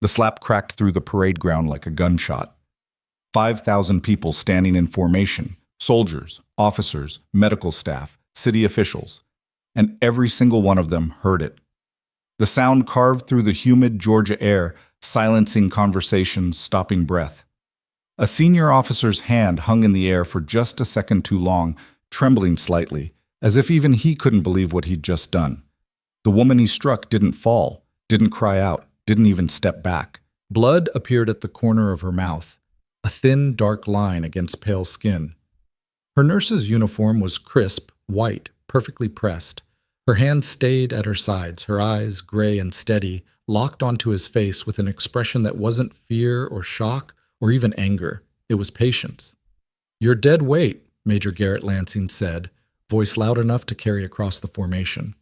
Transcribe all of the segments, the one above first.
The slap cracked through the parade ground like a gunshot. 5,000 people standing in formation, soldiers, officers, medical staff, city officials, and every single one of them heard it. The sound carved through the humid Georgia air, silencing conversations, stopping breath. A senior officer's hand hung in the air for just a second too long, trembling slightly, as if even he couldn't believe what he'd just done. The woman he struck didn't fall, didn't cry out, didn't even step back. Blood appeared at the corner of her mouth, a thin, dark line against pale skin. Her nurse's uniform was crisp, white, perfectly pressed. Her hands stayed at her sides, her eyes, gray and steady, locked onto his face with an expression that wasn't fear or shock or even anger. It was patience. "You're dead weight," Major Garrett Lansing said, voice loud enough to carry across the formation.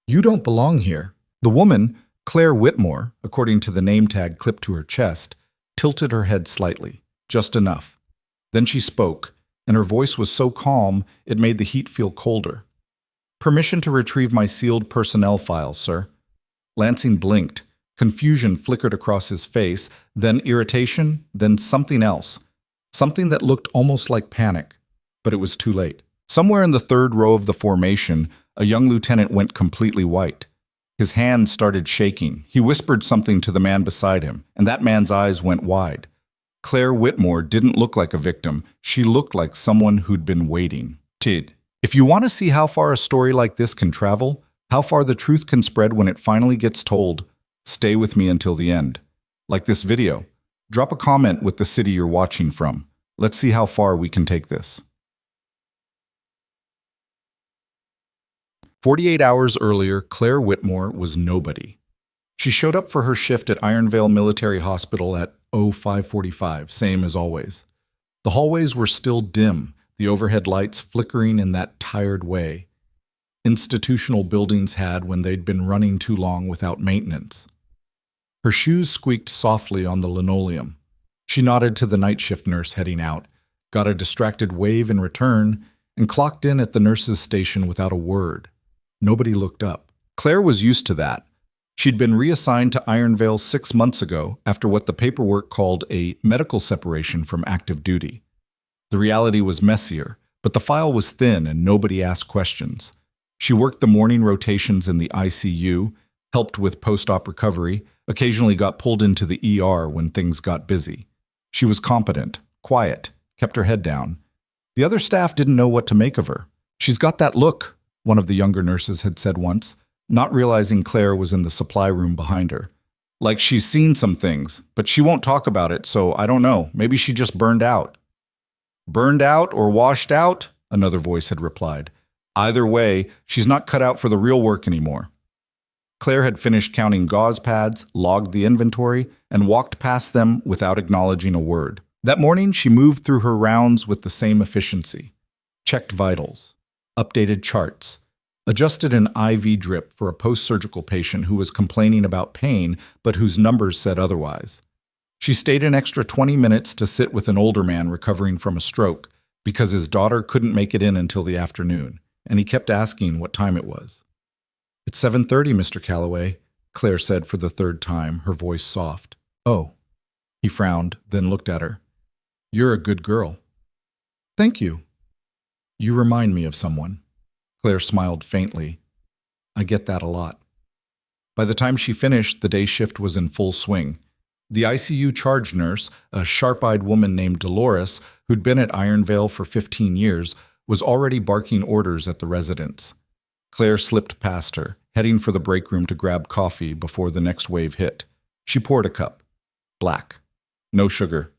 "You don't belong here." The woman, Claire Whitmore, according to the name tag clipped to her chest, tilted her head slightly, just enough. Then she spoke, and her voice was so calm it made the heat feel colder. "Permission to retrieve my sealed personnel file, sir." Lansing blinked. Confusion flickered across his face, then irritation, then something else. Something that looked almost like panic. But it was too late. Somewhere in the third row of the formation, a young lieutenant went completely white. His hand started shaking. He whispered something to the man beside him, and that man's eyes went wide. Claire Whitmore didn't look like a victim. She looked like someone who'd been waiting. Tid. If you want to see how far a story like this can travel, how far the truth can spread when it finally gets told, stay with me until the end. Like this video. Drop a comment with the city you're watching from. Let's see how far we can take this. 48 hours earlier, Claire Whitmore was nobody. She showed up for her shift at Ironvale Military Hospital at 05:45, same as always. The hallways were still dim, the overhead lights flickering in that tired way institutional buildings had when they'd been running too long without maintenance. Her shoes squeaked softly on the linoleum. She nodded to the night shift nurse heading out, got a distracted wave in return, and clocked in at the nurse's station without a word. Nobody looked up. Claire was used to that. She'd been reassigned to Ironvale 6 months ago after what the paperwork called a medical separation from active duty. The reality was messier, but the file was thin and nobody asked questions. She worked the morning rotations in the ICU, helped with post-op recovery, occasionally got pulled into the ER when things got busy. She was competent, quiet, kept her head down. The other staff didn't know what to make of her. "She's got that look," one of the younger nurses had said once, not realizing Claire was in the supply room behind her. "Like she's seen some things, but she won't talk about it, so I don't know. Maybe she just burned out." "Burned out or washed out?" another voice had replied. "Either way, she's not cut out for the real work anymore." Claire had finished counting gauze pads, logged the inventory, and walked past them without acknowledging a word. That morning, she moved through her rounds with the same efficiency. Checked vitals, updated charts, adjusted an IV drip for a post-surgical patient who was complaining about pain but whose numbers said otherwise. She stayed an extra 20 minutes to sit with an older man recovering from a stroke because his daughter couldn't make it in until the afternoon, and he kept asking what time it was. "It's 7:30, Mr. Calloway," Claire said for the third time, her voice soft. "Oh." He frowned, then looked at her. "You're a good girl." "Thank you." "You remind me of someone." Claire smiled faintly. "I get that a lot." By the time she finished, the day shift was in full swing. The ICU charge nurse, a sharp-eyed woman named Dolores, who'd been at Ironvale for 15 years, was already barking orders at the residents. Claire slipped past her, heading for the break room to grab coffee before the next wave hit. She poured a cup. Black. No sugar.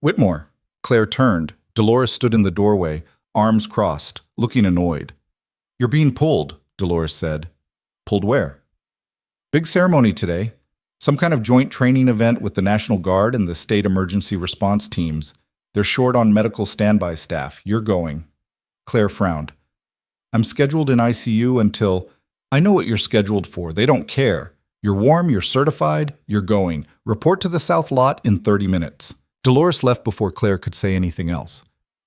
"Whitmore." Claire turned. Dolores stood in the doorway, arms crossed, looking annoyed. "You're being pulled," Dolores said. "Pulled where?" "Big ceremony today. Some kind of joint training event with the National Guard and the state emergency response teams. They're short on medical standby staff. You're going." Claire frowned. "I'm scheduled in ICU until—" "I know what you're scheduled for. They don't care. You're warm, you're certified, you're going. Report to the South Lot in 30 minutes. Dolores left before Claire could say anything else.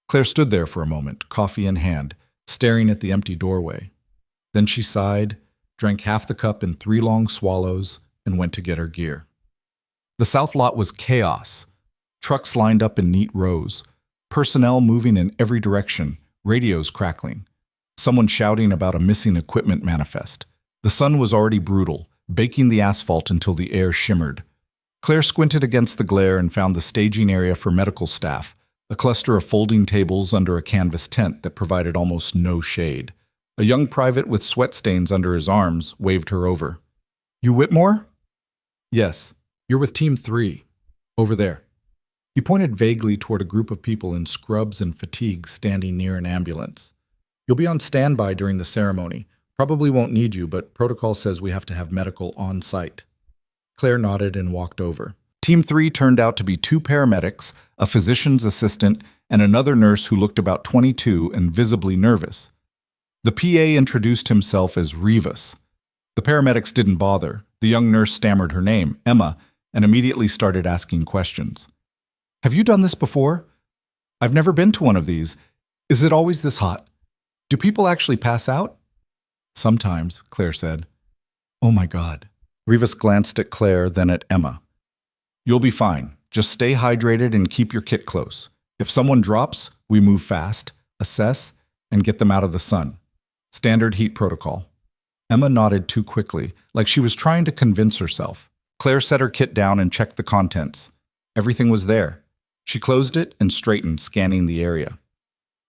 Claire stood there for a moment, coffee in hand, staring at the empty doorway. Then she sighed, drank half the cup in 3 long swallows, and went to get her gear. The south lot was chaos. Trucks lined up in neat rows, personnel moving in every direction, radios crackling, someone shouting about a missing equipment manifest. The sun was already brutal, baking the asphalt until the air shimmered. Claire squinted against the glare and found the staging area for medical staff, a cluster of folding tables under a canvas tent that provided almost no shade. A young private with sweat stains under his arms waved her over. "You Whitmore?" "Yes. You're with Team 3. Over there." He pointed vaguely toward a group of people in scrubs and fatigues standing near an ambulance. "You'll be on standby during the ceremony. Probably won't need you, but protocol says we have to have medical on site." Claire nodded and walked over. Team 3 turned out to be 2 paramedics, a physician's assistant, and another nurse who looked about 22 and visibly nervous. The PA introduced himself as Rivas. The paramedics didn't bother. The young nurse stammered her name, Emma, and immediately started asking questions. "Have you done this before? I've never been to one of these. Is it always this hot? Do people actually pass out?" "Sometimes," Claire said. "Oh my God." Rivas glanced at Claire, then at Emma. "You'll be fine. Just stay hydrated and keep your kit close. If someone drops, we move fast, assess, and get them out of the sun. Standard heat protocol." Emma nodded too quickly, like she was trying to convince herself. Claire set her kit down and checked the contents. Everything was there. She closed it and straightened, scanning the area.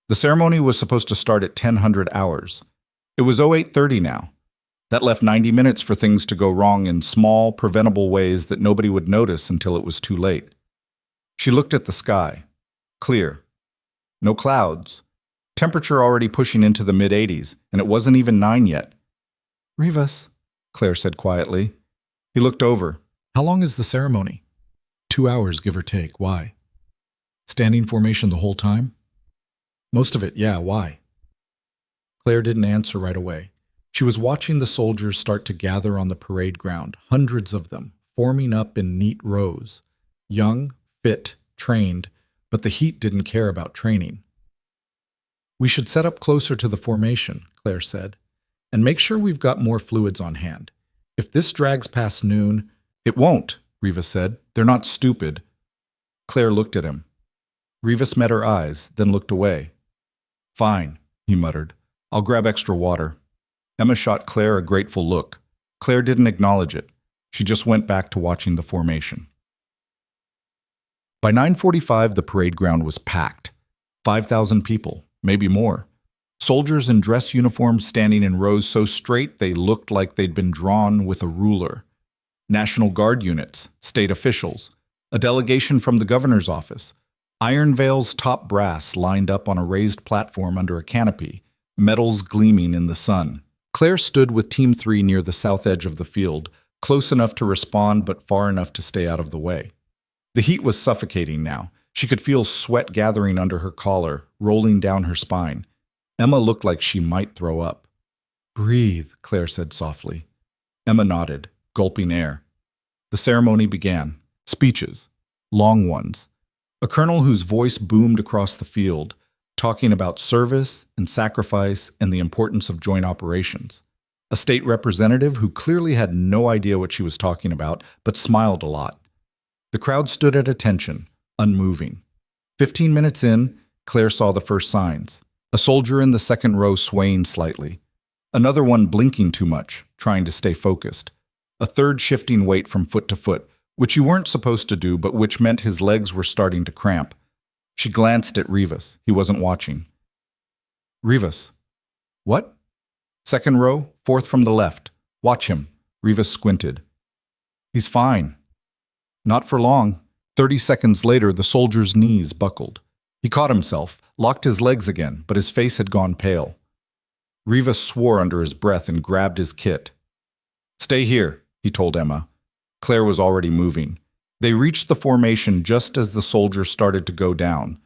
The ceremony was supposed to start at 1000 hours. It was 0830 now. That left 90 minutes for things to go wrong in small, preventable ways that nobody would notice until it was too late. She looked at the sky. Clear. No clouds. Temperature already pushing into the mid-80s, and it wasn't even 9 yet. "Rivas," Claire said quietly. He looked over. "How long is the ceremony?" 2 hours, give or take. Why? Standing formation the whole time? Most of it, yeah. Why? Claire didn't answer right away. She was watching the soldiers start to gather on the parade ground, hundreds of them, forming up in neat rows. Young, fit, trained, but the heat didn't care about training. "We should set up closer to the formation," Claire said, "and make sure we've got more fluids on hand. If this drags past noon—" "It won't," Rivas said. "They're not stupid." Claire looked at him. Rivas met her eyes, then looked away. "Fine," he muttered. "I'll grab extra water." Emma shot Claire a grateful look. Claire didn't acknowledge it. She just went back to watching the formation. By 9:45, the parade ground was packed. 5,000 people, maybe more. Soldiers in dress uniforms standing in rows so straight they looked like they'd been drawn with a ruler. National Guard units, state officials, a delegation from the governor's office. Iron Vale's top brass lined up on a raised platform under a canopy, metals gleaming in the sun. Claire stood with Team 3 near the south edge of the field, close enough to respond but far enough to stay out of the way. The heat was suffocating now. She could feel sweat gathering under her collar, rolling down her spine. Emma looked like she might throw up. "Breathe," Claire said softly. Emma nodded, gulping air. The ceremony began. Speeches. Long ones. A colonel whose voice boomed across the field, talking about service and sacrifice and the importance of joint operations. A state representative who clearly had no idea what she was talking about, but smiled a lot. The crowd stood at attention, unmoving. 15 minutes in, Claire saw the first signs. A soldier in the second row swaying slightly. Another one blinking too much, trying to stay focused. A third shifting weight from foot to foot, which you weren't supposed to do, but which meant his legs were starting to cramp. She glanced at Rivas. He wasn't watching. "Rivas." "What?" "Second row, fourth from the left. Watch him." Rivas squinted. "He's fine." Not for long. 30 seconds later, the soldier's knees buckled. He caught himself, locked his legs again, but his face had gone pale. Rivas swore under his breath and grabbed his kit. "Stay here," he told Emma. Claire was already moving. They reached the formation just as the soldier started to go down.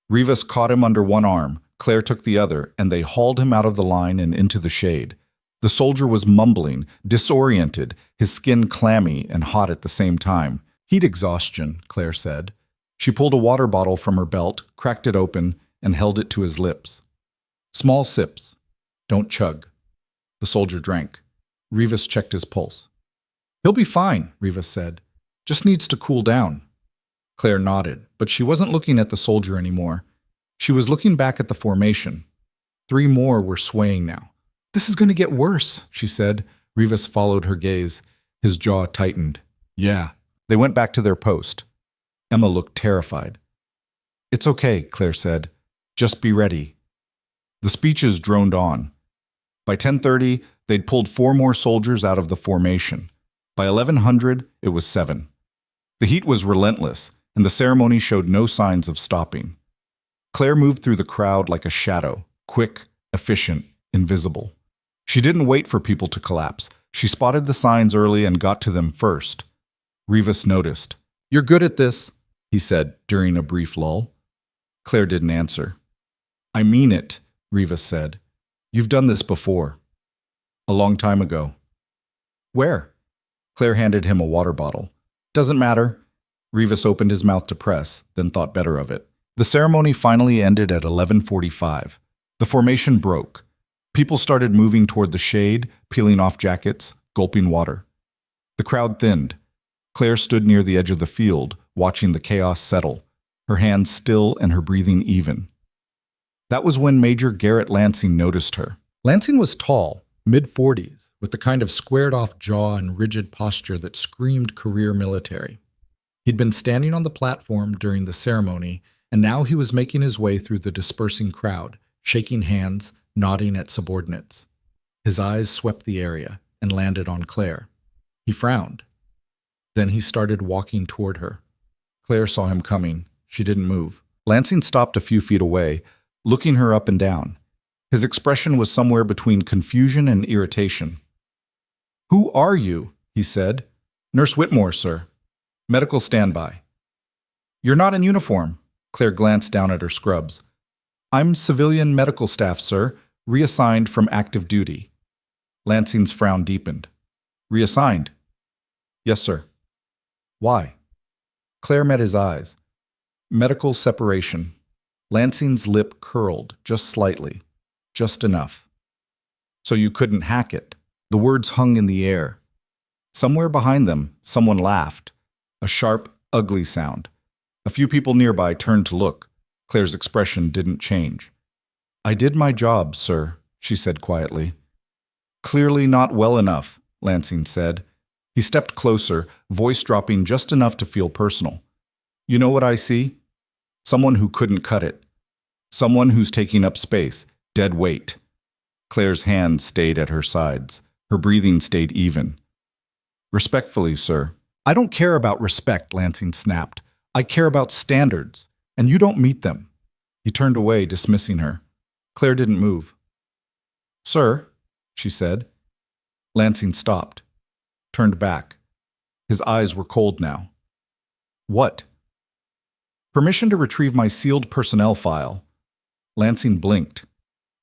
Rivas caught him under one arm, Claire took the other, and they hauled him out of the line and into the shade. The soldier was mumbling, disoriented, his skin clammy and hot at the same time. "Heat exhaustion," Claire said. She pulled a water bottle from her belt, cracked it open, and held it to his lips. "Small sips. Don't chug." The soldier drank. Rivas checked his pulse. "He'll be fine," Rivas said. Just needs to cool down. Claire nodded, but she wasn't looking at the soldier anymore. She was looking back at the formation. 3 more were swaying now. This is going to get worse, she said. Rivas followed her gaze. His jaw tightened. Yeah. They went back to their post. Emma looked terrified. It's okay, Claire said. Just be ready. The speeches droned on. By 10:30, they'd pulled 4 more soldiers out of the formation. By 1100, it was 7. The heat was relentless, and the ceremony showed no signs of stopping. Claire moved through the crowd like a shadow, quick, efficient, invisible. She didn't wait for people to collapse. She spotted the signs early and got to them first. Rivas noticed. You're good at this, he said during a brief lull. Claire didn't answer. I mean it, Rivas said. You've done this before. A long time ago. Where? Claire handed him a water bottle. Doesn't matter. Rivas opened his mouth to press, then thought better of it. The ceremony finally ended at 11:45. The formation broke. People started moving toward the shade, peeling off jackets, gulping water. The crowd thinned. Claire stood near the edge of the field, watching the chaos settle, her hands still and her breathing even. That was when Major Garrett Lansing noticed her. Lansing was tall, mid-40s, with the kind of squared-off jaw and rigid posture that screamed career military. He'd been standing on the platform during the ceremony, and now he was making his way through the dispersing crowd, shaking hands, nodding at subordinates. His eyes swept the area and landed on Claire. He frowned. Then he started walking toward her. Claire saw him coming. She didn't move. Lansing stopped a few feet away, looking her up and down. His expression was somewhere between confusion and irritation. Who are you? He said. Nurse Whitmore, sir. Medical standby. You're not in uniform. Claire glanced down at her scrubs. I'm civilian medical staff, sir, reassigned from active duty. Lansing's frown deepened. Reassigned? Yes, sir. Why? Claire met his eyes. Medical separation. Lansing's lip curled, just slightly. Just enough. So you couldn't hack it. The words hung in the air. Somewhere behind them, someone laughed. A sharp, ugly sound. A few people nearby turned to look. Claire's expression didn't change. I did my job, sir, she said quietly. Clearly not well enough, Lansing said. He stepped closer, voice dropping just enough to feel personal. You know what I see? Someone who couldn't cut it. Someone who's taking up space, dead weight. Claire's hands stayed at her sides. Her breathing stayed even. Respectfully, sir. I don't care about respect, Lansing snapped. I care about standards, and you don't meet them. He turned away, dismissing her. Claire didn't move. Sir, she said. Lansing stopped, turned back. His eyes were cold now. What? Permission to retrieve my sealed personnel file. Lansing blinked.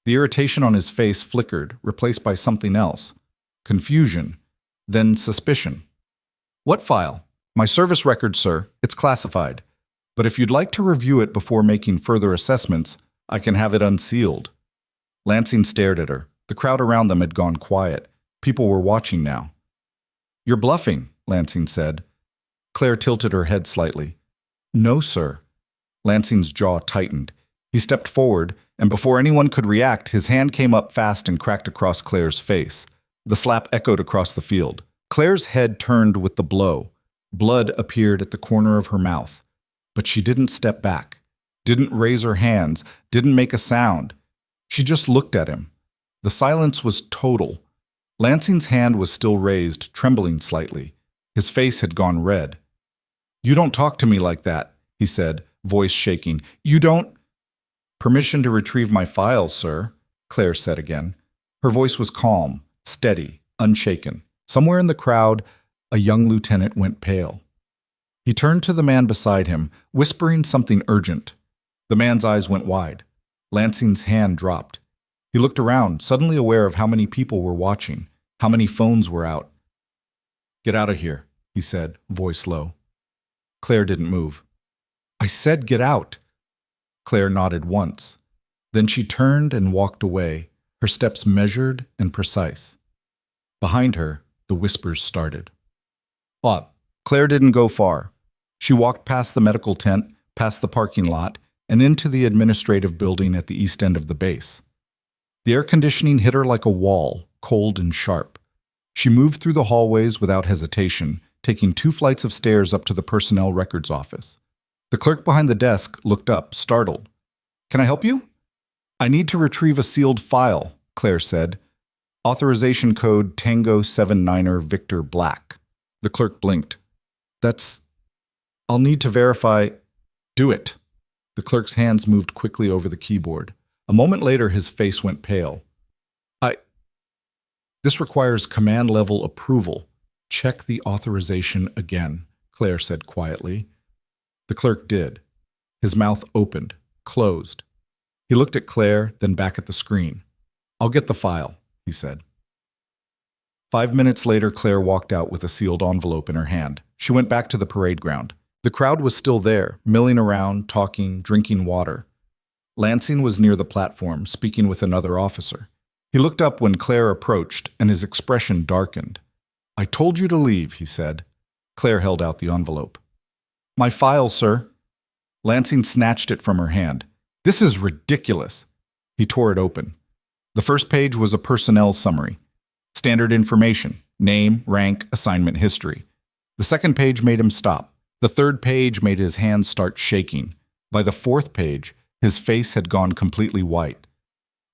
The irritation on his face flickered, replaced by something else. Confusion, then suspicion. What file? My service record, sir. It's classified. But if you'd like to review it before making further assessments, I can have it unsealed. Lansing stared at her. The crowd around them had gone quiet. People were watching now. You're bluffing, Lansing said. Claire tilted her head slightly. No, sir. Lansing's jaw tightened. He stepped forward, and before anyone could react, his hand came up fast and cracked across Claire's face. The slap echoed across the field. Claire's head turned with the blow. Blood appeared at the corner of her mouth. But she didn't step back, didn't raise her hands, didn't make a sound. She just looked at him. The silence was total. Lansing's hand was still raised, trembling slightly. His face had gone red. You don't talk to me like that, he said, voice shaking. You don't... Permission to retrieve my files, sir, Claire said again. Her voice was calm, steady, unshaken. Somewhere in the crowd, a young lieutenant went pale. He turned to the man beside him, whispering something urgent. The man's eyes went wide. Lansing's hand dropped. He looked around, suddenly aware of how many people were watching, how many phones were out. Get out of here, he said, voice low. Claire didn't move. I said get out. Claire nodded once. Then she turned and walked away, her steps measured and precise. Behind her, the whispers started. Claire didn't go far. She walked past the medical tent, past the parking lot, and into the administrative building at the east end of the base. The air conditioning hit her like a wall, cold and sharp. She moved through the hallways without hesitation, taking 2 flights of stairs up to the personnel records office. The clerk behind the desk looked up, startled. "Can I help you?" "I need to retrieve a sealed file," Claire said. "Authorization code Tango 79er Victor Black." The clerk blinked. I'll need to verify." "Do it." The clerk's hands moved quickly over the keyboard. A moment later, his face went pale. This requires command-level approval. Check the authorization again," Claire said quietly. The clerk did. His mouth opened, closed. He looked at Claire, then back at the screen. "I'll get the file," he said. 5 minutes later, Claire walked out with a sealed envelope in her hand. She went back to the parade ground. The crowd was still there, milling around, talking, drinking water. Lansing was near the platform, speaking with another officer. He looked up when Claire approached, and his expression darkened. "I told you to leave," he said. Claire held out the envelope. "My file, sir." Lansing snatched it from her hand. "This is ridiculous." He tore it open. The first page was a personnel summary. Standard information: name, rank, assignment history. The second page made him stop. The third page made his hands start shaking. By the fourth page, his face had gone completely white.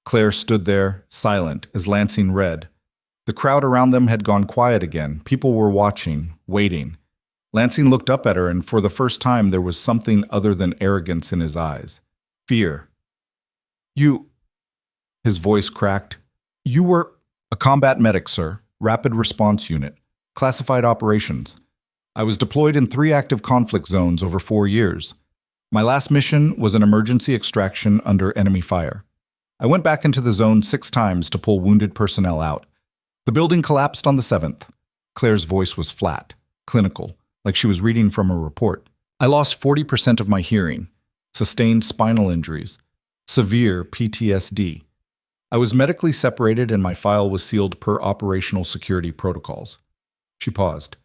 Claire stood there, silent, as Lansing read. The crowd around them had gone quiet again. People were watching, waiting. Lansing looked up at her, and for the first time there was something other than arrogance in his eyes. Fear. "You—" His voice cracked. "You were—" "A combat medic, sir. Rapid response unit. Classified operations. I was deployed in 3 active conflict zones over 4 years. My last mission was an emergency extraction under enemy fire. I went back into the zone 6 times to pull wounded personnel out. The building collapsed on the 7th. Claire's voice was flat, clinical, like she was reading from a report. I lost 40% of my hearing, sustained spinal injuries, severe PTSD. I was medically separated and my file was sealed per operational security protocols." She paused.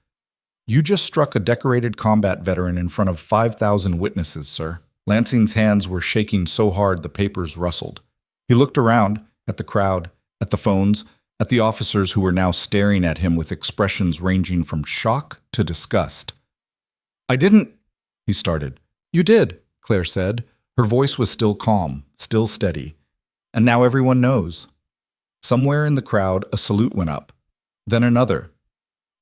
"You just struck a decorated combat veteran in front of 5,000 witnesses, sir." Lansing's hands were shaking so hard the papers rustled. He looked around, at the crowd, at the phones, at the officers who were now staring at him with expressions ranging from shock to disgust. "I didn't—" he started. "You did," Claire said. Her voice was still calm, still steady. "And now everyone knows." Somewhere in the crowd, a salute went up. Then another.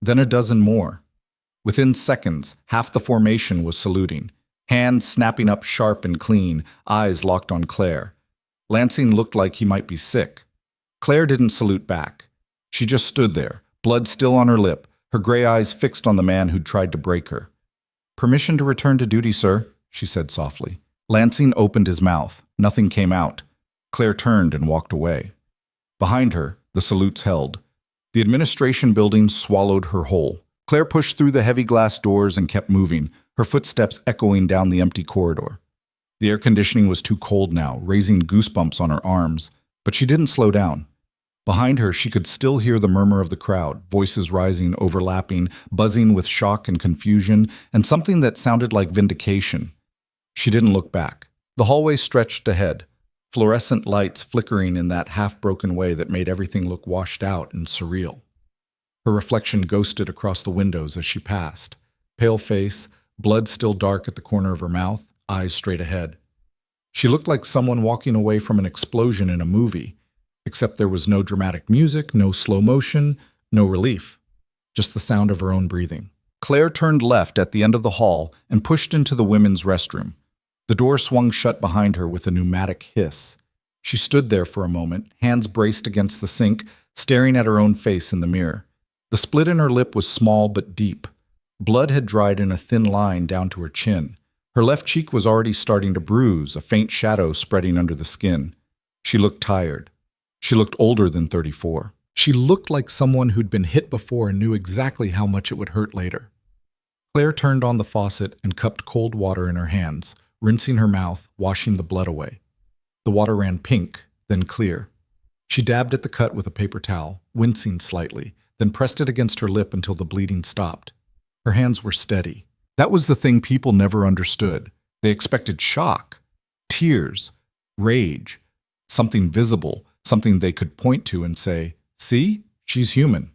Then a dozen more. Within seconds, half the formation was saluting, hands snapping up sharp and clean, eyes locked on Claire. Lansing looked like he might be sick. Claire didn't salute back. She just stood there, blood still on her lip, her gray eyes fixed on the man who'd tried to break her. "Permission to return to duty, sir," she said softly. Lansing opened his mouth. Nothing came out. Claire turned and walked away. Behind her, the salutes held. The administration building swallowed her whole. Claire pushed through the heavy glass doors and kept moving, her footsteps echoing down the empty corridor. The air conditioning was too cold now, raising goosebumps on her arms, but she didn't slow down. Behind her, she could still hear the murmur of the crowd, voices rising, overlapping, buzzing with shock and confusion, and something that sounded like vindication. She didn't look back. The hallway stretched ahead, fluorescent lights flickering in that half-broken way that made everything look washed out and surreal. Her reflection ghosted across the windows as she passed. Pale face, blood still dark at the corner of her mouth, eyes straight ahead. She looked like someone walking away from an explosion in a movie, except there was no dramatic music, no slow motion, no relief, just the sound of her own breathing. Claire turned left at the end of the hall and pushed into the women's restroom. The door swung shut behind her with a pneumatic hiss. She stood there for a moment, hands braced against the sink, staring at her own face in the mirror. The split in her lip was small but deep. Blood had dried in a thin line down to her chin. Her left cheek was already starting to bruise, a faint shadow spreading under the skin. She looked tired. She looked older than 34. She looked like someone who'd been hit before and knew exactly how much it would hurt later. Claire turned on the faucet and cupped cold water in her hands, rinsing her mouth, washing the blood away. The water ran pink, then clear. She dabbed at the cut with a paper towel, wincing slightly, then pressed it against her lip until the bleeding stopped. Her hands were steady. That was the thing people never understood. They expected shock, tears, rage, something visible, something they could point to and say, "See, she's human."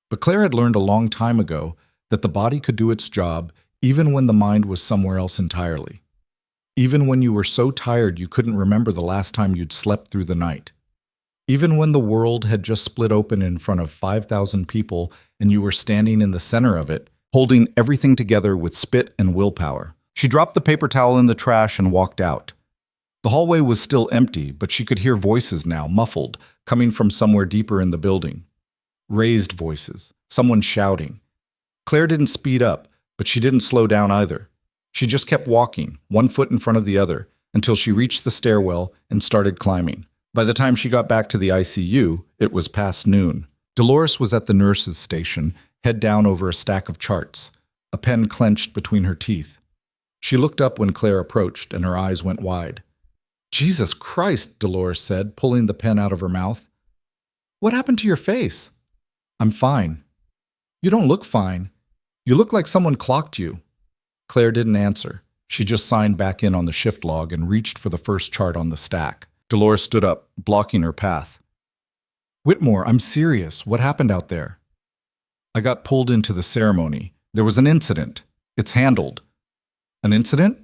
But Claire had learned a long time ago that the body could do its job even when the mind was somewhere else entirely. Even when you were so tired you couldn't remember the last time you'd slept through the night. Even when the world had just split open in front of 5,000 people and you were standing in the center of it, holding everything together with spit and willpower. She dropped the paper towel in the trash and walked out. The hallway was still empty, but she could hear voices now, muffled, coming from somewhere deeper in the building. Raised voices, someone shouting. Claire didn't speed up, but she didn't slow down either. She just kept walking, one foot in front of the other, until she reached the stairwell and started climbing. By the time she got back to the ICU, it was past noon. Dolores was at the nurse's station, head down over a stack of charts, a pen clenched between her teeth. She looked up when Claire approached, and her eyes went wide. "Jesus Christ," Dolores said, pulling the pen out of her mouth. "What happened to your face?" "I'm fine." "You don't look fine. You look like someone clocked you." Claire didn't answer. She just signed back in on the shift log and reached for the first chart on the stack. Dolores stood up, blocking her path. "Whitmore, I'm serious. What happened out there?" "I got pulled into the ceremony. There was an incident. It's handled." "An incident?"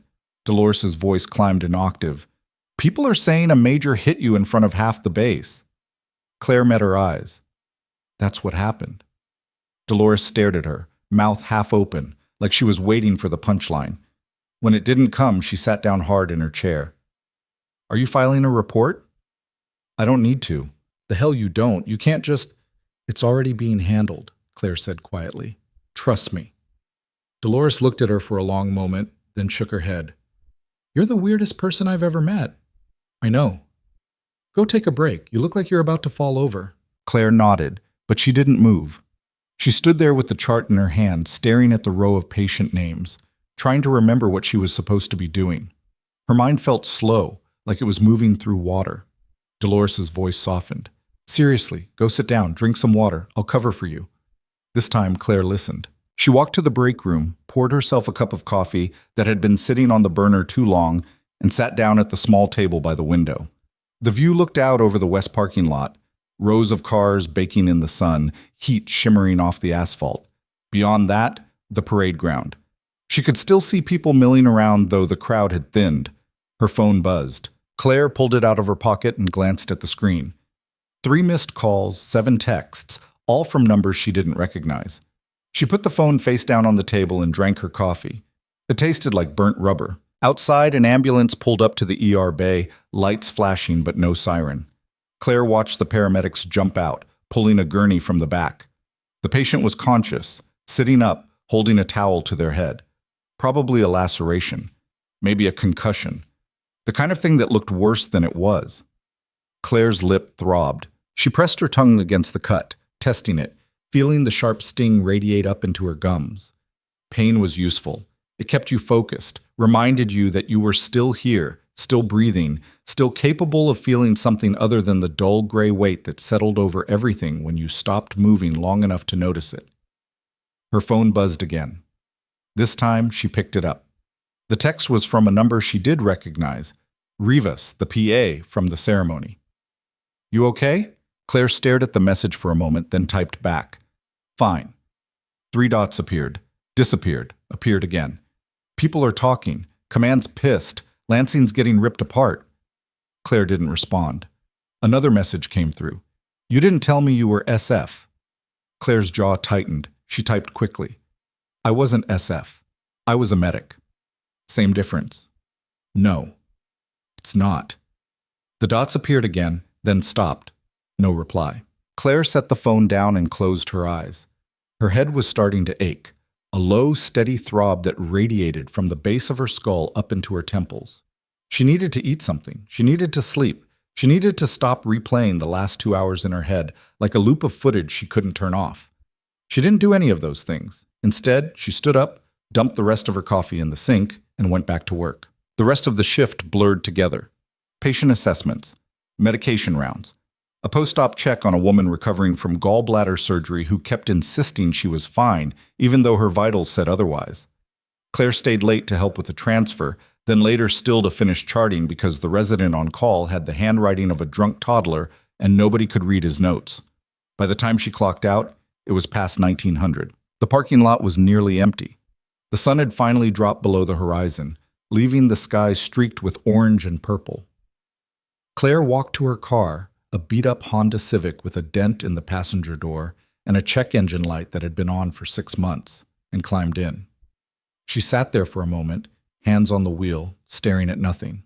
Dolores' voice climbed an octave. "People are saying a major hit you in front of half the base." Claire met her eyes. "That's what happened." Dolores stared at her, mouth half open, like she was waiting for the punchline. When it didn't come, she sat down hard in her chair. "Are you filing a report?" "I don't need to." "The hell you don't. You can't just—" "It's already being handled," Claire said quietly. "Trust me." Dolores looked at her for a long moment, then shook her head. "You're the weirdest person I've ever met." "I know." "Go take a break. You look like you're about to fall over." Claire nodded, but she didn't move. She stood there with the chart in her hand, staring at the row of patient names, trying to remember what she was supposed to be doing. Her mind felt slow, like it was moving through water. Dolores' voice softened. "Seriously, go sit down, drink some water. I'll cover for you." This time, Claire listened. She walked to the break room, poured herself a cup of coffee that had been sitting on the burner too long, and sat down at the small table by the window. The view looked out over the west parking lot, rows of cars baking in the sun, heat shimmering off the asphalt. Beyond that, the parade ground. She could still see people milling around, though the crowd had thinned. Her phone buzzed. Claire pulled it out of her pocket and glanced at the screen. 3 missed calls, 7 texts, all from numbers she didn't recognize. She put the phone face down on the table and drank her coffee. It tasted like burnt rubber. Outside, an ambulance pulled up to the ER bay, lights flashing but no siren. Claire watched the paramedics jump out, pulling a gurney from the back. The patient was conscious, sitting up, holding a towel to their head. Probably a laceration, maybe a concussion. The kind of thing that looked worse than it was. Claire's lip throbbed. She pressed her tongue against the cut, testing it, feeling the sharp sting radiate up into her gums. Pain was useful. It kept you focused, reminded you that you were still here, still breathing, still capable of feeling something other than the dull gray weight that settled over everything when you stopped moving long enough to notice it. Her phone buzzed again. This time, she picked it up. The text was from a number she did recognize, Rivas, the PA, from the ceremony. "You okay?" Claire stared at the message for a moment, then typed back. "Fine." 3 dots appeared, disappeared, appeared again. People are talking. Command's pissed. Lansing's getting ripped apart. Claire didn't respond. Another message came through. "You didn't tell me you were SF." Claire's jaw tightened. She typed quickly. "I wasn't SF. I was a medic." "Same difference." "No. It's not." The dots appeared again, then stopped. No reply. Claire set the phone down and closed her eyes. Her head was starting to ache, a low, steady throb that radiated from the base of her skull up into her temples. She needed to eat something. She needed to sleep. She needed to stop replaying the last 2 hours in her head, like a loop of footage she couldn't turn off. She didn't do any of those things. Instead, she stood up, dumped the rest of her coffee in the sink, and went back to work. The rest of the shift blurred together. Patient assessments, medication rounds, A post-op check on a woman recovering from gallbladder surgery who kept insisting she was fine, even though her vitals said otherwise. Claire stayed late to help with the transfer, then later still to finish charting because the resident on call had the handwriting of a drunk toddler and nobody could read his notes. By the time she clocked out, it was past 1900. The parking lot was nearly empty. The sun had finally dropped below the horizon, leaving the sky streaked with orange and purple. Claire walked to her car, a beat-up Honda Civic with a dent in the passenger door and a check engine light that had been on for 6 months, and climbed in. She sat there for a moment, hands on the wheel, staring at nothing.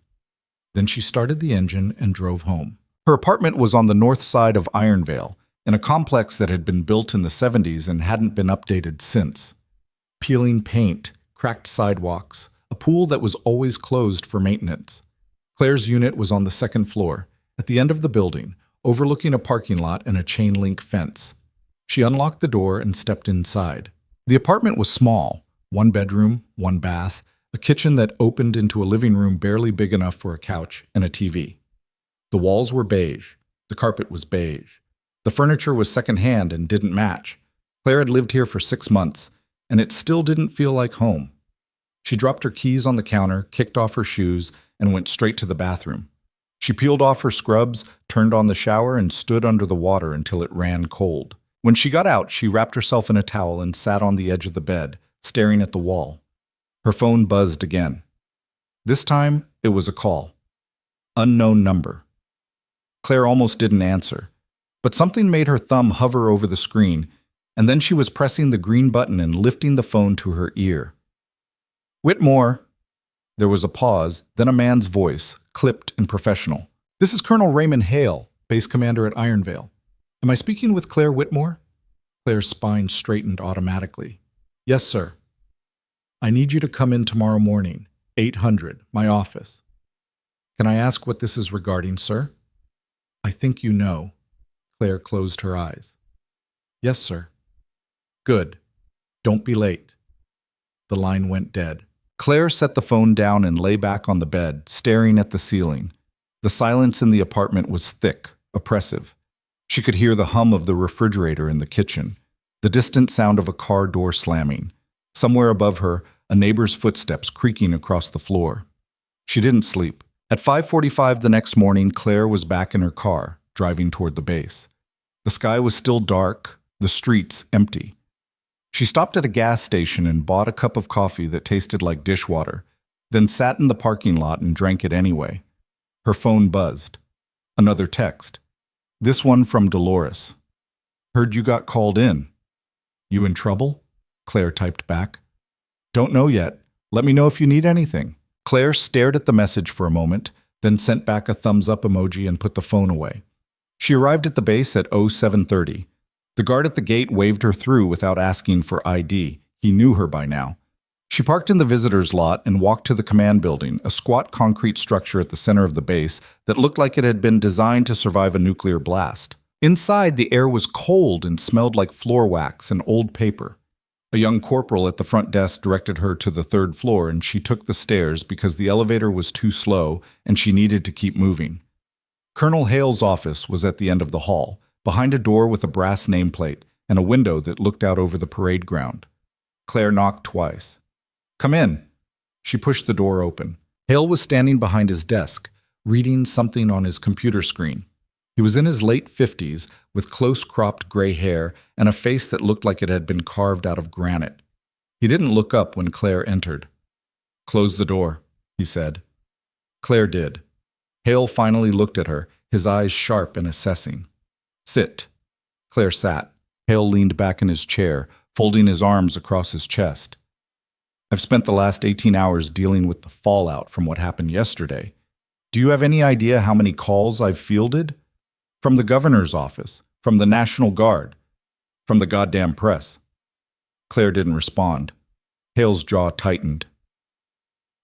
Then she started the engine and drove home. Her apartment was on the north side of Ironvale, in a complex that had been built in the 70s and hadn't been updated since. Peeling paint, cracked sidewalks, a pool that was always closed for maintenance. Claire's unit was on the second floor, at the end of the building, overlooking a parking lot and a chain-link fence. She unlocked the door and stepped inside. The apartment was small, 1 bedroom, 1 bath, a kitchen that opened into a living room barely big enough for a couch, and a TV. The walls were beige. The carpet was beige. The furniture was secondhand and didn't match. Claire had lived here for 6 months, and it still didn't feel like home. She dropped her keys on the counter, kicked off her shoes, and went straight to the bathroom. She peeled off her scrubs, turned on the shower, and stood under the water until it ran cold. When she got out, she wrapped herself in a towel and sat on the edge of the bed, staring at the wall. Her phone buzzed again. This time, it was a call. Unknown number. Claire almost didn't answer, but something made her thumb hover over the screen, and then she was pressing the green button and lifting the phone to her ear. Whitmore. There was a pause, then a man's voice, clipped and professional. This is Colonel Raymond Hale, base commander at Ironvale. Am I speaking with Claire Whitmore? Claire's spine straightened automatically. Yes, sir. I need you to come in tomorrow morning, 800, my office. Can I ask what this is regarding, sir? I think you know. Claire closed her eyes. Yes, sir. Good. Don't be late. The line went dead. Claire set the phone down and lay back on the bed, staring at the ceiling. The silence in the apartment was thick, oppressive. She could hear the hum of the refrigerator in the kitchen, the distant sound of a car door slamming. Somewhere above her, a neighbor's footsteps creaking across the floor. She didn't sleep. At 5:45 the next morning, Claire was back in her car, driving toward the base. The sky was still dark, the streets empty. She stopped at a gas station and bought a cup of coffee that tasted like dishwater, then sat in the parking lot and drank it anyway. Her phone buzzed. Another text. This one from Dolores. Heard you got called in. You in trouble? Claire typed back. Don't know yet. Let me know if you need anything. Claire stared at the message for a moment, then sent back a thumbs-up emoji and put the phone away. She arrived at the base at 0730. The guard at the gate waved her through without asking for ID. He knew her by now. She parked in the visitor's lot and walked to the command building, a squat concrete structure at the center of the base that looked like it had been designed to survive a nuclear blast. Inside, the air was cold and smelled like floor wax and old paper. A young corporal at the front desk directed her to the 3rd floor, and she took the stairs because the elevator was too slow and she needed to keep moving. Colonel Hale's office was at the end of the hall, behind a door with a brass nameplate and a window that looked out over the parade ground. Claire knocked twice. Come in. She pushed the door open. Hale was standing behind his desk, reading something on his computer screen. He was in his late 50s, with close-cropped gray hair and a face that looked like it had been carved out of granite. He didn't look up when Claire entered. Close the door, he said. Claire did. Hale finally looked at her, his eyes sharp and assessing. Sit. Claire sat. Hale leaned back in his chair, folding his arms across his chest. I've spent the last 18 hours dealing with the fallout from what happened yesterday. Do you have any idea how many calls I've fielded? From the governor's office, from the National Guard, from the goddamn press. Claire didn't respond. Hale's jaw tightened.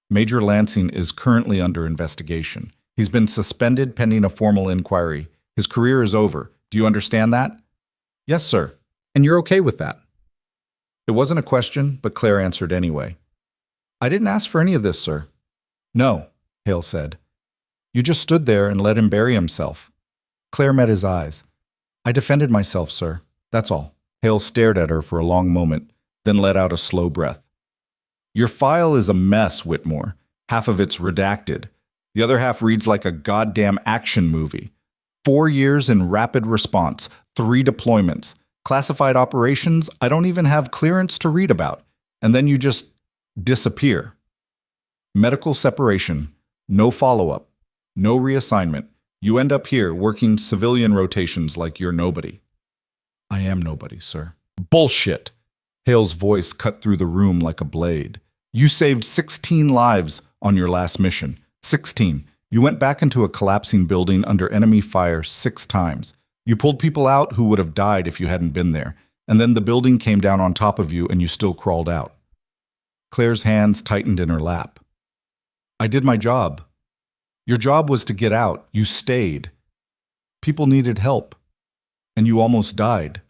Major Lansing is currently under investigation. He's been suspended pending a formal inquiry. His career is over. Do you understand that? Yes, sir. And you're okay with that? It wasn't a question, but Claire answered anyway. I didn't ask for any of this, sir. No, Hale said. You just stood there and let him bury himself. Claire met his eyes. I defended myself, sir. That's all. Hale stared at her for a long moment, then let out a slow breath. Your file is a mess, Whitmore. Half of it's redacted. The other half reads like a goddamn action movie. 4 years in rapid response, 3 deployments, classified operations I don't even have clearance to read about, and then you just disappear. Medical separation, no follow-up, no reassignment. You end up here working civilian rotations like you're nobody. I am nobody, sir. Bullshit! Hale's voice cut through the room like a blade. You saved 16 lives on your last mission. 16. You went back into a collapsing building under enemy fire 6 times. You pulled people out who would have died if you hadn't been there. And then the building came down on top of you and you still crawled out. Claire's hands tightened in her lap. I did my job. Your job was to get out. You stayed. People needed help. And you almost died.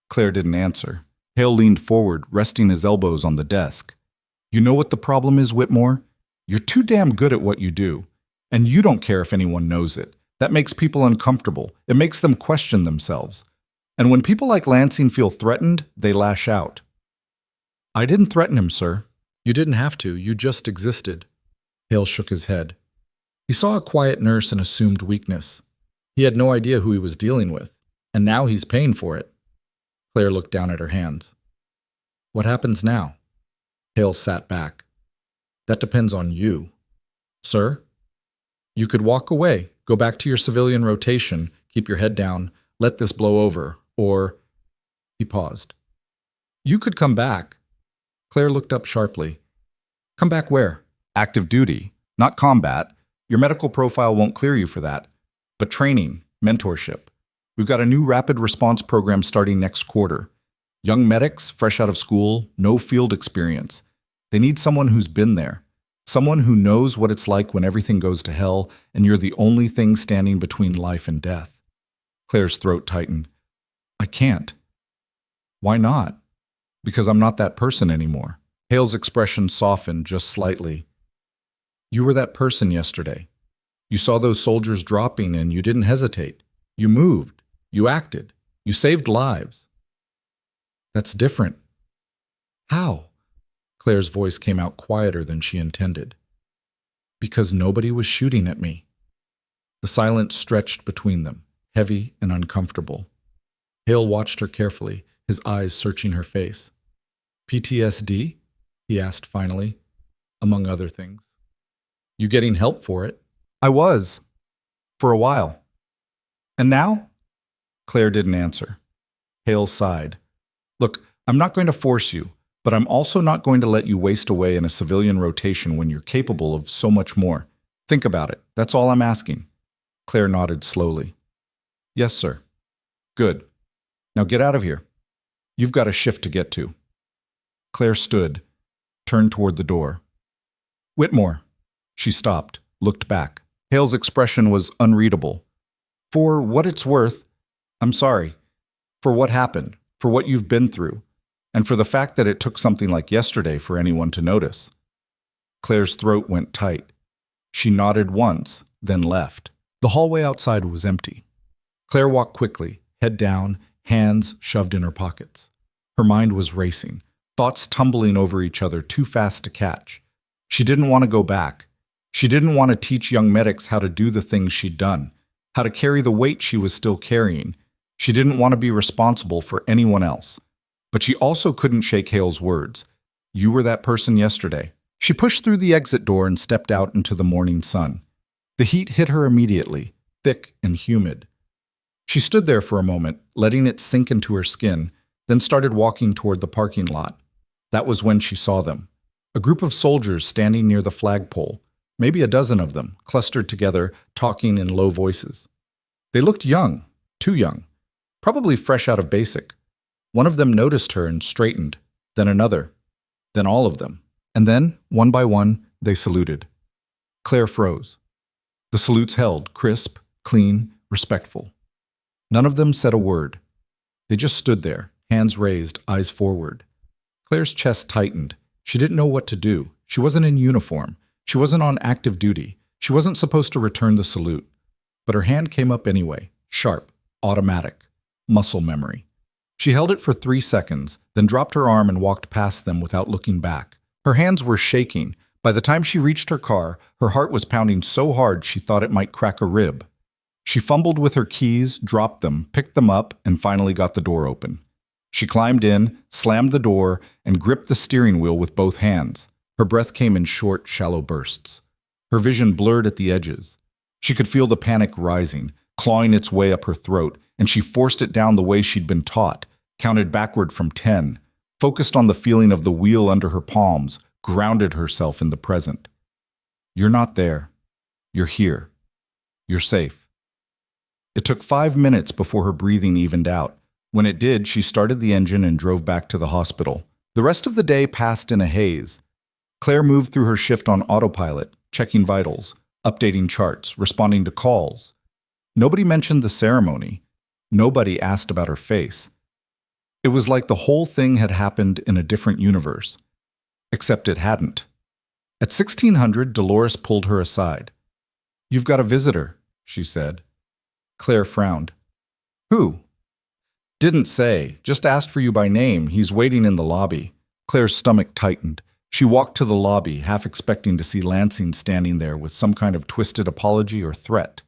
Claire didn't answer. Hale leaned forward, resting his elbows on the desk. You know what the problem is, Whitmore? You're too damn good at what you do. And you don't care if anyone knows it. That makes people uncomfortable. It makes them question themselves. And when people like Lansing feel threatened, they lash out. I didn't threaten him, sir. You didn't have to. You just existed. Hale shook his head. He saw a quiet nurse and assumed weakness. He had no idea who he was dealing with, and now he's paying for it. Claire looked down at her hands. What happens now? Hale sat back. That depends on you. Sir? You could walk away, go back to your civilian rotation, keep your head down, let this blow over, or... He paused. You could come back. Claire looked up sharply. Come back where? Active duty, not combat. Your medical profile won't clear you for that. But training, mentorship. We've got a new rapid response program starting next quarter. Young medics, fresh out of school, no field experience. They need someone who's been there. Someone who knows what it's like when everything goes to hell and you're the only thing standing between life and death. Claire's throat tightened. I can't. Why not? Because I'm not that person anymore. Hale's expression softened just slightly. You were that person yesterday. You saw those soldiers dropping and you didn't hesitate. You moved. You acted. You saved lives. That's different. How? Claire's voice came out quieter than she intended. Because nobody was shooting at me. The silence stretched between them, heavy and uncomfortable. Hale watched her carefully, his eyes searching her face. PTSD? He asked finally, among other things. You getting help for it? I was. For a while. And now? Claire didn't answer. Hale sighed. Look, I'm not going to force you, but I'm also not going to let you waste away in a civilian rotation when you're capable of so much more. Think about it. That's all I'm asking. Claire nodded slowly. Yes, sir. Good. Now get out of here. You've got a shift to get to. Claire stood, turned toward the door. Whitmore. She stopped, looked back. Hale's expression was unreadable. For what it's worth, I'm sorry. For what happened, for what you've been through, and for the fact that it took something like yesterday for anyone to notice. Claire's throat went tight. She nodded once, then left. The hallway outside was empty. Claire walked quickly, head down, hands shoved in her pockets. Her mind was racing, thoughts tumbling over each other too fast to catch. She didn't want to go back. She didn't want to teach young medics how to do the things she'd done, how to carry the weight she was still carrying. She didn't want to be responsible for anyone else. But she also couldn't shake Hale's words. You were that person yesterday. She pushed through the exit door and stepped out into the morning sun. The heat hit her immediately, thick and humid. She stood there for a moment, letting it sink into her skin, then started walking toward the parking lot. That was when she saw them. A group of soldiers standing near the flagpole, maybe a dozen of them, clustered together, talking in low voices. They looked young, too young, probably fresh out of basic. One of them noticed her and straightened, then another, then all of them. And then, one by one, they saluted. Claire froze. The salutes held, crisp, clean, respectful. None of them said a word. They just stood there, hands raised, eyes forward. Claire's chest tightened. She didn't know what to do. She wasn't in uniform. She wasn't on active duty. She wasn't supposed to return the salute. But her hand came up anyway. Sharp, automatic, muscle memory. She held it for 3 seconds, then dropped her arm and walked past them without looking back. Her hands were shaking. By the time she reached her car, her heart was pounding so hard she thought it might crack a rib. She fumbled with her keys, dropped them, picked them up, and finally got the door open. She climbed in, slammed the door, and gripped the steering wheel with both hands. Her breath came in short, shallow bursts. Her vision blurred at the edges. She could feel the panic rising, clawing its way up her throat, and she forced it down the way she'd been taught, counted backward from 10, focused on the feeling of the wheel under her palms, grounded herself in the present. You're not there. You're here. You're safe. It took 5 minutes before her breathing evened out. When it did, she started the engine and drove back to the hospital. The rest of the day passed in a haze. Claire moved through her shift on autopilot, checking vitals, updating charts, responding to calls. Nobody mentioned the ceremony. Nobody asked about her face. It was like the whole thing had happened in a different universe. Except it hadn't. At 1600, Dolores pulled her aside. "You've got a visitor," she said. Claire frowned. "Who?" "Didn't say. Just asked for you by name. He's waiting in the lobby." Claire's stomach tightened. She walked to the lobby, half expecting to see Lansing standing there with some kind of twisted apology or threat.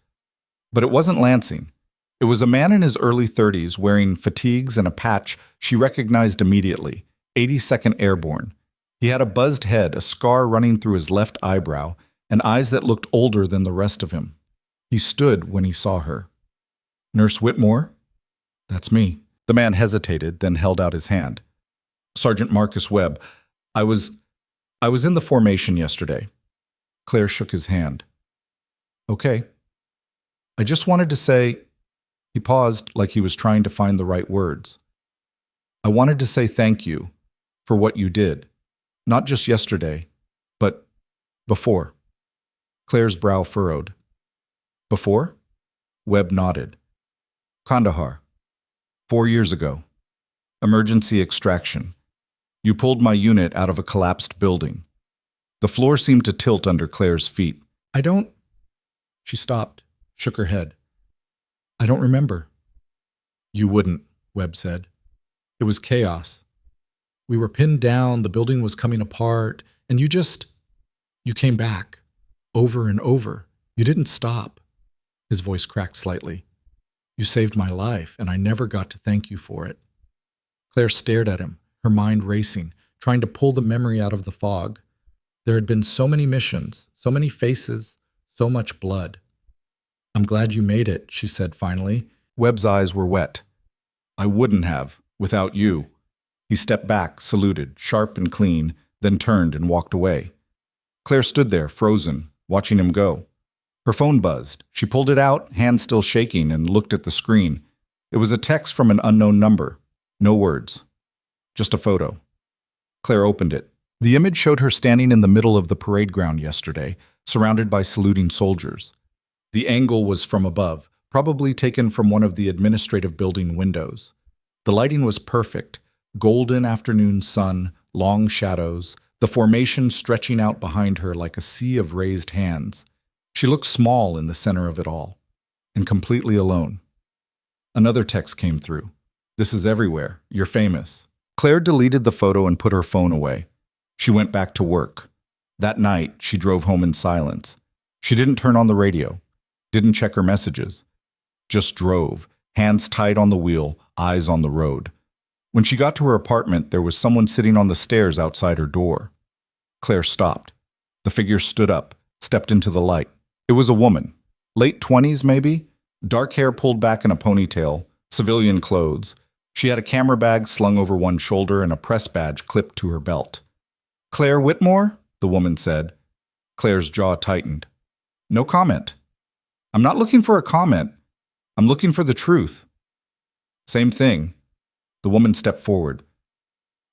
But it wasn't Lansing. It was a man in his early 30s wearing fatigues and a patch she recognized immediately, 82nd Airborne. He had a buzzed head, a scar running through his left eyebrow, and eyes that looked older than the rest of him. He stood when he saw her. "Nurse Whitmore?" "That's me." The man hesitated, then held out his hand. "Sergeant Marcus Webb. I was in the formation yesterday." Claire shook his hand. "Okay. I just wanted to say..." He paused like he was trying to find the right words. "I wanted to say thank you for what you did. Not just yesterday, but before." Claire's brow furrowed. "Before?" Webb nodded. "Kandahar. 4 years ago. Emergency extraction. You pulled my unit out of a collapsed building." The floor seemed to tilt under Claire's feet. "I don't..." She stopped, shook her head. "I don't remember." "You wouldn't," Webb said. "It was chaos. We were pinned down, the building was coming apart, and you came back. Over and over. You didn't stop." His voice cracked slightly. "You saved my life, and I never got to thank you for it." Claire stared at him, her mind racing, trying to pull the memory out of the fog. There had been so many missions, so many faces, so much blood. "I'm glad you made it," she said finally. Webb's eyes were wet. "I wouldn't have, without you." He stepped back, saluted, sharp and clean, then turned and walked away. Claire stood there, frozen, watching him go. Her phone buzzed. She pulled it out, hand still shaking, and looked at the screen. It was a text from an unknown number. No words. Just a photo. Claire opened it. The image showed her standing in the middle of the parade ground yesterday, surrounded by saluting soldiers. The angle was from above, probably taken from one of the administrative building windows. The lighting was perfect. Golden afternoon sun, long shadows, the formation stretching out behind her like a sea of raised hands. She looked small in the center of it all, and completely alone. Another text came through. "This is everywhere. You're famous." Claire deleted the photo and put her phone away. She went back to work. That night, she drove home in silence. She didn't turn on the radio, didn't check her messages. Just drove, hands tight on the wheel, eyes on the road. When she got to her apartment, there was someone sitting on the stairs outside her door. Claire stopped. The figure stood up, stepped into the light. It was a woman, late 20s maybe, dark hair pulled back in a ponytail, civilian clothes. She had a camera bag slung over one shoulder and a press badge clipped to her belt. "Claire Whitmore?" the woman said. Claire's jaw tightened. "No comment." "I'm not looking for a comment. I'm looking for the truth." "Same thing." The woman stepped forward.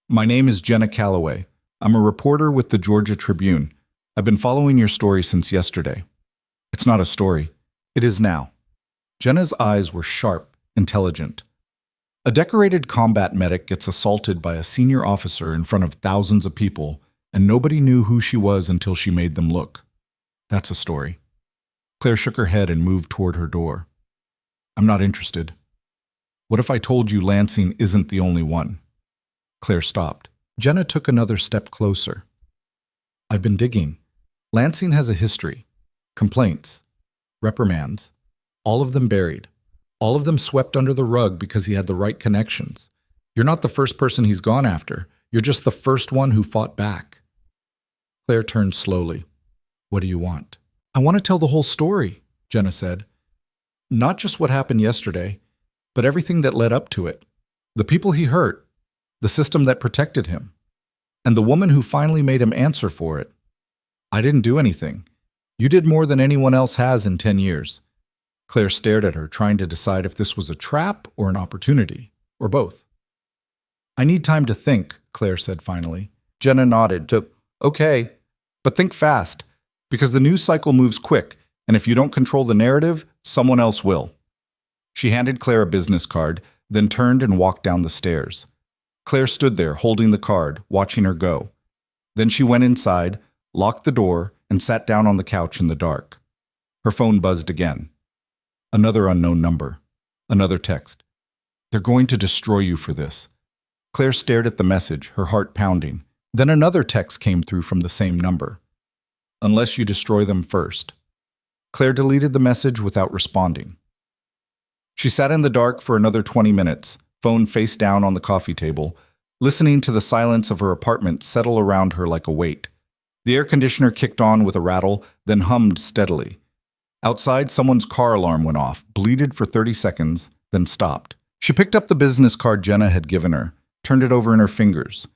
"My name is Jenna Calloway. I'm a reporter with the Georgia Tribune. I've been following your story since yesterday." "It's not a story." "It is now." Jenna's eyes were sharp, intelligent. A decorated combat medic gets assaulted by a senior officer in front of thousands of people, and nobody knew who she was until she made them look. That's a story. Claire shook her head and moved toward her door. I'm not interested. What if I told you Lansing isn't the only one? Claire stopped. Jenna took another step closer. I've been digging. Lansing has a history. Complaints. Reprimands. All of them buried. All of them swept under the rug because he had the right connections. You're not the first person he's gone after. You're just the first one who fought back. Claire turned slowly. What do you want? I want to tell the whole story, Jenna said. Not just what happened yesterday, but everything that led up to it. The people he hurt, the system that protected him, and the woman who finally made him answer for it. I didn't do anything. You did more than anyone else has in 10 years. Claire stared at her, trying to decide if this was a trap or an opportunity, or both. I need time to think, Claire said finally. Jenna nodded to, okay, but think fast, because the news cycle moves quick, and if you don't control the narrative, someone else will. She handed Claire a business card, then turned and walked down the stairs. Claire stood there, holding the card, watching her go. Then she went inside, locked the door, and sat down on the couch in the dark. Her phone buzzed again. Another unknown number. Another text. They're going to destroy you for this. Claire stared at the message, her heart pounding. Then another text came through from the same number. Unless you destroy them first. Claire deleted the message without responding. She sat in the dark for another 20 minutes, phone face down on the coffee table, listening to the silence of her apartment settle around her like a weight. The air conditioner kicked on with a rattle, then hummed steadily. Outside, someone's car alarm went off, bleated for 30 seconds, then stopped. She picked up the business card Jenna had given her, turned it over in her fingers.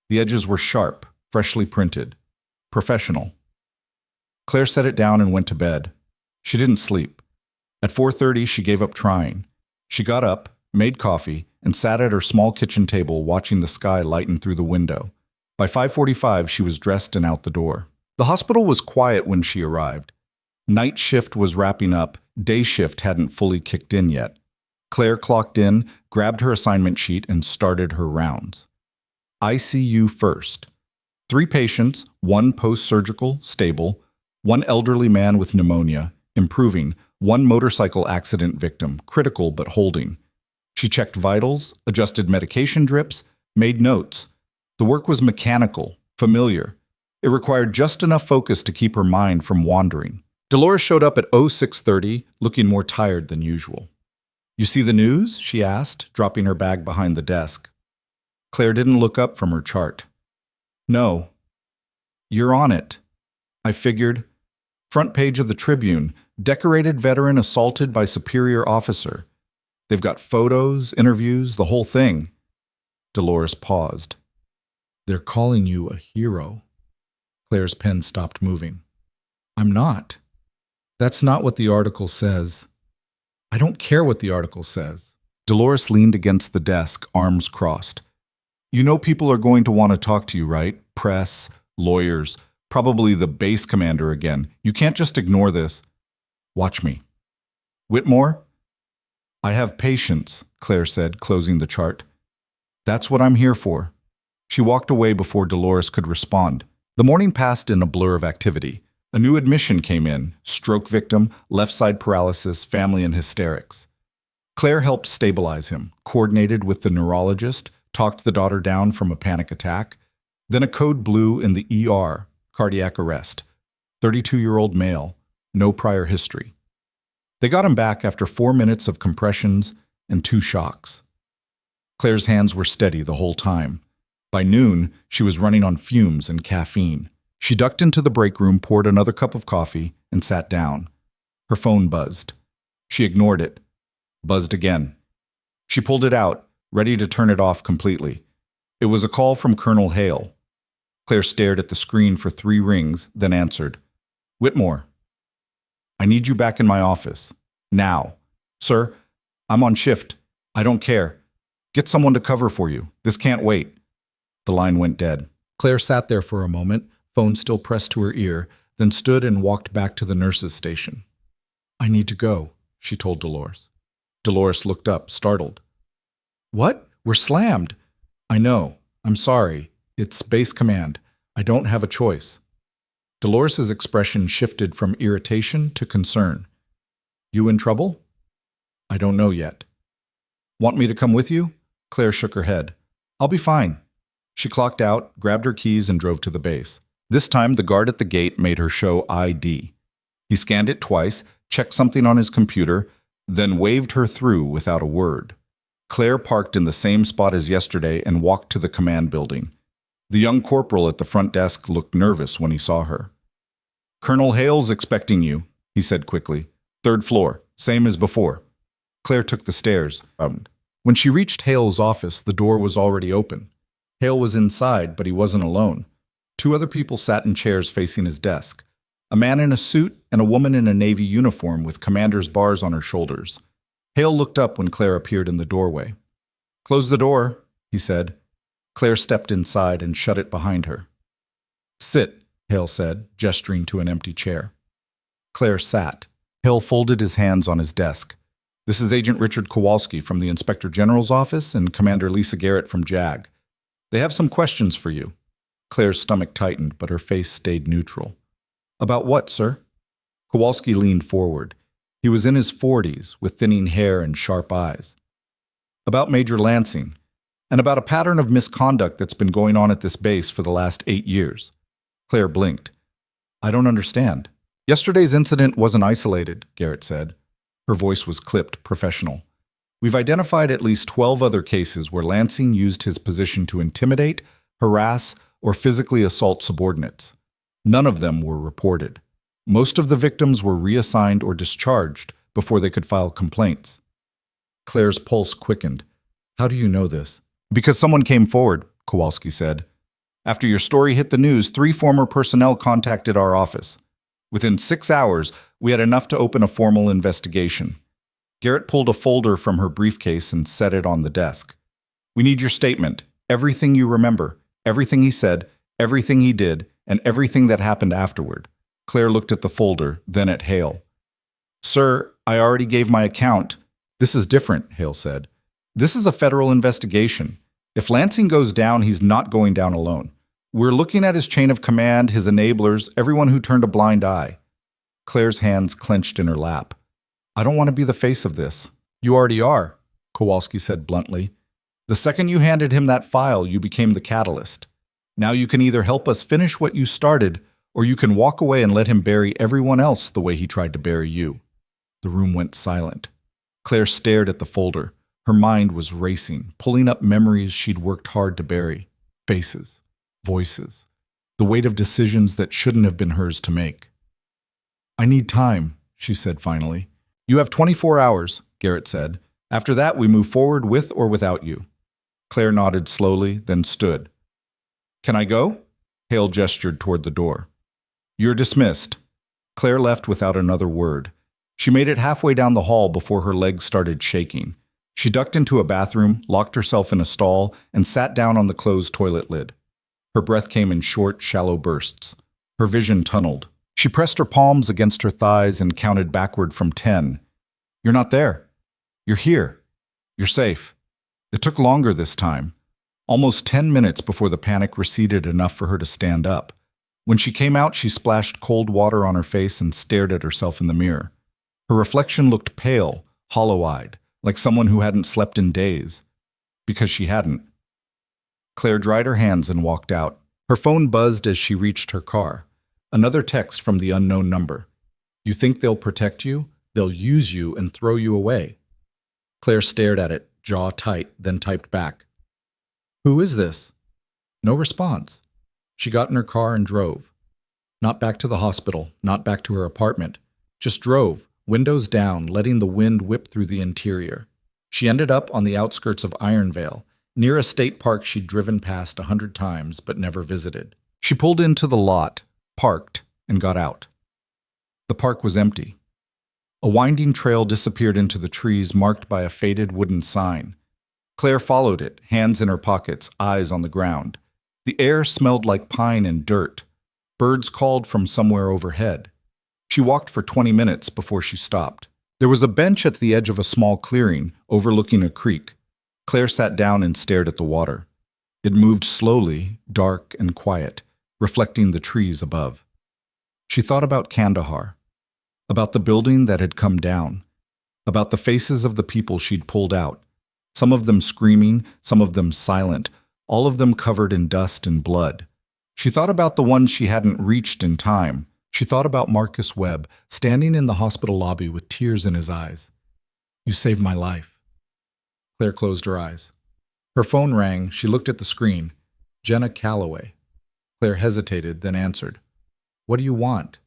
The edges were sharp, freshly printed. Professional. Claire set it down and went to bed. She didn't sleep. At 4:30, she gave up trying. She got up, made coffee, and sat at her small kitchen table watching the sky lighten through the window. By 5:45, she was dressed and out the door. The hospital was quiet when she arrived. Night shift was wrapping up, day shift hadn't fully kicked in yet. Claire clocked in, grabbed her assignment sheet, and started her rounds. ICU first. 3 patients, 1 post-surgical, stable, 1 elderly man with pneumonia, improving, 1 motorcycle accident victim, critical but holding. She checked vitals, adjusted medication drips, made notes. The work was mechanical, familiar. It required just enough focus to keep her mind from wandering. Dolores showed up at 06:30, looking more tired than usual. You see the news? She asked, dropping her bag behind the desk. Claire didn't look up from her chart. No. You're on it. I figured. Front page of the Tribune, decorated veteran assaulted by superior officer. They've got photos, interviews, the whole thing. Dolores paused. They're calling you a hero. Claire's pen stopped moving. I'm not. That's not what the article says. I don't care what the article says. Dolores leaned against the desk, arms crossed. You know people are going to want to talk to you, right? Press, lawyers, probably the base commander again. You can't just ignore this. Watch me. Whitmore? I have patience, Claire said, closing the chart. That's what I'm here for. She walked away before Dolores could respond. The morning passed in a blur of activity. A new admission came in, stroke victim, left side paralysis, family in hysterics. Claire helped stabilize him, coordinated with the neurologist, talked the daughter down from a panic attack. Then a code blue in the ER, cardiac arrest. 32-year-old male, no prior history. They got him back after 4 minutes of compressions and 2 shocks. Claire's hands were steady the whole time. By noon, she was running on fumes and caffeine. She ducked into the break room, poured another cup of coffee, and sat down. Her phone buzzed. She ignored it. Buzzed again. She pulled it out, ready to turn it off completely. It was a call from Colonel Hale. Claire stared at the screen for 3 rings, then answered. Whitmore. I need you back in my office. Now. Sir, I'm on shift. I don't care. Get someone to cover for you. This can't wait. The line went dead. Claire sat there for a moment, phone still pressed to her ear, then stood and walked back to the nurse's station. I need to go, she told Dolores. Dolores looked up, startled. What? We're slammed. I know. I'm sorry. It's base command. I don't have a choice. Dolores's expression shifted from irritation to concern. You in trouble? I don't know yet. Want me to come with you? Claire shook her head. I'll be fine. She clocked out, grabbed her keys, and drove to the base. This time, the guard at the gate made her show ID. He scanned it twice, checked something on his computer, then waved her through without a word. Claire parked in the same spot as yesterday and walked to the command building. The young corporal at the front desk looked nervous when he saw her. Colonel Hale's expecting you, he said quickly. 3rd floor, same as before. Claire took the stairs. When she reached Hale's office, the door was already open. Hale was inside, but he wasn't alone. 2 other people sat in chairs facing his desk. A man in a suit and a woman in a Navy uniform with commander's bars on her shoulders. Hale looked up when Claire appeared in the doorway. Close the door, he said. Claire stepped inside and shut it behind her. Sit, Hale said, gesturing to an empty chair. Claire sat. Hale folded his hands on his desk. This is Agent Richard Kowalski from the Inspector General's office and Commander Lisa Garrett from JAG. They have some questions for you. Claire's stomach tightened, but her face stayed neutral. About what, sir? Kowalski leaned forward. He was in his 40s, with thinning hair and sharp eyes. About Major Lansing, and about a pattern of misconduct that's been going on at this base for the last 8 years. Claire blinked. I don't understand. Yesterday's incident wasn't isolated, Garrett said. Her voice was clipped, professional. We've identified at least 12 other cases where Lansing used his position to intimidate, harass, or physically assault subordinates. None of them were reported. Most of the victims were reassigned or discharged before they could file complaints. Claire's pulse quickened. How do you know this? Because someone came forward, Kowalski said. After your story hit the news, 3 former personnel contacted our office. Within 6 hours, we had enough to open a formal investigation. Garrett pulled a folder from her briefcase and set it on the desk. We need your statement, everything you remember, everything he said, everything he did, and everything that happened afterward. Claire looked at the folder, then at Hale. Sir, I already gave my account. This is different, Hale said. This is a federal investigation. If Lansing goes down, he's not going down alone. We're looking at his chain of command, his enablers, everyone who turned a blind eye. Claire's hands clenched in her lap. I don't want to be the face of this. You already are, Kowalski said bluntly. The second you handed him that file, you became the catalyst. Now you can either help us finish what you started, or you can walk away and let him bury everyone else the way he tried to bury you. The room went silent. Claire stared at the folder. Her mind was racing, pulling up memories she'd worked hard to bury. Faces, voices, the weight of decisions that shouldn't have been hers to make. I need time, she said finally. You have 24 hours, Garrett said. After that, we move forward with or without you. Claire nodded slowly, then stood. Can I go? Hale gestured toward the door. You're dismissed. Claire left without another word. She made it halfway down the hall before her legs started shaking. She ducked into a bathroom, locked herself in a stall, and sat down on the closed toilet lid. Her breath came in short, shallow bursts. Her vision tunneled. She pressed her palms against her thighs and counted backward from 10. You're not there. You're here. You're safe. It took longer this time. Almost 10 minutes before the panic receded enough for her to stand up. When she came out, she splashed cold water on her face and stared at herself in the mirror. Her reflection looked pale, hollow-eyed, like someone who hadn't slept in days. Because she hadn't. Claire dried her hands and walked out. Her phone buzzed as she reached her car. Another text from the unknown number. You think they'll protect you? They'll use you and throw you away. Claire stared at it, jaw tight, then typed back. Who is this? No response. She got in her car and drove. Not back to the hospital, not back to her apartment. Just drove, windows down, letting the wind whip through the interior. She ended up on the outskirts of Ironvale, near a state park she'd driven past 100 times but never visited. She pulled into the lot, parked, and got out. The park was empty. A winding trail disappeared into the trees marked by a faded wooden sign. Claire followed it, hands in her pockets, eyes on the ground. The air smelled like pine and dirt. Birds called from somewhere overhead. She walked for 20 minutes before she stopped. There was a bench at the edge of a small clearing, overlooking a creek. Claire sat down and stared at the water. It moved slowly, dark and quiet, reflecting the trees above. She thought about Kandahar, about the building that had come down. about the faces of the people she'd pulled out, some of them screaming, some of them silent, all of them covered in dust and blood. She thought about the ones she hadn't reached in time. She thought about Marcus Webb, standing in the hospital lobby with tears in his eyes. "You saved my life." Claire closed her eyes. Her phone rang. She looked at the screen. Jenna Calloway. Claire hesitated, then answered. "What do you want?"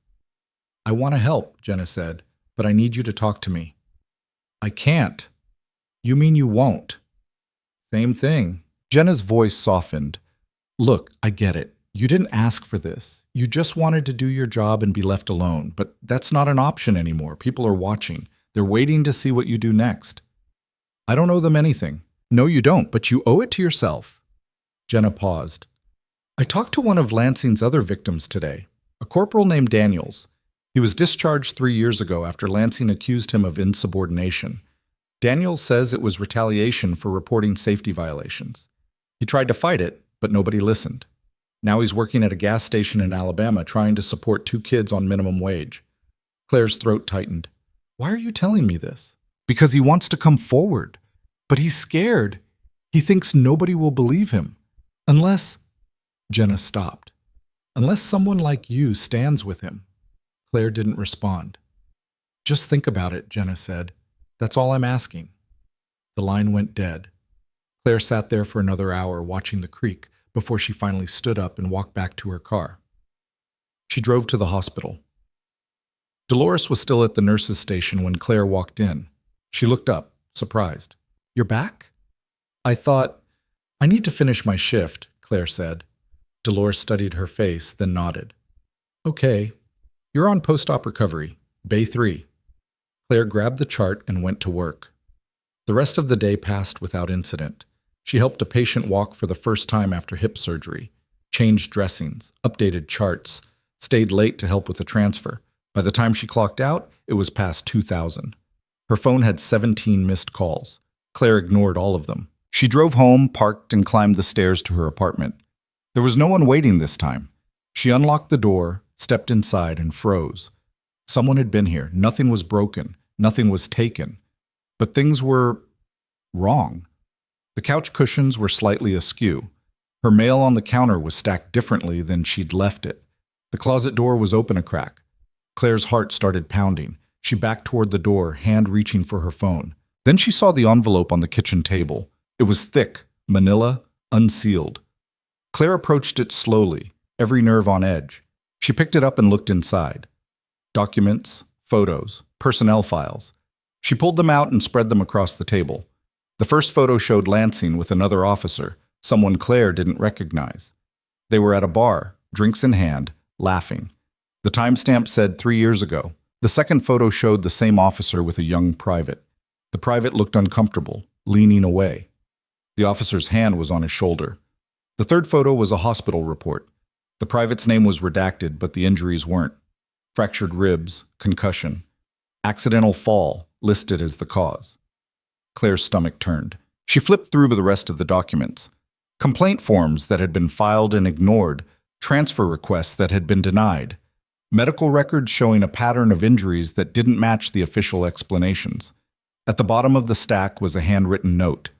"I want to help," Jenna said, "but I need you to talk to me." "I can't." "You mean you won't?" "Same thing." Jenna's voice softened. "Look, I get it. You didn't ask for this. You just wanted to do your job and be left alone, but that's not an option anymore. People are watching. They're waiting to see what you do next." "I don't owe them anything." "No, you don't, but you owe it to yourself." Jenna paused. "I talked to one of Lansing's other victims today, a corporal named Daniels. He was discharged 3 years ago after Lansing accused him of insubordination. Daniels says it was retaliation for reporting safety violations. He tried to fight it, but nobody listened. Now he's working at a gas station in Alabama trying to support 2 kids on minimum wage." Claire's throat tightened. "Why are you telling me this?" "Because he wants to come forward. But he's scared. He thinks nobody will believe him. Unless—" Jenna stopped. "Unless someone like you stands with him." Claire didn't respond. "Just think about it," Jenna said. "That's all I'm asking." The line went dead. Claire sat there for another hour watching the creek before she finally stood up and walked back to her car. She drove to the hospital. Dolores was still at the nurse's station when Claire walked in. She looked up, surprised. "You're back?" "I thought, I need to finish my shift," Claire said. Dolores studied her face, then nodded. "Okay, you're on post-op recovery, Bay 3. Claire grabbed the chart and went to work. The rest of the day passed without incident. She helped a patient walk for the first time after hip surgery, changed dressings, updated charts, stayed late to help with the transfer. By the time she clocked out, it was past 2,000. Her phone had 17 missed calls. Claire ignored all of them. She drove home, parked, and climbed the stairs to her apartment. There was no one waiting this time. She unlocked the door, stepped inside, and froze. Someone had been here. Nothing was broken. Nothing was taken. But things were wrong. The couch cushions were slightly askew. Her mail on the counter was stacked differently than she'd left it. The closet door was open a crack. Claire's heart started pounding. She backed toward the door, hand reaching for her phone. Then she saw the envelope on the kitchen table. It was thick, manila, unsealed. Claire approached it slowly, every nerve on edge. She picked it up and looked inside. Documents, photos, personnel files. She pulled them out and spread them across the table. The first photo showed Lansing with another officer, someone Claire didn't recognize. They were at a bar, drinks in hand, laughing. The timestamp said 3 years ago. The second photo showed the same officer with a young private. The private looked uncomfortable, leaning away. The officer's hand was on his shoulder. The third photo was a hospital report. The private's name was redacted, but the injuries weren't. Fractured ribs, concussion. Accidental fall, listed as the cause. Claire's stomach turned. She flipped through the rest of the documents. Complaint forms that had been filed and ignored, transfer requests that had been denied, medical records showing a pattern of injuries that didn't match the official explanations. At the bottom of the stack was a handwritten note.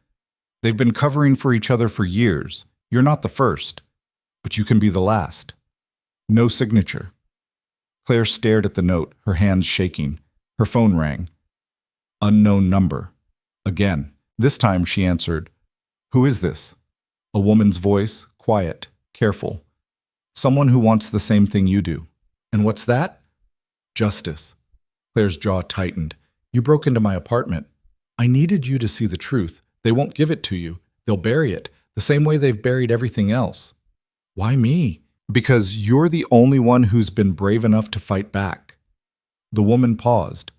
"They've been covering for each other for years. You're not the first, but you can be the last." No signature. Claire stared at the note, her hands shaking. Her phone rang. Unknown number. Again. This time she answered, "Who is this?" A woman's voice, quiet, careful. "Someone who wants the same thing you do." "And what's that?" "Justice." Claire's jaw tightened. "You broke into my apartment. I needed you to see the truth. They won't give it to you. They'll bury it, the same way they've buried everything else." "Why me?" "Because you're the only one who's been brave enough to fight back." The woman paused.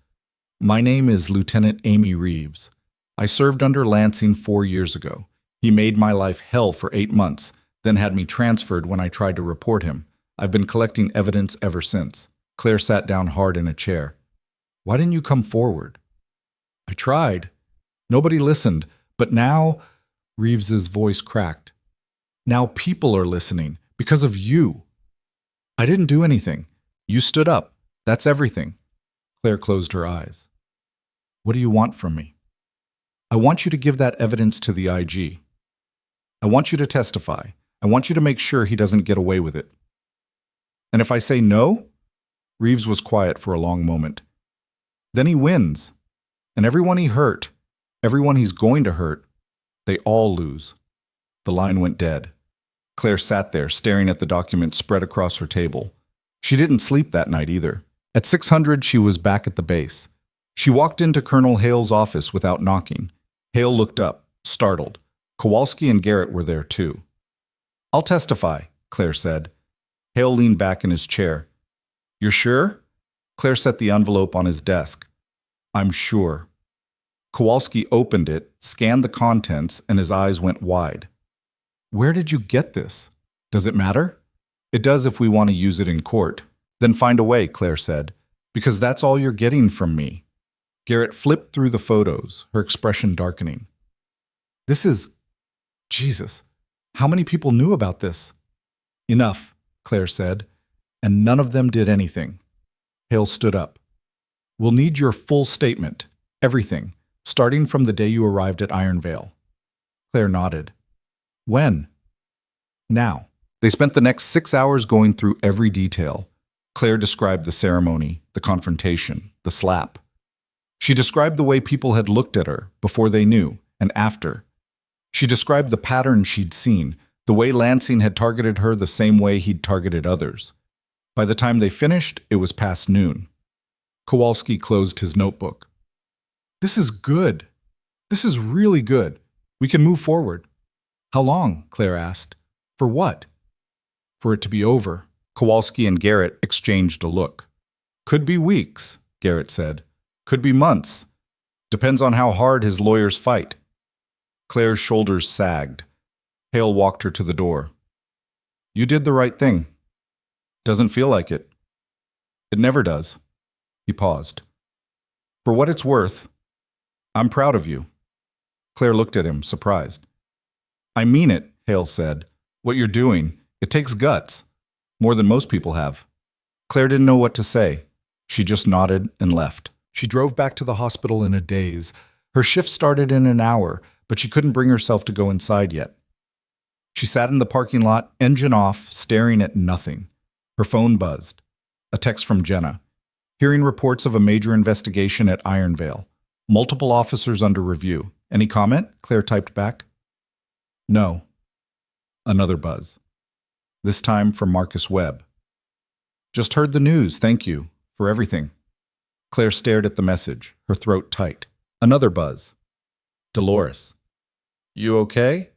"My name is Lieutenant Amy Reeves. I served under Lansing 4 years ago. He made my life hell for 8 months, then had me transferred when I tried to report him. I've been collecting evidence ever since." Claire sat down hard in a chair. "Why didn't you come forward?" "I tried. Nobody listened. But now," Reeves's voice cracked, "now people are listening because of you." "I didn't do anything. You stood up. That's everything." Claire closed her eyes. What do you want from me? I want you to give that evidence to the IG. I want you to testify. I want you to make sure he doesn't get away with it. And if I say no? Reeves was quiet for a long moment. Then he wins. And everyone he hurt, everyone he's going to hurt, they all lose. The line went dead. Claire sat there, staring at the document spread across her table. She didn't sleep that night either. At 600, she was back at the base. She walked into Colonel Hale's office without knocking. Hale looked up, startled. Kowalski and Garrett were there too. I'll testify, Claire said. Hale leaned back in his chair. You're sure? Claire set the envelope on his desk. I'm sure. Kowalski opened it, scanned the contents, and his eyes went wide. Where did you get this? Does it matter? It does if we want to use it in court. Then find a way, Claire said, because that's all you're getting from me. Garrett flipped through the photos, her expression darkening. This is... Jesus. How many people knew about this? Enough, Claire said, and none of them did anything. Hale stood up. We'll need your full statement, everything, starting from the day you arrived at Iron Vale. Claire nodded. When? Now. They spent the next 6 hours going through every detail. Claire described the ceremony, the confrontation, the slap. She described the way people had looked at her before they knew and after. She described the pattern she'd seen, the way Lansing had targeted her the same way he'd targeted others. By the time they finished, it was past noon. Kowalski closed his notebook. This is good. This is really good. We can move forward. How long? Claire asked. For what? For it to be over. Kowalski and Garrett exchanged a look. Could be weeks, Garrett said. Could be months. Depends on how hard his lawyers fight. Claire's shoulders sagged. Hale walked her to the door. You did the right thing. Doesn't feel like it. It never does. He paused. For what it's worth, I'm proud of you. Claire looked at him, surprised. I mean it, Hale said. What you're doing, it takes guts. More than most people have. Claire didn't know what to say. She just nodded and left. She drove back to the hospital in a daze. Her shift started in an hour, but she couldn't bring herself to go inside yet. She sat in the parking lot, engine off, staring at nothing. Her phone buzzed. A text from Jenna. Hearing reports of a major investigation at Iron Vale. Multiple officers under review. Any comment? Claire typed back. No. Another buzz. This time from Marcus Webb. Just heard the news, thank you, for everything. Claire stared at the message, her throat tight. Another buzz. Dolores. You okay?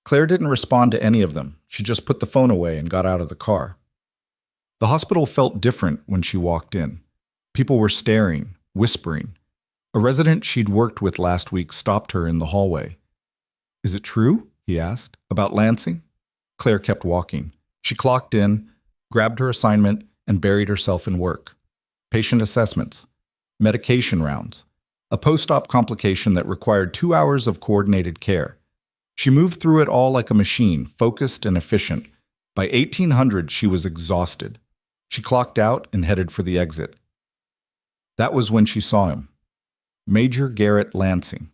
Claire didn't respond to any of them. She just put the phone away and got out of the car. The hospital felt different when she walked in. People were staring, whispering. A resident she'd worked with last week stopped her in the hallway. Is it true? He asked. About Lansing? Claire kept walking. She clocked in, grabbed her assignment, and buried herself in work. Patient assessments, medication rounds, a post-op complication that required 2 hours of coordinated care. She moved through it all like a machine, focused and efficient. By 1800, she was exhausted. She clocked out and headed for the exit. That was when she saw him. Major Garrett Lansing.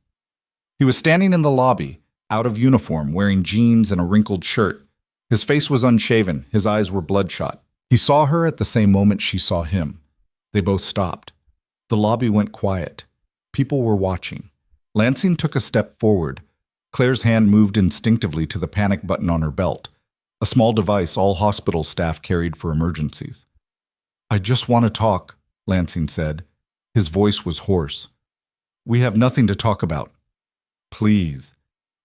He was standing in the lobby, out of uniform, wearing jeans and a wrinkled shirt. His face was unshaven, his eyes were bloodshot. He saw her at the same moment she saw him. They both stopped. The lobby went quiet. People were watching. Lansing took a step forward. Claire's hand moved instinctively to the panic button on her belt, a small device all hospital staff carried for emergencies. I just want to talk, Lansing said. His voice was hoarse. We have nothing to talk about. Please.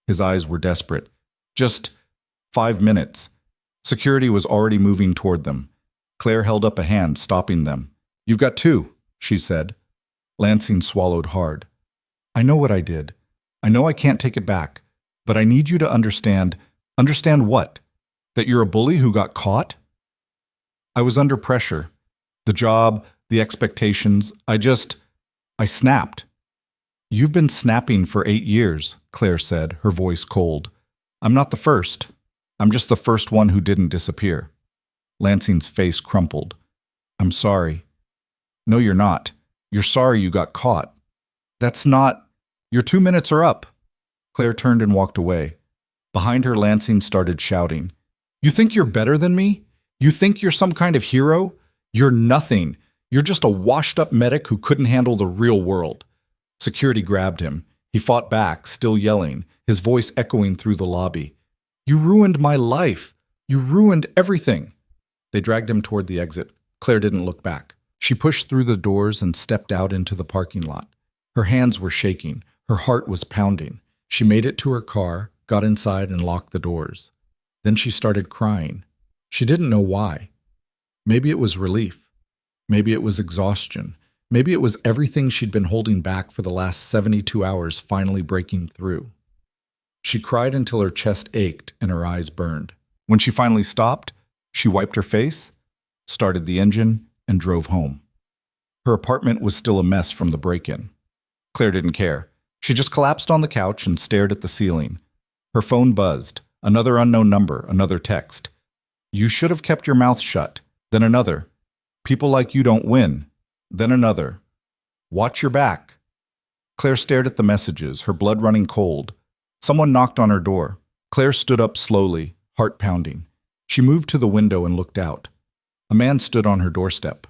His eyes were desperate. Just 5 minutes. Security was already moving toward them. Claire held up a hand, stopping them. You've got 2, she said. Lansing swallowed hard. I know what I did. I know I can't take it back, but I need you to understand. Understand what? That you're a bully who got caught? I was under pressure. The job, the expectations, I snapped. You've been snapping for 8 years, Claire said, her voice cold. I'm not the first. I'm just the first one who didn't disappear. Lansing's face crumpled. I'm sorry. No, you're not. You're sorry you got caught. That's not... Your 2 minutes are up. Claire turned and walked away. Behind her, Lansing started shouting. You think you're better than me? You think you're some kind of hero? You're nothing. You're just a washed-up medic who couldn't handle the real world. Security grabbed him. He fought back, still yelling, his voice echoing through the lobby. You ruined my life. You ruined everything. They dragged him toward the exit. Claire didn't look back. She pushed through the doors and stepped out into the parking lot. Her hands were shaking. Her heart was pounding. She made it to her car, got inside, and locked the doors. Then she started crying. She didn't know why. Maybe it was relief. Maybe it was exhaustion. Maybe it was everything she'd been holding back for the last 72 hours finally breaking through. She cried until her chest ached and her eyes burned. When she finally stopped, she wiped her face, started the engine, and drove home. Her apartment was still a mess from the break-in. Claire didn't care. She just collapsed on the couch and stared at the ceiling. Her phone buzzed. Another unknown number, another text. You should have kept your mouth shut. Then another. People like you don't win. Then another. Watch your back. Claire stared at the messages, her blood running cold. Someone knocked on her door. Claire stood up slowly, heart pounding. She moved to the window and looked out. A man stood on her doorstep.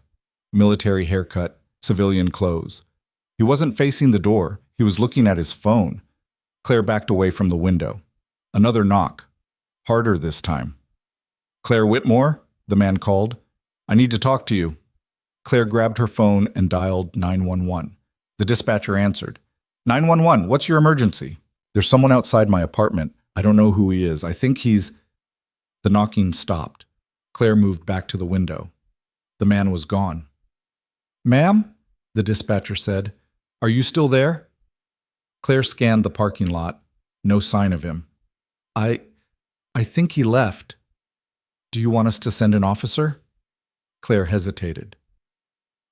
Military haircut, civilian clothes. He wasn't facing the door. He was looking at his phone. Claire backed away from the window. Another knock. Harder this time. Claire Whitmore? The man called. I need to talk to you. Claire grabbed her phone and dialed 911. The dispatcher answered. 911, what's your emergency? There's someone outside my apartment. I don't know who he is. I think he's... The knocking stopped. Claire moved back to the window. The man was gone. Ma'am? The dispatcher said. Are you still there? Claire scanned the parking lot. No sign of him. I think he left. Do you want us to send an officer? Claire hesitated.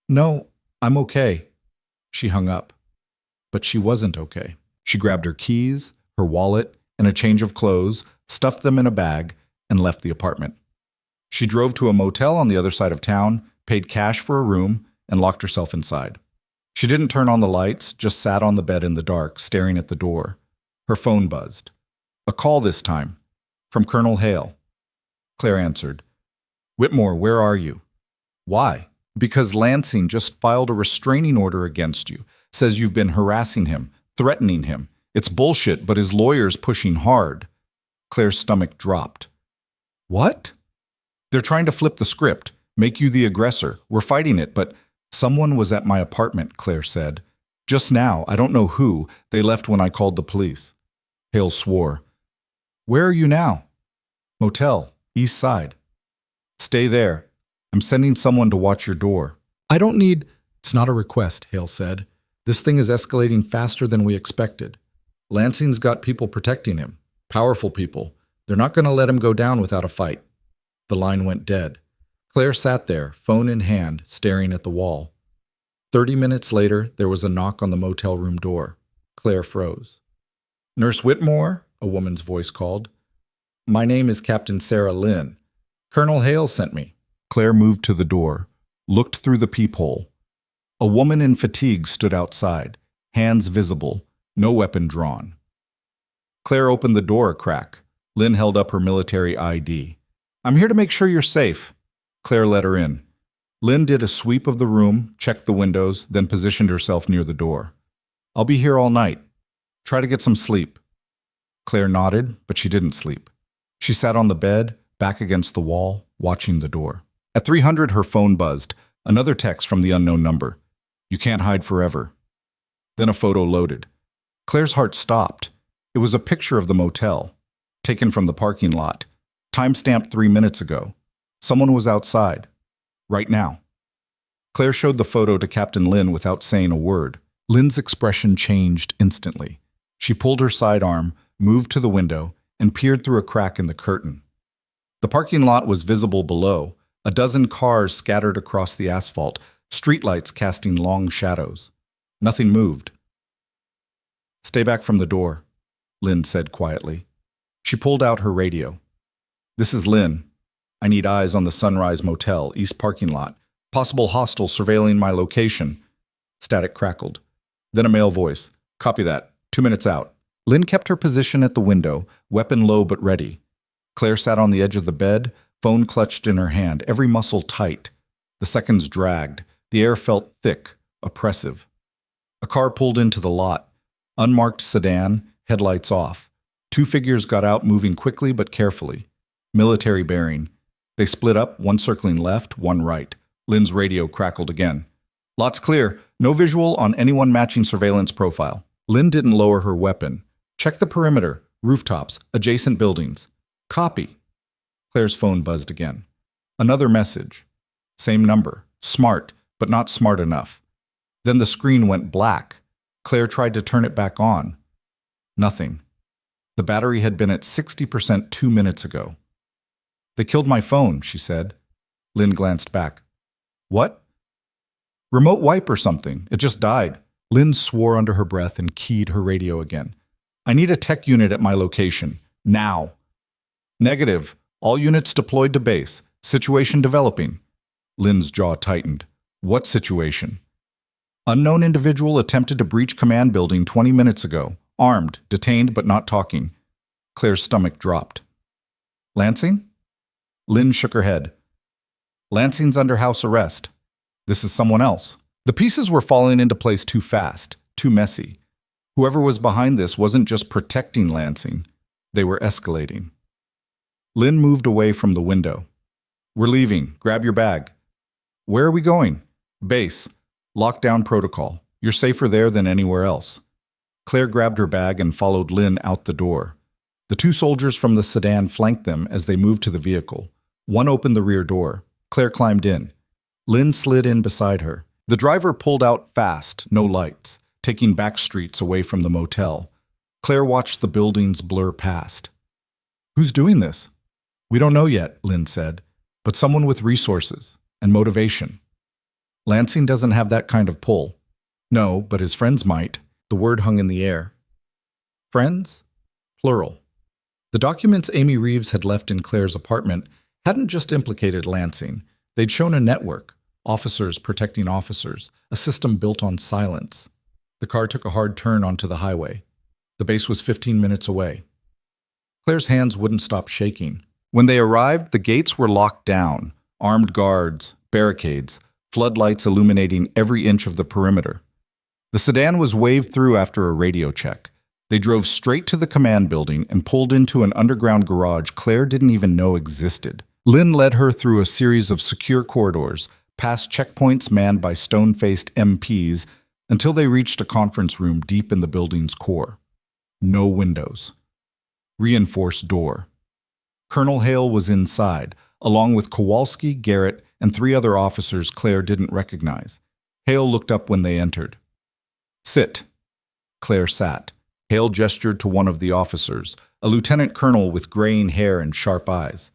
No, I'm okay. She hung up. But she wasn't okay. She grabbed her keys, her wallet, and a change of clothes, stuffed them in a bag, and left the apartment. She drove to a motel on the other side of town, paid cash for a room, and locked herself inside. She didn't turn on the lights, just sat on the bed in the dark, staring at the door. Her phone buzzed. A call this time. From Colonel Hale. Claire answered. Whitmore, where are you? Why? Because Lansing just filed a restraining order against you. Says you've been harassing him, threatening him. It's bullshit, but his lawyer's pushing hard. Claire's stomach dropped. What? They're trying to flip the script, make you the aggressor. We're fighting it, but someone was at my apartment, Claire said. Just now, I don't know who. They left when I called the police. Hale swore. Where are you now? Motel, east side. Stay there. I'm sending someone to watch your door. I don't need... It's not a request, Hale said. This thing is escalating faster than we expected. Lansing's got people protecting him. Powerful people. They're not going to let him go down without a fight. The line went dead. Claire sat there, phone in hand, staring at the wall. 30 minutes later, there was a knock on the motel room door. Claire froze. Nurse Whitmore? A woman's voice called. My name is Captain Sarah Lynn. Colonel Hale sent me. Claire moved to the door, looked through the peephole. A woman in fatigue stood outside, hands visible, no weapon drawn. Claire opened the door a crack. Lynn held up her military ID. I'm here to make sure you're safe. Claire let her in. Lynn did a sweep of the room, checked the windows, then positioned herself near the door. I'll be here all night. Try to get some sleep. Claire nodded, but she didn't sleep. She sat on the bed, back against the wall, watching the door. At 300, her phone buzzed. Another text from the unknown number. You can't hide forever. Then a photo loaded. Claire's heart stopped. It was a picture of the motel, taken from the parking lot, time-stamped 3 minutes ago. Someone was outside. Right now. Claire showed the photo to Captain Lynn without saying a word. Lynn's expression changed instantly. She pulled her sidearm, moved to the window, and peered through a crack in the curtain. The parking lot was visible below, a dozen cars scattered across the asphalt, streetlights casting long shadows. Nothing moved. Stay back from the door, Lynn said quietly. She pulled out her radio. This is Lynn. I need eyes on the Sunrise Motel, east parking lot. Possible hostile surveilling my location. Static crackled. Then a male voice. Copy that. 2 minutes out. Lynn kept her position at the window, weapon low but ready. Claire sat on the edge of the bed, phone clutched in her hand, every muscle tight. The seconds dragged. The air felt thick, oppressive. A car pulled into the lot. Unmarked sedan, headlights off. 2 figures got out, moving quickly but carefully. Military bearing. They split up, one circling left, one right. Lynn's radio crackled again. Lot's clear. No visual on anyone matching surveillance profile. Lynn didn't lower her weapon. Check the perimeter, rooftops, adjacent buildings. Copy. Claire's phone buzzed again. Another message. Same number. Smart, but not smart enough. Then the screen went black. Claire tried to turn it back on. Nothing. The battery had been at 60% 2 minutes ago. They killed my phone, she said. Lynn glanced back. What? Remote wipe or something. It just died. Lynn swore under her breath and keyed her radio again. I need a tech unit at my location. Now. Negative. All units deployed to base. Situation developing. Lynn's jaw tightened. What situation? Unknown individual attempted to breach command building 20 minutes ago. Armed, detained but not talking. Claire's stomach dropped. Lansing? Lynn shook her head. Lansing's under house arrest. This is someone else. The pieces were falling into place too fast, too messy. Whoever was behind this wasn't just protecting Lansing. They were escalating. Lynn moved away from the window. We're leaving. Grab your bag. Where are we going? Base. Lockdown protocol. You're safer there than anywhere else. Claire grabbed her bag and followed Lynn out the door. The 2 soldiers from the sedan flanked them as they moved to the vehicle. One opened the rear door. Claire climbed in. Lynn slid in beside her. The driver pulled out fast, no lights, taking back streets away from the motel. Claire watched the buildings blur past. Who's doing this? We don't know yet, Lynn said, but someone with resources and motivation. Lansing doesn't have that kind of pull. No, but his friends might. The word hung in the air. Friends? Plural. The documents Amy Reeves had left in Claire's apartment hadn't just implicated Lansing. They'd shown a network, officers protecting officers, a system built on silence. The car took a hard turn onto the highway. The base was 15 minutes away. Claire's hands wouldn't stop shaking. When they arrived, the gates were locked down, armed guards, barricades, floodlights illuminating every inch of the perimeter. The sedan was waved through after a radio check. They drove straight to the command building and pulled into an underground garage Claire didn't even know existed. Lynn led her through a series of secure corridors, past checkpoints manned by stone-faced MPs, until they reached a conference room deep in the building's core. No windows. Reinforced door. Colonel Hale was inside, along with Kowalski, Garrett, and 3 other officers Claire didn't recognize. Hale looked up when they entered. Sit. Claire sat. Hale gestured to one of the officers, a lieutenant colonel with graying hair and sharp eyes.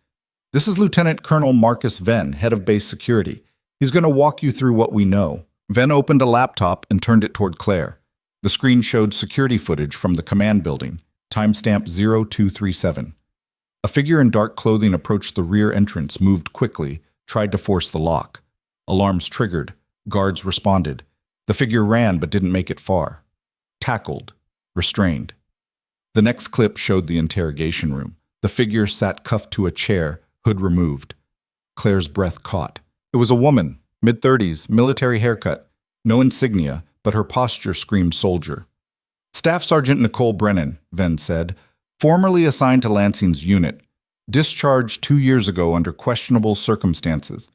This is Lieutenant Colonel Marcus Venn, head of base security. He's going to walk you through what we know. Venn opened a laptop and turned it toward Claire. The screen showed security footage from the command building, timestamp 0237. A figure in dark clothing approached the rear entrance, moved quickly, tried to force the lock. Alarms triggered. Guards responded. The figure ran but didn't make it far. Tackled. Restrained. The next clip showed the interrogation room. The figure sat cuffed to a chair, hood removed. Claire's breath caught. It was a woman, mid-30s, military haircut. No insignia, but her posture screamed soldier. Staff Sergeant Nicole Brennan, Venn said, formerly assigned to Lansing's unit, discharged 2 years ago under questionable circumstances.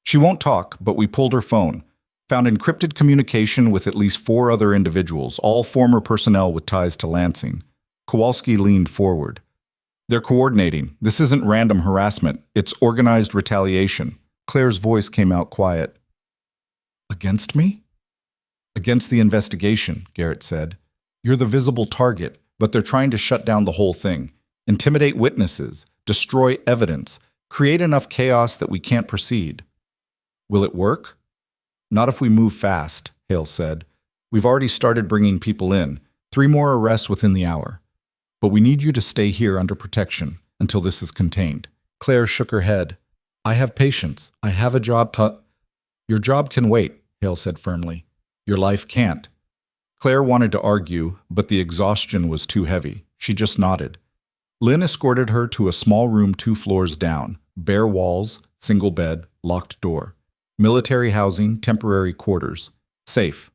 She won't talk, but we pulled her phone. Found encrypted communication with at least 4 other individuals, all former personnel with ties to Lansing. Kowalski leaned forward. They're coordinating. This isn't random harassment. It's organized retaliation. Claire's voice came out quiet. Against me? Against the investigation, Garrett said. You're the visible target, but they're trying to shut down the whole thing. Intimidate witnesses, destroy evidence, create enough chaos that we can't proceed. Will it work? Not if we move fast, Hale said. We've already started bringing people in, 3 more arrests within the hour. But we need you to stay here under protection until this is contained. Claire shook her head. I have patience. I have a job. Your job can wait, Hale said firmly. Your life can't. Claire wanted to argue, but the exhaustion was too heavy. She just nodded. Lynn escorted her to a small room 2 floors down. Bare walls, single bed, locked door. Military housing, temporary quarters. Safe.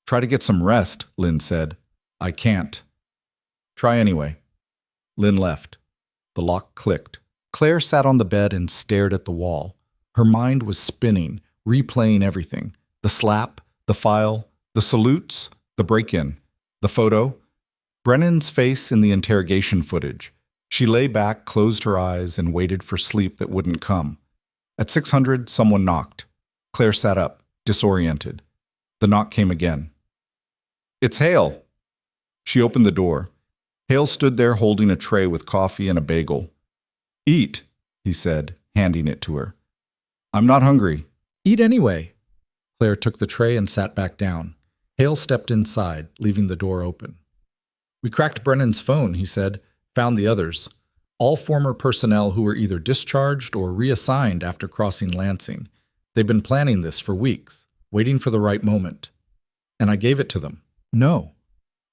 Try to get some rest, Lynn said. I can't. Try anyway. Lynn left. The lock clicked. Claire sat on the bed and stared at the wall. Her mind was spinning, replaying everything. The slap, the file, the salutes, the break-in, the photo. Brennan's face in the interrogation footage. She lay back, closed her eyes, and waited for sleep that wouldn't come. At 600, someone knocked. Claire sat up, disoriented. The knock came again. It's Hale. She opened the door. Hale stood there holding a tray with coffee and a bagel. Eat, he said, handing it to her. I'm not hungry. Eat anyway. Claire took the tray and sat back down. Hale stepped inside, leaving the door open. We cracked Brennan's phone, he said, found the others. All former personnel who were either discharged or reassigned after crossing Lansing. They've been planning this for weeks, waiting for the right moment. And I gave it to them. No.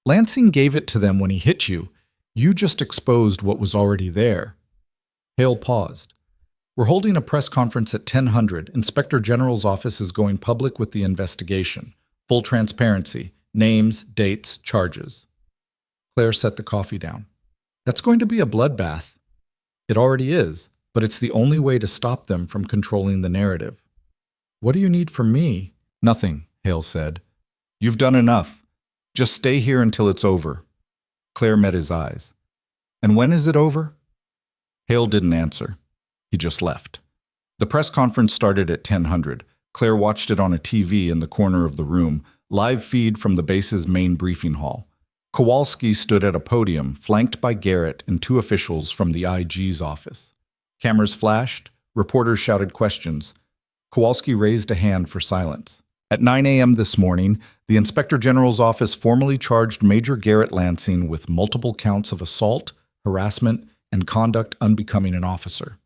Lansing gave it to them when he hit you. You just exposed what was already there. Hale paused. We're holding a press conference at 1000. Inspector General's office is going public with the investigation. Full transparency. Names, dates, charges. Claire set the coffee down. That's going to be a bloodbath. It already is, but it's the only way to stop them from controlling the narrative. What do you need from me? Nothing, Hale said. You've done enough. Just stay here until it's over. Claire met his eyes. And when is it over? Hale didn't answer. He just left. The press conference started at 1000. Claire watched it on a TV in the corner of the room, live feed from the base's main briefing hall. Kowalski stood at a podium, flanked by Garrett and 2 officials from the IG's office. Cameras flashed, reporters shouted questions. Kowalski raised a hand for silence. At 9 a.m. this morning, the Inspector General's office formally charged Major Garrett Lansing with multiple counts of assault, harassment, and conduct unbecoming an officer.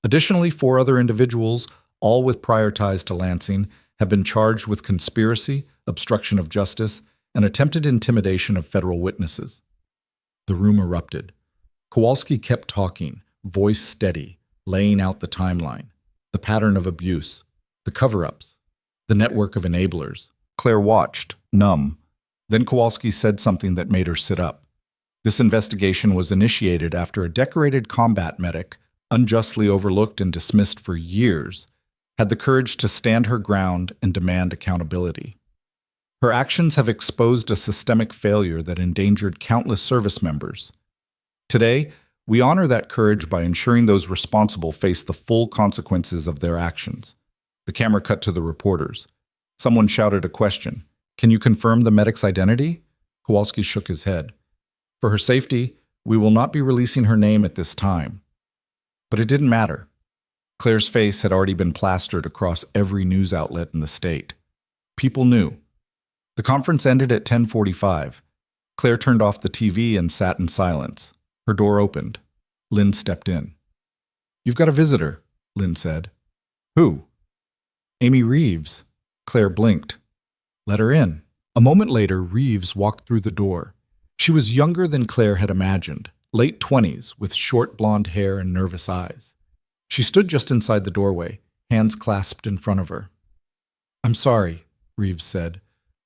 Additionally, 4 other individuals, all with prior ties to Lansing, have been charged with conspiracy, obstruction of justice, and attempted intimidation of federal witnesses. The room erupted. Kowalski kept talking, voice steady, laying out the timeline, the pattern of abuse, the cover-ups, the network of enablers. Claire watched, numb. Then Kowalski said something that made her sit up. This investigation was initiated after a decorated combat medic, unjustly overlooked and dismissed for years, had the courage to stand her ground and demand accountability. Her actions have exposed a systemic failure that endangered countless service members. Today, we honor that courage by ensuring those responsible face the full consequences of their actions. The camera cut to the reporters. Someone shouted a question. Can you confirm the medic's identity? Kowalski shook his head. For her safety, we will not be releasing her name at this time. But it didn't matter. Claire's face had already been plastered across every news outlet in the state. People knew. The conference ended at 10:45. Claire turned off the TV and sat in silence. Her door opened. Lynn stepped in. You've got a visitor, Lynn said. Who? Amy Reeves. Claire blinked. Let her in. A moment later, Reeves walked through the door. She was younger than Claire had imagined, late 20s, with short blonde hair and nervous eyes. She stood just inside the doorway, hands clasped in front of her. I'm sorry, Reeves said,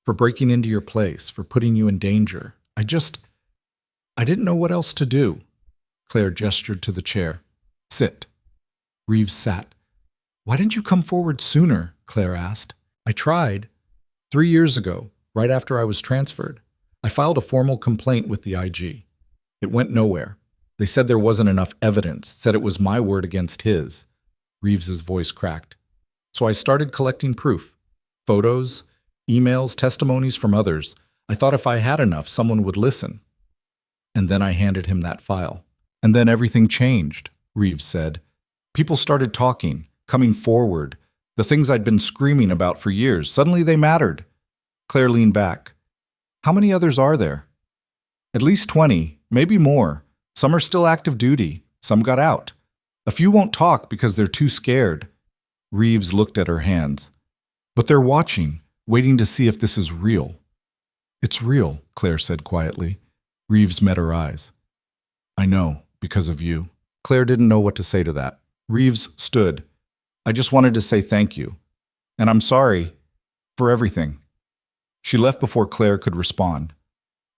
for breaking into your place, for putting you in danger. I didn't know what else to do. Claire gestured to the chair. Sit. Reeves sat. Why didn't you come forward sooner? Claire asked. I tried. 3 years ago, right after I was transferred. I filed a formal complaint with the IG. It went nowhere. They said there wasn't enough evidence, said it was my word against his. Reeves's voice cracked. So I started collecting proof. Photos, emails, testimonies from others. I thought if I had enough, someone would listen. And then I handed him that file. And then everything changed, Reeves said. People started talking, coming forward. The things I'd been screaming about for years, suddenly they mattered. Claire leaned back. How many others are there? At least 20, maybe more. Some are still active duty. Some got out. A few won't talk because they're too scared. Reeves looked at her hands. But they're watching, waiting to see if this is real. It's real, Claire said quietly. Reeves met her eyes. I know, because of you. Claire didn't know what to say to that. Reeves stood. I just wanted to say thank you. And I'm sorry for everything. She left before Claire could respond.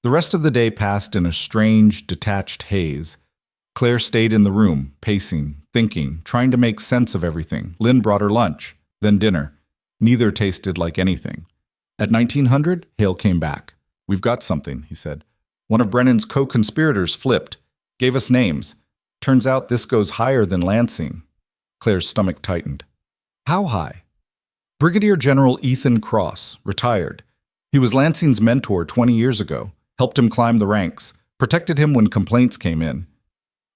The rest of the day passed in a strange, detached haze. Claire stayed in the room, pacing, thinking, trying to make sense of everything. Lynn brought her lunch, then dinner. Neither tasted like anything. At 1900, Hale came back. We've got something, he said. One of Brennan's co-conspirators flipped, gave us names. Turns out this goes higher than Lansing. Claire's stomach tightened. How high? Brigadier General Ethan Cross, retired. He was Lansing's mentor 20 years ago, helped him climb the ranks, protected him when complaints came in.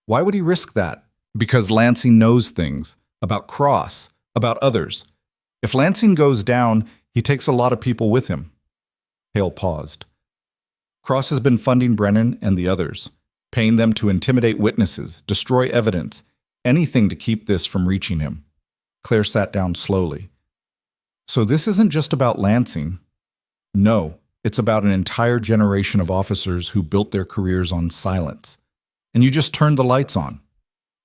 Why would he risk that? Because Lansing knows things, about Cross, about others. If Lansing goes down, he takes a lot of people with him. Hale paused. Cross has been funding Brennan and the others, paying them to intimidate witnesses, destroy evidence, anything to keep this from reaching him. Claire sat down slowly. So this isn't just about Lansing. No, it's about an entire generation of officers who built their careers on silence. And you just turned the lights on.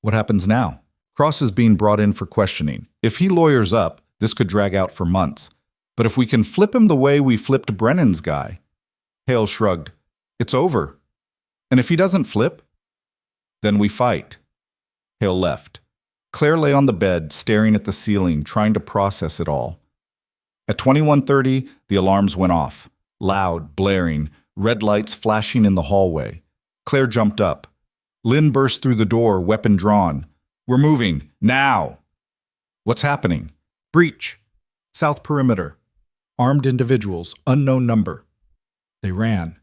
What happens now? Cross is being brought in for questioning. If he lawyers up, this could drag out for months. But if we can flip him the way we flipped Brennan's guy... Hale shrugged. It's over. And if he doesn't flip, then we fight. Hale left. Claire lay on the bed, staring at the ceiling, trying to process it all. At 21:30, the alarms went off. Loud, blaring, red lights flashing in the hallway. Claire jumped up. Lynn burst through the door, weapon drawn. We're moving. Now! What's happening? Breach. South perimeter. Armed individuals, unknown number. They ran.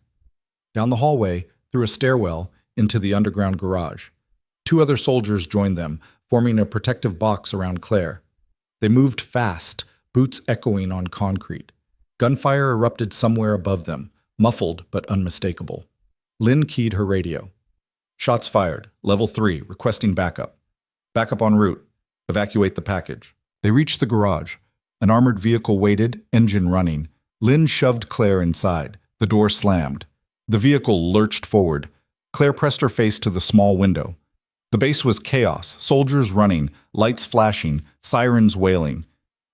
Down the hallway, through a stairwell, into the underground garage. 2 other soldiers joined them, forming a protective box around Claire. They moved fast, boots echoing on concrete. Gunfire erupted somewhere above them, muffled but unmistakable. Lynn keyed her radio. Shots fired. Level 3, requesting backup. Backup en route. Evacuate the package. They reached the garage. An armored vehicle waited, engine running. Lynn shoved Claire inside. The door slammed. The vehicle lurched forward. Claire pressed her face to the small window. The base was chaos, soldiers running, lights flashing, sirens wailing.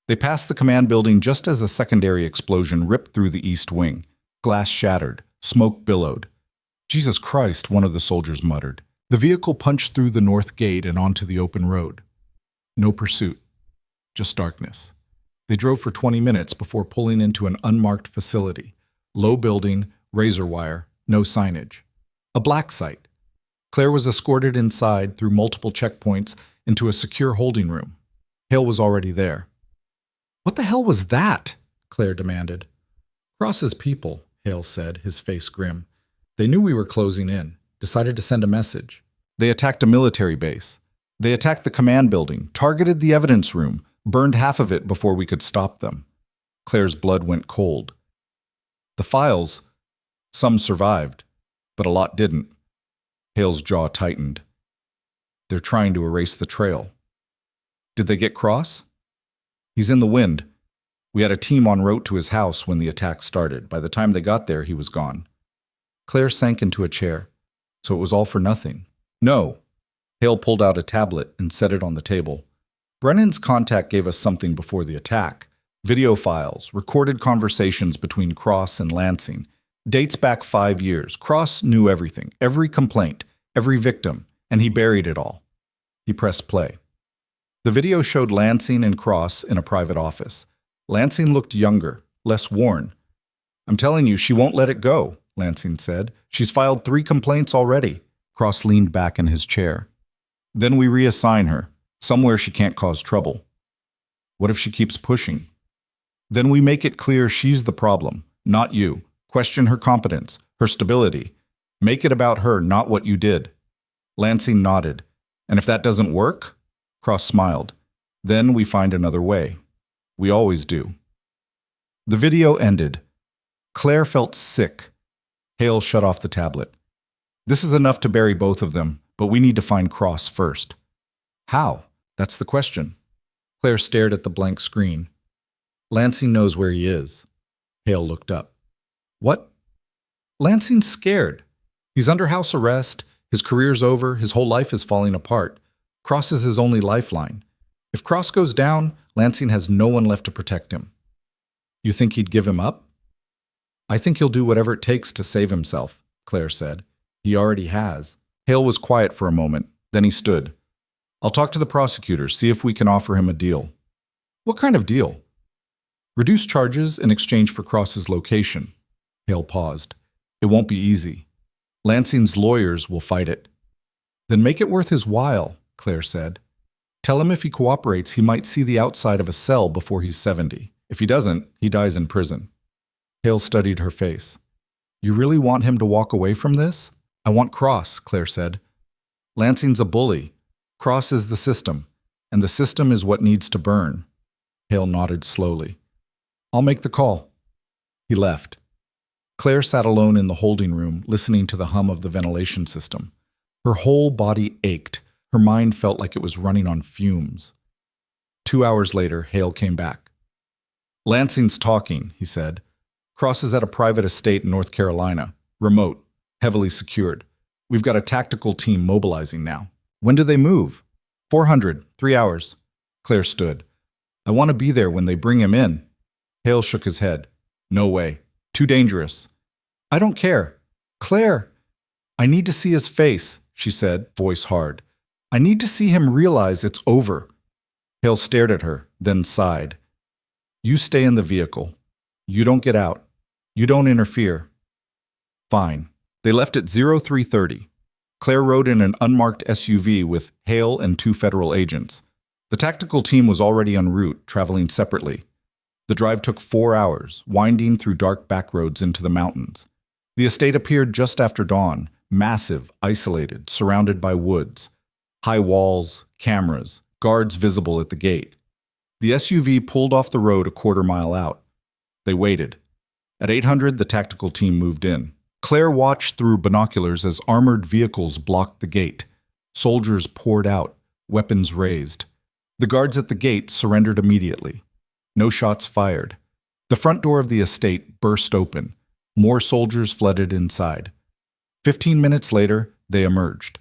They passed the command building just as a secondary explosion ripped through the east wing. Glass shattered. Smoke billowed. Jesus Christ, one of the soldiers muttered. The vehicle punched through the north gate and onto the open road. No pursuit. Just darkness. They drove for 20 minutes before pulling into an unmarked facility. Low building, razor wire, no signage. A black site. Claire was escorted inside through multiple checkpoints into a secure holding room. Hale was already there. What the hell was that? Claire demanded. Cross's people, Hale said, his face grim. They knew we were closing in, decided to send a message. They attacked a military base. They attacked the command building, targeted the evidence room, burned half of it before we could stop them. Claire's blood went cold. The files, some survived, but a lot didn't. Hale's jaw tightened. They're trying to erase the trail. Did they get Cross? He's in the wind. We had a team en route to his house when the attack started. By the time they got there, he was gone. Claire sank into a chair. So it was all for nothing. No. Hale pulled out a tablet and set it on the table. Brennan's contact gave us something before the attack. Video files, recorded conversations between Cross and Lansing. Dates back 5 years. Cross knew everything, every complaint, every victim, and he buried it all. He pressed play. The video showed Lansing and Cross in a private office. Lansing looked younger, less worn. I'm telling you, she won't let it go, Lansing said. She's filed 3 complaints already. Cross leaned back in his chair. Then we reassign her, somewhere she can't cause trouble. What if she keeps pushing? Then we make it clear she's the problem, not you. Question her competence, her stability. Make it about her, not what you did. Lansing nodded. And if that doesn't work? Cross smiled. Then we find another way. We always do. The video ended. Claire felt sick. Hale shut off the tablet. This is enough to bury both of them, but we need to find Cross first. How? That's the question. Claire stared at the blank screen. Lansing knows where he is. Hale looked up. What? Lansing's scared. He's under house arrest, his career's over, his whole life is falling apart. Cross is his only lifeline. If Cross goes down, Lansing has no one left to protect him. You think he'd give him up? I think he'll do whatever it takes to save himself, Claire said. He already has. Hale was quiet for a moment, then he stood. I'll talk to the prosecutor, see if we can offer him a deal. What kind of deal? Reduce charges in exchange for Cross's location. Hale paused. It won't be easy. Lansing's lawyers will fight it. Then make it worth his while, Claire said. Tell him if he cooperates, he might see the outside of a cell before he's 70. If he doesn't, he dies in prison. Hale studied her face. You really want him to walk away from this? I want Cross, Claire said. Lansing's a bully. Cross is the system, and the system is what needs to burn. Hale nodded slowly. I'll make the call. He left. Claire sat alone in the holding room, listening to the hum of the ventilation system. Her whole body ached. Her mind felt like it was running on fumes. 2 hours later, Hale came back. Lansing's talking, he said. Cross is at a private estate in North Carolina. Remote. Heavily secured. We've got a tactical team mobilizing now. When do they move? 400. 3 hours. Claire stood. I want to be there when they bring him in. Hale shook his head. No way. Too dangerous. I don't care. Claire, I need to see his face, she said, voice hard. I need to see him realize it's over. Hale stared at her, then sighed. You stay in the vehicle. You don't get out. You don't interfere. Fine. They left at 0330. Claire rode in an unmarked SUV with Hale and 2 federal agents. The tactical team was already en route, traveling separately. The drive took 4 hours, winding through dark back roads into the mountains. The estate appeared just after dawn, massive, isolated, surrounded by woods. High walls, cameras, guards visible at the gate. The SUV pulled off the road a quarter-mile out. They waited. At 800, the tactical team moved in. Claire watched through binoculars as armored vehicles blocked the gate. Soldiers poured out, weapons raised. The guards at the gate surrendered immediately. No shots fired. The front door of the estate burst open. More soldiers flooded inside. 15 minutes later, they emerged.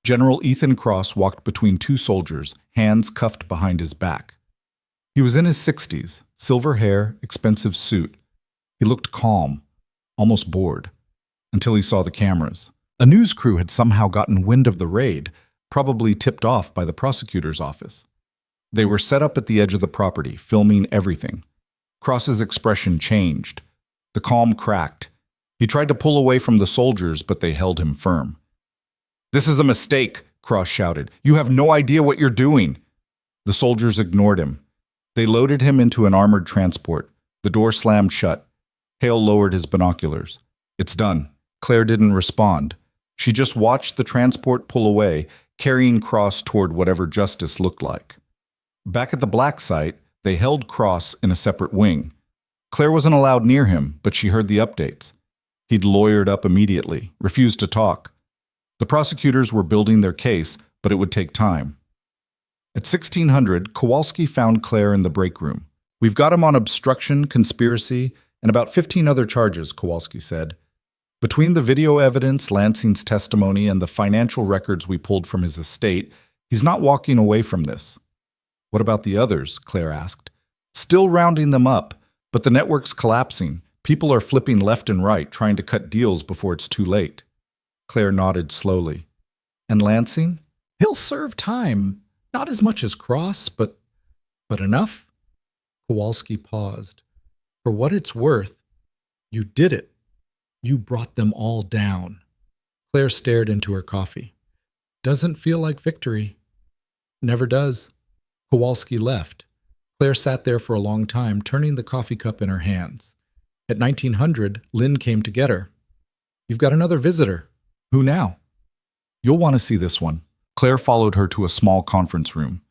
General Ethan Cross walked between 2 soldiers, hands cuffed behind his back. He was in his 60s, silver hair, expensive suit. He looked calm, almost bored, until he saw the cameras. A news crew had somehow gotten wind of the raid, probably tipped off by the prosecutor's office. They were set up at the edge of the property, filming everything. Cross's expression changed. The calm cracked. He tried to pull away from the soldiers, but they held him firm. This is a mistake, Cross shouted. You have no idea what you're doing. The soldiers ignored him. They loaded him into an armored transport. The door slammed shut. Hale lowered his binoculars. It's done. Claire didn't respond. She just watched the transport pull away, carrying Cross toward whatever justice looked like. Back at the black site, they held Cross in a separate wing. Claire wasn't allowed near him, but she heard the updates. He'd lawyered up immediately, refused to talk. The prosecutors were building their case, but it would take time. At 1600, Kowalski found Claire in the break room. We've got him on obstruction, conspiracy, and about 15 other charges, Kowalski said. Between the video evidence, Lansing's testimony, and the financial records we pulled from his estate, he's not walking away from this. What about the others? Claire asked. Still rounding them up, but the network's collapsing. People are flipping left and right, trying to cut deals before it's too late. Claire nodded slowly. And Lansing? He'll serve time. Not as much as Cross, but enough? Kowalski paused. For what it's worth, you did it. You brought them all down. Claire stared into her coffee. Doesn't feel like victory. Never does. Kowalski left. Claire sat there for a long time, turning the coffee cup in her hands. At 1900, Lynn came to get her. You've got another visitor. Who now? You'll want to see this one. Claire followed her to a small conference room.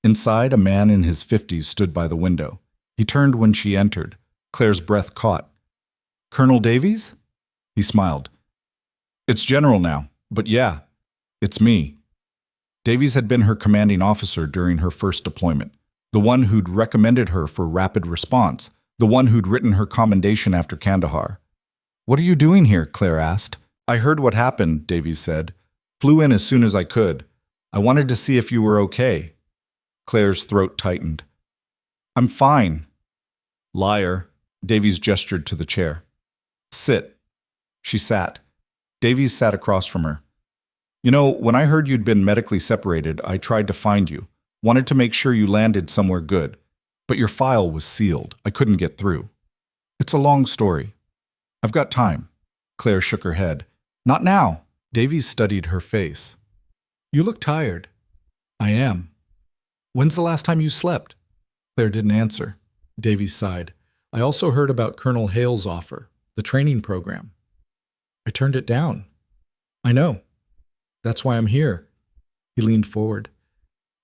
Inside, a man in his 50s stood by the window. He turned when she entered. Claire's breath caught. Colonel Davies? He smiled. It's General now, but yeah, it's me. Davies had been her commanding officer during her first deployment, the one who'd recommended her for rapid response, the one who'd written her commendation after Kandahar. What are you doing here? Claire asked. I heard what happened, Davies said. Flew in as soon as I could. I wanted to see if you were okay. Claire's throat tightened. I'm fine. Liar. Davies gestured to the chair. Sit. She sat. Davies sat across from her. You know, when I heard you'd been medically separated, I tried to find you. Wanted to make sure you landed somewhere good. But your file was sealed. I couldn't get through. It's a long story. I've got time. Claire shook her head. Not now. Davies studied her face. You look tired. I am. When's the last time you slept? Claire didn't answer. Davies sighed. I also heard about Colonel Hale's offer, the training program. I turned it down. I know. That's why I'm here. He leaned forward.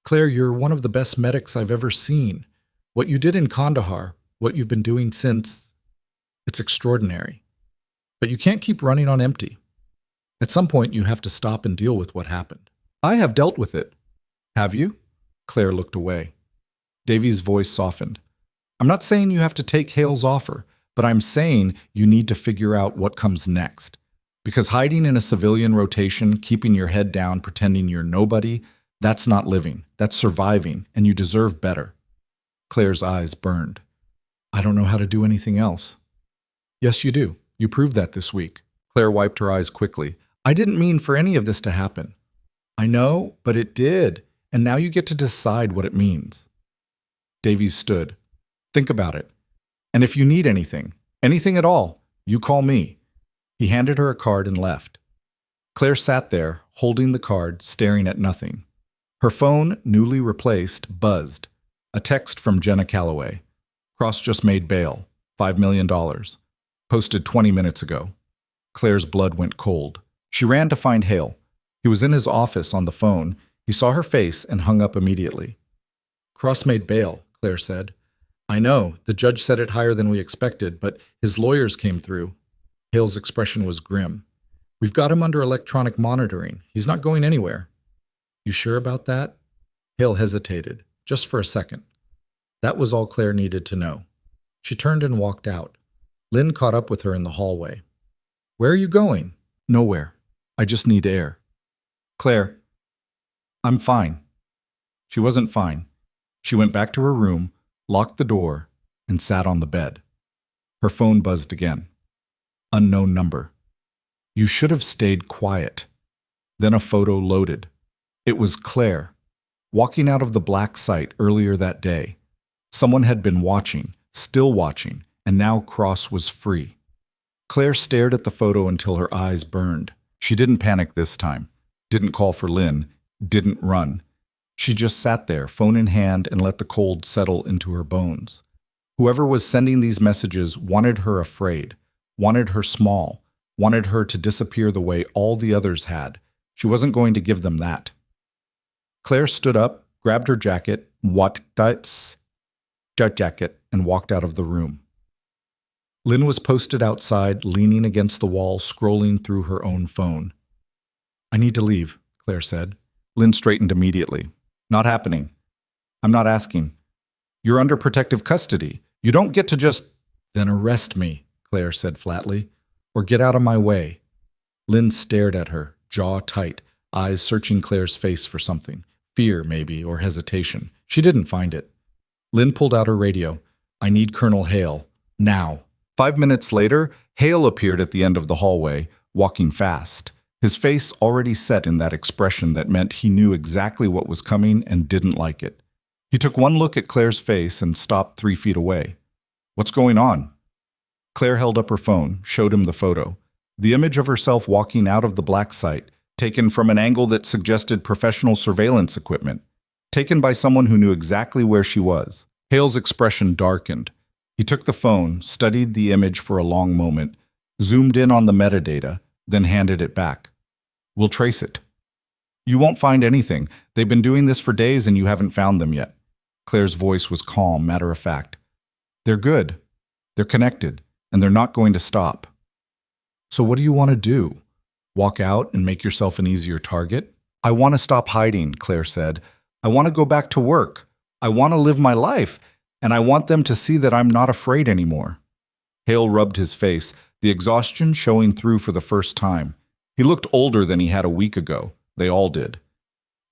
Claire, you're one of the best medics I've ever seen. What you did in Kandahar, what you've been doing since, it's extraordinary. But you can't keep running on empty. At some point, you have to stop and deal with what happened. I have dealt with it. Have you? Claire looked away. Davies' voice softened. I'm not saying you have to take Hale's offer, but I'm saying you need to figure out what comes next. Because hiding in a civilian rotation, keeping your head down, pretending you're nobody, that's not living. That's surviving, and you deserve better. Claire's eyes burned. I don't know how to do anything else. Yes, you do. You proved that this week. Claire wiped her eyes quickly. I didn't mean for any of this to happen. I know, but it did, and now you get to decide what it means. Davies stood. Think about it. And if you need anything at all, you call me. He handed her a card and left. Claire sat there, holding the card, staring at nothing. Her phone, newly replaced, buzzed. A text from Jenna Calloway. Cross just made bail. $5 million. Posted 20 minutes ago. Claire's blood went cold. She ran to find Hale. He was in his office on the phone. He saw her face and hung up immediately. Cross made bail, Claire said. I know, the judge set it higher than we expected, but his lawyers came through. Hale's expression was grim. We've got him under electronic monitoring. He's not going anywhere. You sure about that? Hale hesitated, just for a second. That was all Claire needed to know. She turned and walked out. Lynn caught up with her in the hallway. Where are you going? Nowhere. I just need air. Claire, I'm fine. She wasn't fine. She went back to her room, locked the door, and sat on the bed. Her phone buzzed again. Unknown number. You should have stayed quiet. Then a photo loaded. It was Claire, walking out of the black site earlier that day. Someone had been watching, still watching, and now Cross was free. Claire stared at the photo until her eyes burned. She didn't panic this time, didn't call for Lynn, didn't run. She just sat there, phone in hand, and let the cold settle into her bones. Whoever was sending these messages wanted her afraid, wanted her small, wanted her to disappear the way all the others had. She wasn't going to give them that. Claire stood up, grabbed her jacket, and walked out of the room. Lynn was posted outside, leaning against the wall, scrolling through her own phone. I need to leave, Claire said. Lynn straightened immediately. Not happening. I'm not asking. You're under protective custody. You don't get to just... Then arrest me, Claire said flatly, or get out of my way. Lynn stared at her, jaw tight, eyes searching Claire's face for something. Fear, maybe, or hesitation. She didn't find it. Lynn pulled out her radio. I need Colonel Hale. Now. 5 minutes later, Hale appeared at the end of the hallway, walking fast. His face already set in that expression that meant he knew exactly what was coming and didn't like it. He took one look at Claire's face and stopped 3 feet away. What's going on? Claire held up her phone, showed him the photo. The image of herself walking out of the black site, taken from an angle that suggested professional surveillance equipment, taken by someone who knew exactly where she was. Hale's expression darkened. He took the phone, studied the image for a long moment, zoomed in on the metadata, then handed it back. We'll trace it. You won't find anything. They've been doing this for days and you haven't found them yet. Claire's voice was calm, matter of fact. They're good. They're connected, and they're not going to stop. So what do you want to do? Walk out and make yourself an easier target? I want to stop hiding, Claire said. I want to go back to work. I want to live my life, and I want them to see that I'm not afraid anymore. Hale rubbed his face, the exhaustion showing through for the first time. He looked older than he had a week ago. They all did.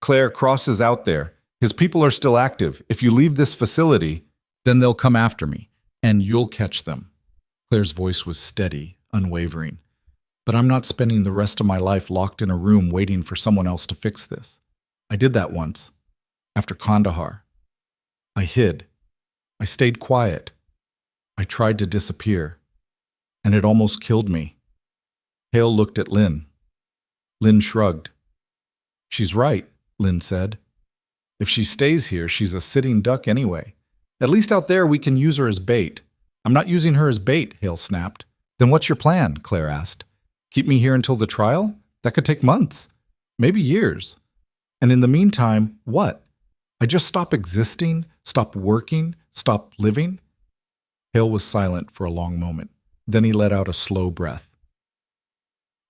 Claire, Cross is out there. His people are still active. If you leave this facility, then they'll come after me, and you'll catch them. Claire's voice was steady, unwavering. But I'm not spending the rest of my life locked in a room waiting for someone else to fix this. I did that once. After Kandahar. I hid. I stayed quiet. I tried to disappear. And it almost killed me. Hale looked at Lynn. Lynn shrugged. She's right, Lynn said. If she stays here, she's a sitting duck anyway. At least out there we can use her as bait. I'm not using her as bait, Hale snapped. Then what's your plan? Claire asked. Keep me here until the trial? That could take months. Maybe years. And in the meantime, what? I just stop existing, stop working, stop living? Hale was silent for a long moment. Then he let out a slow breath.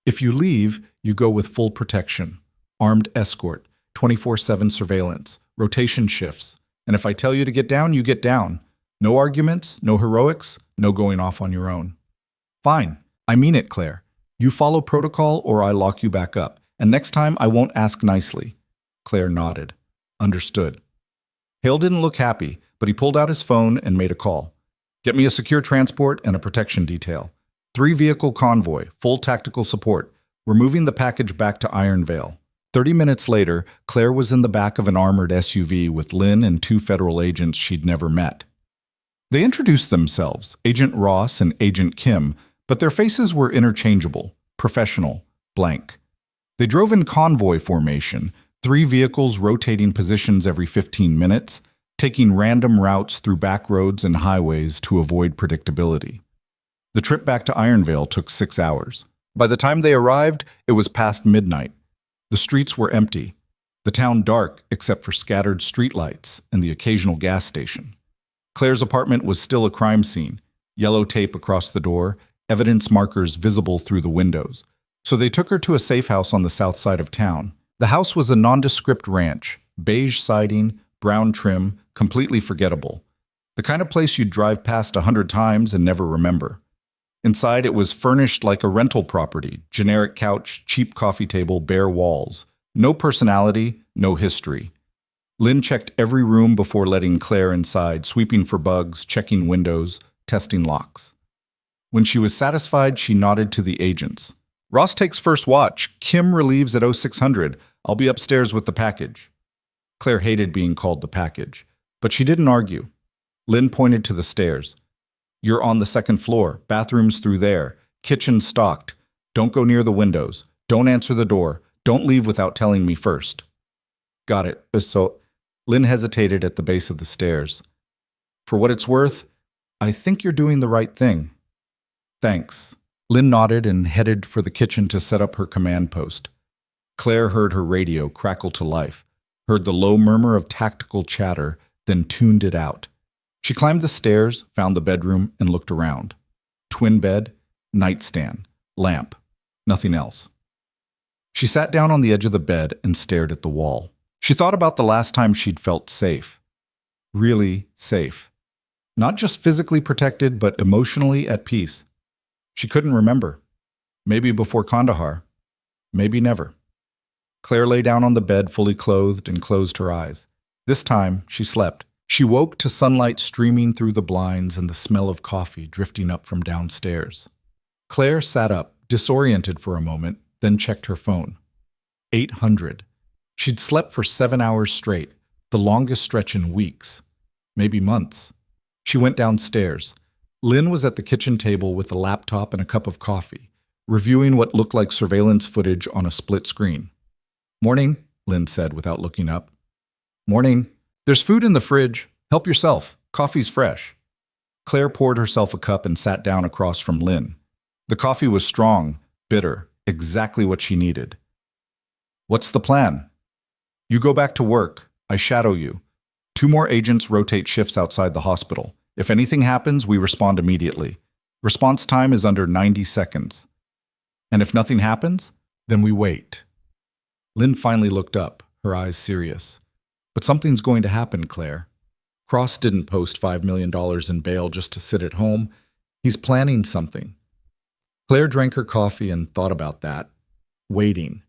If you leave, you go with full protection. Armed escort, 24/7 surveillance, rotation shifts. And if I tell you to get down, you get down. No arguments, no heroics, no going off on your own. Fine. I mean it, Claire. You follow protocol or I lock you back up. And next time I won't ask nicely. Claire nodded. Understood. Hale didn't look happy, but he pulled out his phone and made a call. Get me a secure transport and a protection detail. 3-vehicle convoy, full tactical support. We're moving the package back to Ironvale. 30 minutes later, Claire was in the back of an armored SUV with Lynn and 2 federal agents she'd never met. They introduced themselves, Agent Ross and Agent Kim, but their faces were interchangeable, professional, blank. They drove in convoy formation, 3 vehicles rotating positions every 15 minutes, taking random routes through back roads and highways to avoid predictability. The trip back to Ironvale took 6 hours. By the time they arrived, it was past midnight. The streets were empty, the town dark except for scattered streetlights and the occasional gas station. Claire's apartment was still a crime scene, yellow tape across the door, evidence markers visible through the windows. So they took her to a safe house on the south side of town. The house was a nondescript ranch, beige siding, brown trim, completely forgettable. The kind of place you'd drive past 100 times and never remember. Inside, it was furnished like a rental property, generic couch, cheap coffee table, bare walls. No personality, no history. Lynn checked every room before letting Claire inside, sweeping for bugs, checking windows, testing locks. When she was satisfied, she nodded to the agents. Ross takes first watch. Kim relieves at 0600. I'll be upstairs with the package. Claire hated being called the package, but she didn't argue. Lynn pointed to the stairs. You're on the 2nd floor. Bathrooms through there. Kitchen stocked. Don't go near the windows. Don't answer the door. Don't leave without telling me first. Got it. So, Lynn hesitated at the base of the stairs. For what it's worth, I think you're doing the right thing. Thanks. Lynn nodded and headed for the kitchen to set up her command post. Claire heard her radio crackle to life, heard the low murmur of tactical chatter, then tuned it out. She climbed the stairs, found the bedroom, and looked around. Twin bed, nightstand, lamp, nothing else. She sat down on the edge of the bed and stared at the wall. She thought about the last time she'd felt safe. Really safe. Not just physically protected, but emotionally at peace. She couldn't remember. Maybe before Kandahar. Maybe never. Claire lay down on the bed fully clothed and closed her eyes. This time, she slept. She woke to sunlight streaming through the blinds and the smell of coffee drifting up from downstairs. Claire sat up, disoriented for a moment, then checked her phone. 800. She'd slept for 7 hours straight, the longest stretch in weeks, maybe months. She went downstairs. Lynn was at the kitchen table with a laptop and a cup of coffee, reviewing what looked like surveillance footage on a split screen. Morning, Lynn said without looking up. Morning. There's food in the fridge. Help yourself. Coffee's fresh. Claire poured herself a cup and sat down across from Lynn. The coffee was strong, bitter, exactly what she needed. What's the plan? You go back to work. I shadow you. 2 more agents rotate shifts outside the hospital. If anything happens, we respond immediately. Response time is under 90 seconds. And if nothing happens, then we wait. Lynn finally looked up, her eyes serious. But something's going to happen, Claire. Cross didn't post $5 million in bail just to sit at home. He's planning something. Claire drank her coffee and thought about that. Waiting.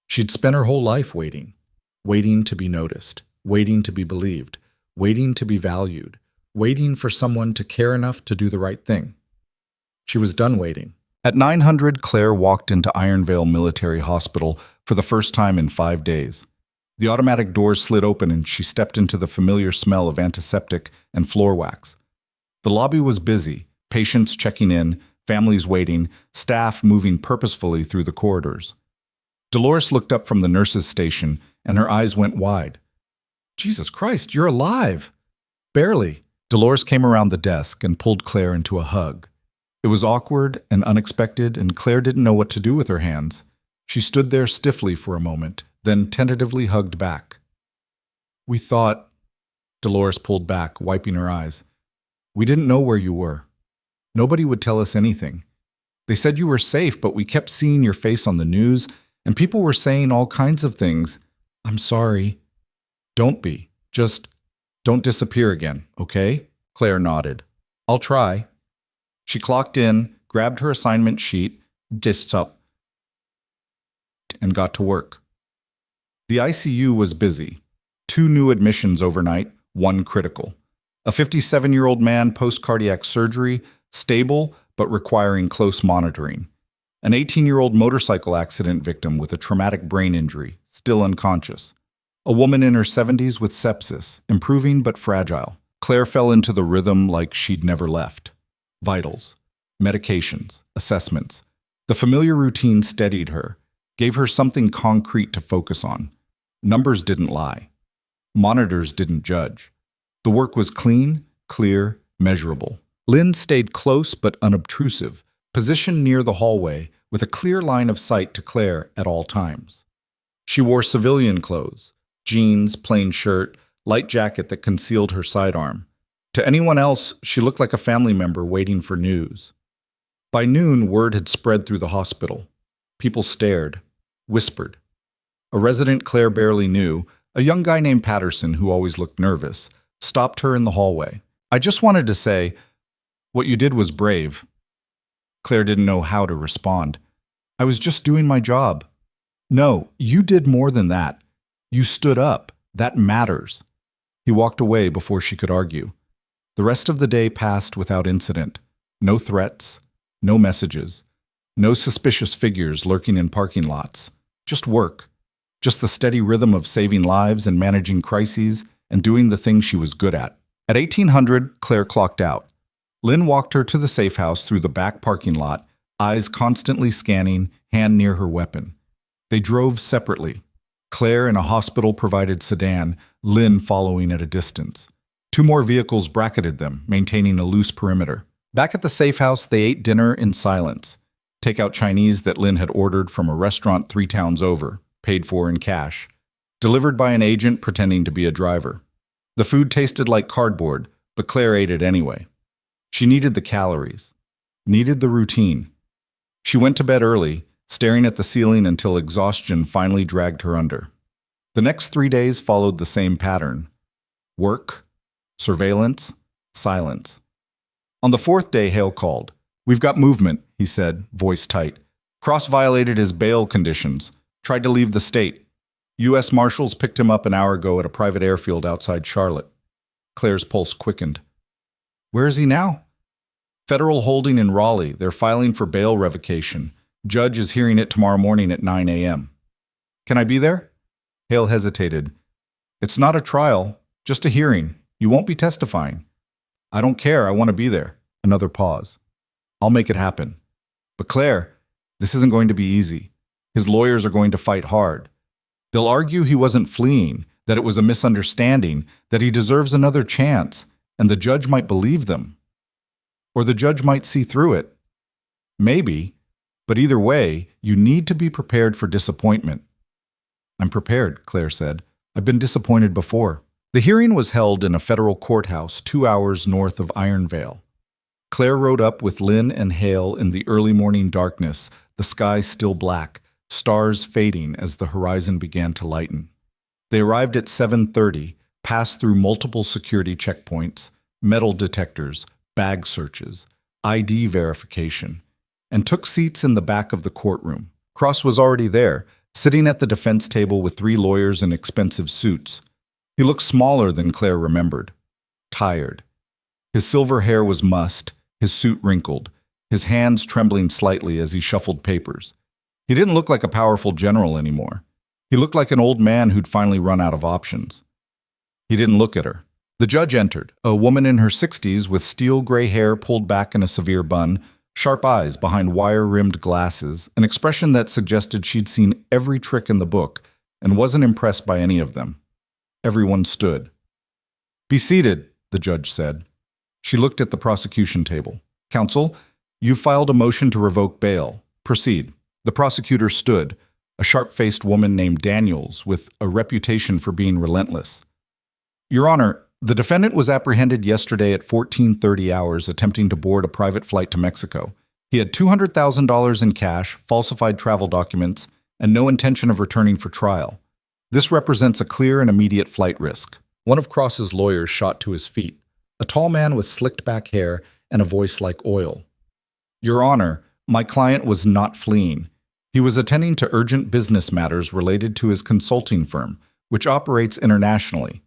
She'd spent her whole life waiting. Waiting to be noticed. Waiting to be believed. Waiting to be valued. Waiting for someone to care enough to do the right thing. She was done waiting. At 900, Claire walked into Ironvale Military Hospital for the first time in 5 days. The automatic doors slid open and she stepped into the familiar smell of antiseptic and floor wax. The lobby was busy, patients checking in, families waiting, staff moving purposefully through the corridors. Dolores looked up from the nurse's station and her eyes went wide. "Jesus Christ, you're alive!" "Barely." Dolores came around the desk and pulled Claire into a hug. It was awkward and unexpected, and Claire didn't know what to do with her hands. She stood there stiffly for a moment, then tentatively hugged back. "We thought," Dolores pulled back, wiping her eyes. "We didn't know where you were. Nobody would tell us anything. They said you were safe, but we kept seeing your face on the news, and people were saying all kinds of things. I'm sorry." "Don't be. Just don't disappear again, okay?" Claire nodded. "I'll try." She clocked in, grabbed her assignment sheet, and got to work. The ICU was busy. 2 new admissions overnight, 1 critical. A 57-year-old man post-cardiac surgery, stable but requiring close monitoring. An 18-year-old motorcycle accident victim with a traumatic brain injury, still unconscious. A woman in her 70s with sepsis, improving but fragile. Claire fell into the rhythm like she'd never left. Vitals, medications, assessments. The familiar routine steadied her, gave her something concrete to focus on. Numbers didn't lie. Monitors didn't judge. The work was clean, clear, measurable. Lynn stayed close but unobtrusive, positioned near the hallway with a clear line of sight to Claire at all times. She wore civilian clothes, jeans, plain shirt, light jacket that concealed her sidearm. To anyone else, she looked like a family member waiting for news. By noon, word had spread through the hospital. People stared, whispered. A resident Claire barely knew, a young guy named Patterson who always looked nervous, stopped her in the hallway. "I just wanted to say, what you did was brave." Claire didn't know how to respond. "I was just doing my job." "No, you did more than that. You stood up. That matters." He walked away before she could argue. The rest of the day passed without incident. No threats, no messages, no suspicious figures lurking in parking lots. Just work. Just the steady rhythm of saving lives and managing crises and doing the things she was good at. At 1800, Claire clocked out. Lynn walked her to the safe house through the back parking lot, eyes constantly scanning, hand near her weapon. They drove separately. Claire in a hospital-provided sedan, Lynn following at a distance. 2 more vehicles bracketed them, maintaining a loose perimeter. Back at the safe house, they ate dinner in silence. Takeout Chinese that Lynn had ordered from a restaurant 3 towns over, paid for in cash. Delivered by an agent pretending to be a driver. The food tasted like cardboard, but Claire ate it anyway. She needed the calories. Needed the routine. She went to bed early, staring at the ceiling until exhaustion finally dragged her under. The next 3 days followed the same pattern. Work, surveillance, silence. On the 4th day, Hale called. "We've got movement," he said, voice tight. "Cross violated his bail conditions. Tried to leave the state. U.S. Marshals picked him up an hour ago at a private airfield outside Charlotte." Claire's pulse quickened. "Where is he now?" "Federal holding in Raleigh. They're filing for bail revocation. Judge is hearing it tomorrow morning at 9 a.m. "Can I be there?" Hale hesitated. "It's not a trial, just a hearing. You won't be testifying." "I don't care. I want to be there." Another pause. "I'll make it happen." "But Claire, this isn't going to be easy. His lawyers are going to fight hard. They'll argue he wasn't fleeing, that it was a misunderstanding, that he deserves another chance, and the judge might believe them. Or the judge might see through it. Maybe, but either way, you need to be prepared for disappointment." "I'm prepared," Claire said. "I've been disappointed before." The hearing was held in a federal courthouse 2 hours north of Ironvale. Claire rode up with Lynn and Hale in the early morning darkness, the sky still black, stars fading as the horizon began to lighten. They arrived at 7:30, passed through multiple security checkpoints, metal detectors, bag searches, ID verification, and took seats in the back of the courtroom. Cross was already there, sitting at the defense table with 3 lawyers in expensive suits. He looked smaller than Claire remembered. Tired. His silver hair was mussed, his suit wrinkled, his hands trembling slightly as he shuffled papers. He didn't look like a powerful general anymore. He looked like an old man who'd finally run out of options. He didn't look at her. The judge entered, a woman in her 60s with steel gray hair pulled back in a severe bun, sharp eyes behind wire-rimmed glasses, an expression that suggested she'd seen every trick in the book and wasn't impressed by any of them. Everyone stood. "Be seated," the judge said. She looked at the prosecution table. "Counsel, you filed a motion to revoke bail. Proceed." The prosecutor stood, a sharp-faced woman named Daniels with a reputation for being relentless. "Your Honor, the defendant was apprehended yesterday at 14:30 hours attempting to board a private flight to Mexico. He had $200,000 in cash, falsified travel documents, and no intention of returning for trial. This represents a clear and immediate flight risk." One of Cross's lawyers shot to his feet, a tall man with slicked back hair and a voice like oil. "Your Honor, my client was not fleeing. He was attending to urgent business matters related to his consulting firm, which operates internationally.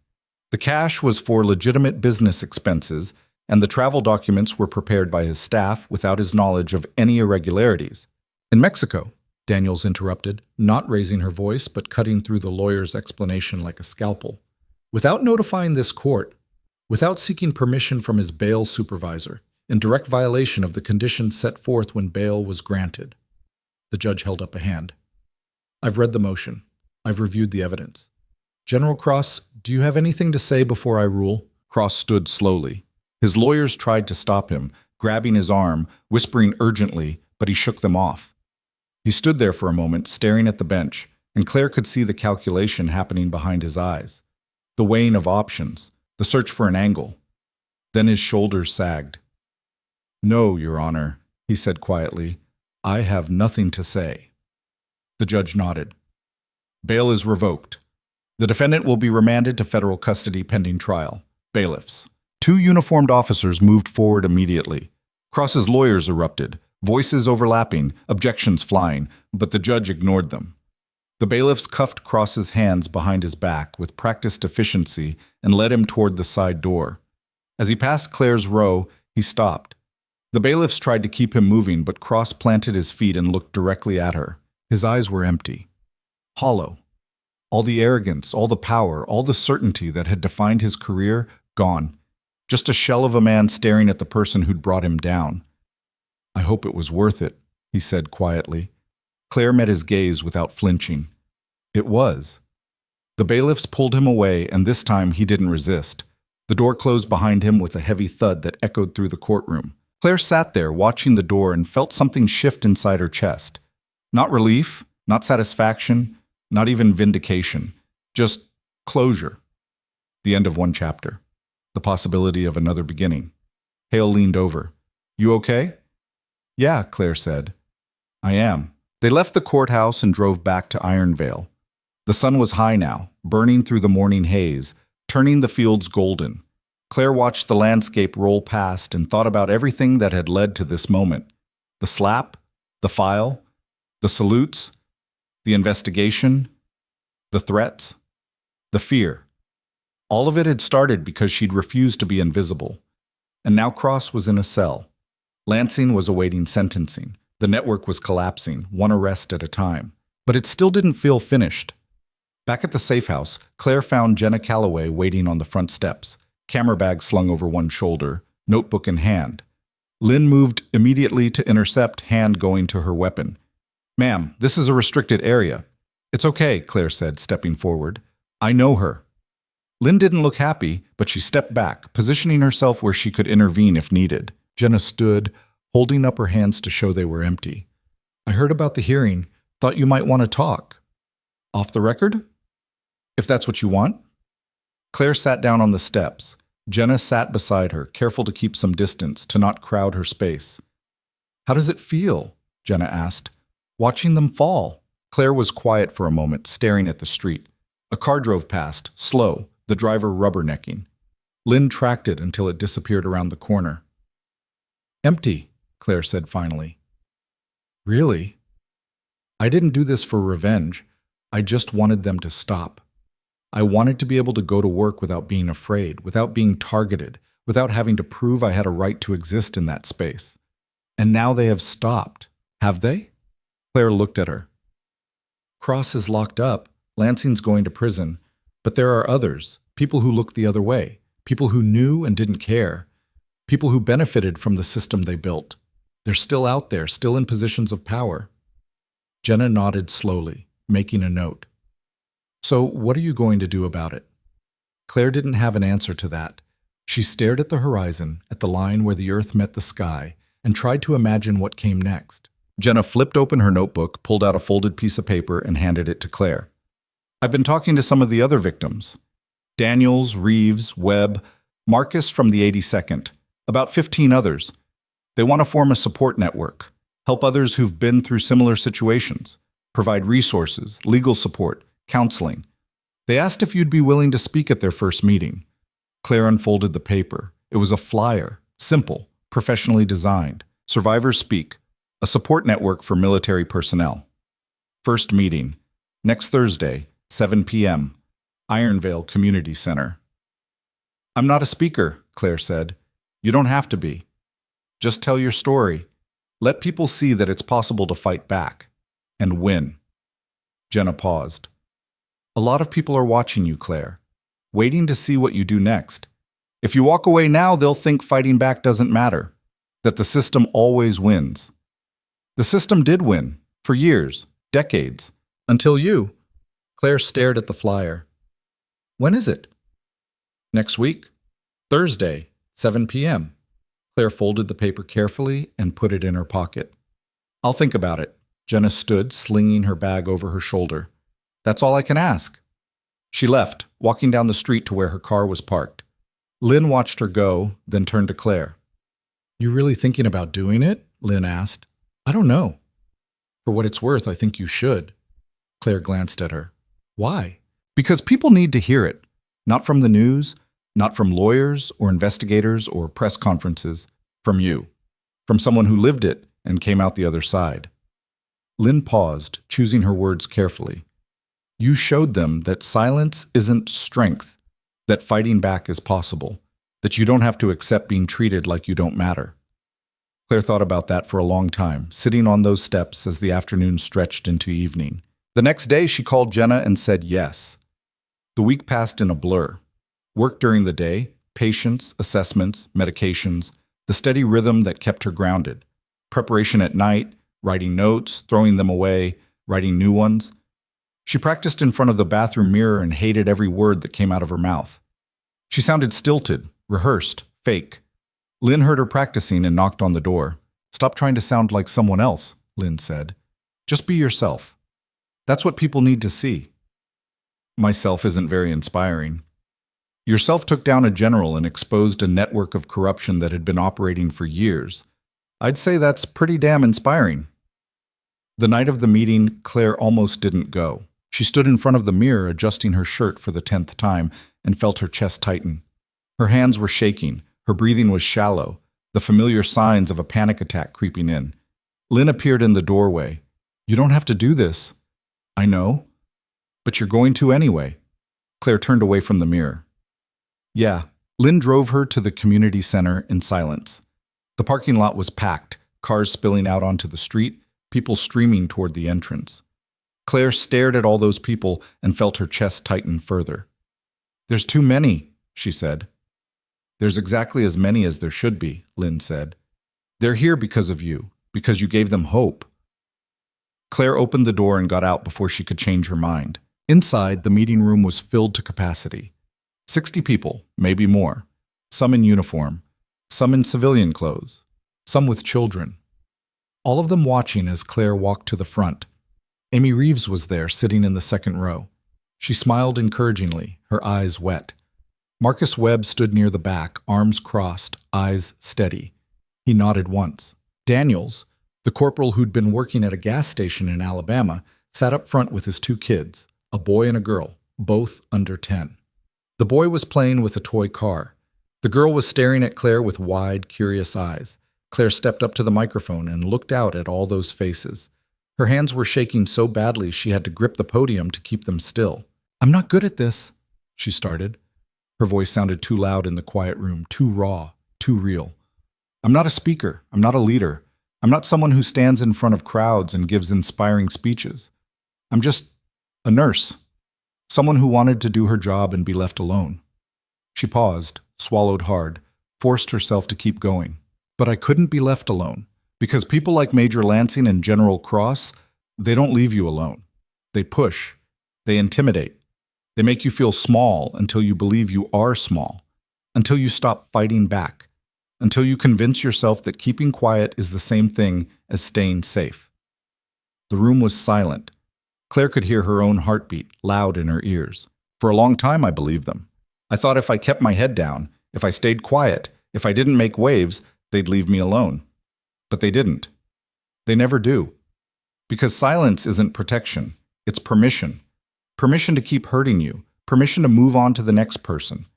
The cash was for legitimate business expenses, and the travel documents were prepared by his staff without his knowledge of any irregularities." "In Mexico," Daniels interrupted, not raising her voice but cutting through the lawyer's explanation like a scalpel. "Without notifying this court, without seeking permission from his bail supervisor, in direct violation of the conditions set forth when bail was granted." The judge held up a hand. "I've read the motion. I've reviewed the evidence. General Cross, do you have anything to say before I rule?" Cross stood slowly. His lawyers tried to stop him, grabbing his arm, whispering urgently, but he shook them off. He stood there for a moment, staring at the bench, and Claire could see the calculation happening behind his eyes. The weighing of options, the search for an angle. Then his shoulders sagged. "No, Your Honor," he said quietly. "I have nothing to say." The judge nodded. "Bail is revoked. The defendant will be remanded to federal custody pending trial. Bailiffs." 2 uniformed officers moved forward immediately. Cross's lawyers erupted, voices overlapping, objections flying, but the judge ignored them. The bailiffs cuffed Cross's hands behind his back with practiced efficiency and led him toward the side door. As he passed Claire's row, he stopped. The bailiffs tried to keep him moving, but Cross planted his feet and looked directly at her. His eyes were empty, hollow. All the arrogance, all the power, all the certainty that had defined his career, gone. Just a shell of a man staring at the person who'd brought him down. "I hope it was worth it," he said quietly. Claire met his gaze without flinching. It was. The bailiffs pulled him away, and this time he didn't resist. The door closed behind him with a heavy thud that echoed through the courtroom. Claire sat there, watching the door, and felt something shift inside her chest. Not relief, not satisfaction, not even vindication. Just closure. The end of one chapter. The possibility of another beginning. Hale leaned over. "You okay?" "Yeah," Claire said. "I am." They left the courthouse and drove back to Ironvale. The sun was high now, burning through the morning haze, turning the fields golden. Claire watched the landscape roll past and thought about everything that had led to this moment. The slap, the file, the salutes, the investigation, the threats, the fear. All of it had started because she'd refused to be invisible. And now Cross was in a cell. Lansing was awaiting sentencing. The network was collapsing, one arrest at a time. But it still didn't feel finished. Back at the safe house, Claire found Jenna Calloway waiting on the front steps, camera bag slung over one shoulder, notebook in hand. Lynn moved immediately to intercept, hand going to her weapon. "Ma'am, this is a restricted area." "It's okay," Claire said, stepping forward. "I know her." Lynn didn't look happy, but she stepped back, positioning herself where she could intervene if needed. Jenna stood, holding up her hands to show they were empty. "I heard about the hearing. Thought you might want to talk." "Off the record?" "If that's what you want." Claire sat down on the steps. Jenna sat beside her, careful to keep some distance, to not crowd her space. "How does it feel?" Jenna asked. "Watching them fall." Claire was quiet for a moment, staring at the street. A car drove past, slow, the driver rubbernecking. Lynn tracked it until it disappeared around the corner. Empty, Claire said finally. Really? I didn't do this for revenge. I just wanted them to stop. I wanted to be able to go to work without being afraid, without being targeted, without having to prove I had a right to exist in that space. And now they have stopped. Have they? Claire looked at her. Cross is locked up. Lansing's going to prison. But there are others, people who look the other way, people who knew and didn't care, people who benefited from the system they built. They're still out there, still in positions of power. Jenna nodded slowly, making a note. So what are you going to do about it? Claire didn't have an answer to that. She stared at the horizon, at the line where the earth met the sky, and tried to imagine what came next. Jenna flipped open her notebook, pulled out a folded piece of paper, and handed it to Claire. I've been talking to some of the other victims. Daniels, Reeves, Webb, Marcus from the 82nd, about 15 others. They want to form a support network, help others who've been through similar situations, provide resources, legal support, counseling. They asked if you'd be willing to speak at their first meeting. Claire unfolded the paper. It was a flyer, simple, professionally designed. Survivors Speak, a support network for military personnel. First meeting, next Thursday, 7 p.m., Ironvale Community Center. I'm not a speaker, Claire said. You don't have to be. Just tell your story. Let people see that it's possible to fight back and win. Jenna paused. A lot of people are watching you, Claire, waiting to see what you do next. If you walk away now, they'll think fighting back doesn't matter, that the system always wins. The system did win, for years, decades, until you. Claire stared at the flyer. When is it? Next week, Thursday, 7 p.m. Claire folded the paper carefully and put it in her pocket. I'll think about it. Jenna stood, slinging her bag over her shoulder. That's all I can ask. She left, walking down the street to where her car was parked. Lynn watched her go, then turned to Claire. You really thinking about doing it? Lynn asked. I don't know. For what it's worth, I think you should. Claire glanced at her. Why? Because people need to hear it. Not from the news, not from lawyers or investigators or press conferences. From you. From someone who lived it and came out the other side. Lynn paused, choosing her words carefully. You showed them that silence isn't strength, that fighting back is possible, that you don't have to accept being treated like you don't matter. Claire thought about that for a long time, sitting on those steps as the afternoon stretched into evening. The next day, she called Jenna and said yes. The week passed in a blur. Work during the day, patients, assessments, medications, the steady rhythm that kept her grounded. Preparation at night, writing notes, throwing them away, writing new ones. She practiced in front of the bathroom mirror and hated every word that came out of her mouth. She sounded stilted, rehearsed, fake. Lynn heard her practicing and knocked on the door. Stop trying to sound like someone else, Lynn said. Just be yourself. That's what people need to see. Myself isn't very inspiring. Yourself took down a general and exposed a network of corruption that had been operating for years. I'd say that's pretty damn inspiring. The night of the meeting, Claire almost didn't go. She stood in front of the mirror adjusting her shirt for the 10th time and felt her chest tighten. Her hands were shaking, her breathing was shallow, the familiar signs of a panic attack creeping in. Lynn appeared in the doorway. You don't have to do this. I know. But you're going to anyway. Claire turned away from the mirror. Yeah, Lynn drove her to the community center in silence. The parking lot was packed, cars spilling out onto the street, people streaming toward the entrance. Claire stared at all those people and felt her chest tighten further. There's too many, she said. There's exactly as many as there should be, Lynn said. They're here because of you, because you gave them hope. Claire opened the door and got out before she could change her mind. Inside, the meeting room was filled to capacity. 60 people, maybe more. Some in uniform, some in civilian clothes, some with children. All of them watching as Claire walked to the front. Amy Reeves was there, sitting in the second row. She smiled encouragingly, her eyes wet. Marcus Webb stood near the back, arms crossed, eyes steady. He nodded once. Daniels, the corporal who'd been working at a gas station in Alabama, sat up front with his 2 kids, a boy and a girl, both under 10. The boy was playing with a toy car. The girl was staring at Claire with wide, curious eyes. Claire stepped up to the microphone and looked out at all those faces. Her hands were shaking so badly she had to grip the podium to keep them still. "I'm not good at this," she started. Her voice sounded too loud in the quiet room, too raw, too real. "I'm not a speaker. I'm not a leader. I'm not someone who stands in front of crowds and gives inspiring speeches. I'm just a nurse, someone who wanted to do her job and be left alone." She paused, swallowed hard, forced herself to keep going. "But I couldn't be left alone, because people like Major Lansing and General Cross, they don't leave you alone. They push. They intimidate. They make you feel small until you believe you are small, until you stop fighting back, until you convince yourself that keeping quiet is the same thing as staying safe." The room was silent. Claire could hear her own heartbeat, loud in her ears. "For a long time, I believed them. I thought if I kept my head down, if I stayed quiet, if I didn't make waves, they'd leave me alone. But they didn't. They never do. Because silence isn't protection. It's permission. Permission to keep hurting you. Permission to move on to the next person.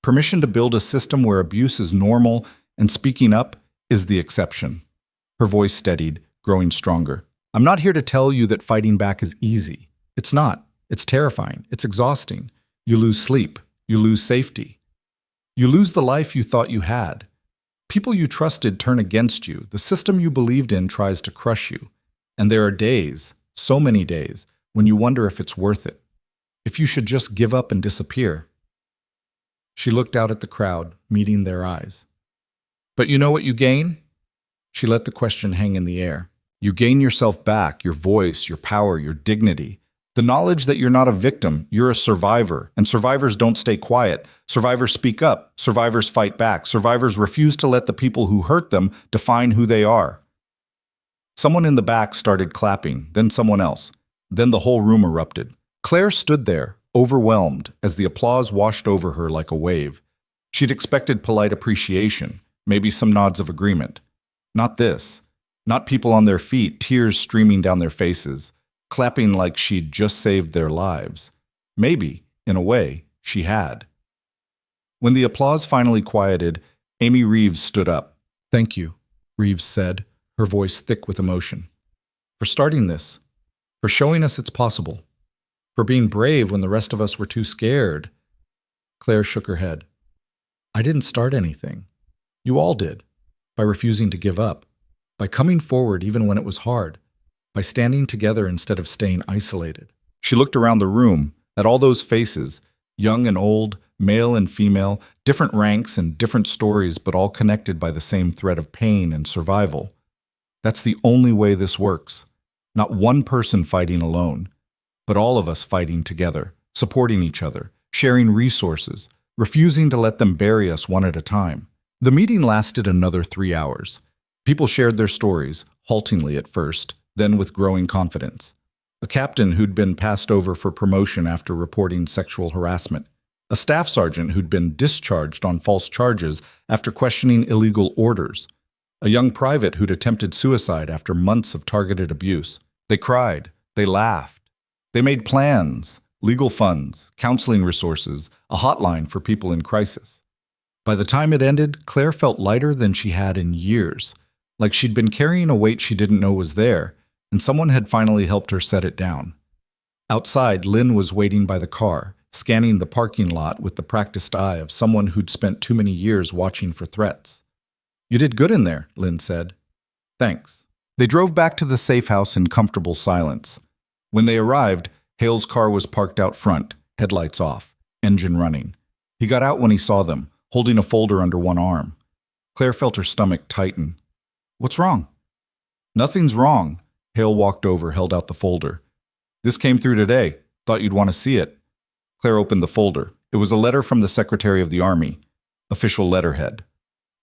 Permission to build a system where abuse is normal and speaking up is the exception." Her voice steadied, growing stronger. "I'm not here to tell you that fighting back is easy. It's not. It's terrifying. It's exhausting. You lose sleep. You lose safety. You lose the life you thought you had. People you trusted turn against you. The system you believed in tries to crush you. And there are days, so many days, when you wonder if it's worth it. If you should just give up and disappear." She looked out at the crowd, meeting their eyes. "But you know what you gain?" She let the question hang in the air. "You gain yourself back, your voice, your power, your dignity. The knowledge that you're not a victim, you're a survivor. And survivors don't stay quiet. Survivors speak up. Survivors fight back. Survivors refuse to let the people who hurt them define who they are." Someone in the back started clapping, then someone else. Then the whole room erupted. Claire stood there, overwhelmed, as the applause washed over her like a wave. She'd expected polite appreciation, maybe some nods of agreement. Not this. Not people on their feet, tears streaming down their faces, clapping like she'd just saved their lives. Maybe, in a way, she had. When the applause finally quieted, Amy Reeves stood up. "Thank you," Reeves said, her voice thick with emotion. "For starting this. For showing us it's possible. For being brave when the rest of us were too scared." Claire shook her head. "I didn't start anything. You all did. By refusing to give up. By coming forward even when it was hard. By standing together instead of staying isolated." She looked around the room, at all those faces, young and old, male and female, different ranks and different stories, but all connected by the same thread of pain and survival. That's the only way this works. Not one person fighting alone, but all of us fighting together, supporting each other, sharing resources, refusing to let them bury us one at a time. The meeting lasted another 3 hours. People shared their stories, haltingly at first, then with growing confidence. A captain who'd been passed over for promotion after reporting sexual harassment. A staff sergeant who'd been discharged on false charges after questioning illegal orders. A young private who'd attempted suicide after months of targeted abuse. They cried. They laughed. They made plans, legal funds, counseling resources, a hotline for people in crisis. By the time it ended, Claire felt lighter than she had in years, like she'd been carrying a weight she didn't know was there, and someone had finally helped her set it down. Outside, Lynn was waiting by the car, scanning the parking lot with the practiced eye of someone who'd spent too many years watching for threats. "You did good in there," Lynn said. "Thanks." They drove back to the safe house in comfortable silence. When they arrived, Hale's car was parked out front, headlights off, engine running. He got out when he saw them, holding a folder under one arm. Claire felt her stomach tighten. "What's wrong?" "Nothing's wrong." Hale walked over, held out the folder. "This came through today. Thought you'd want to see it." Claire opened the folder. It was a letter from the Secretary of the Army. Official letterhead.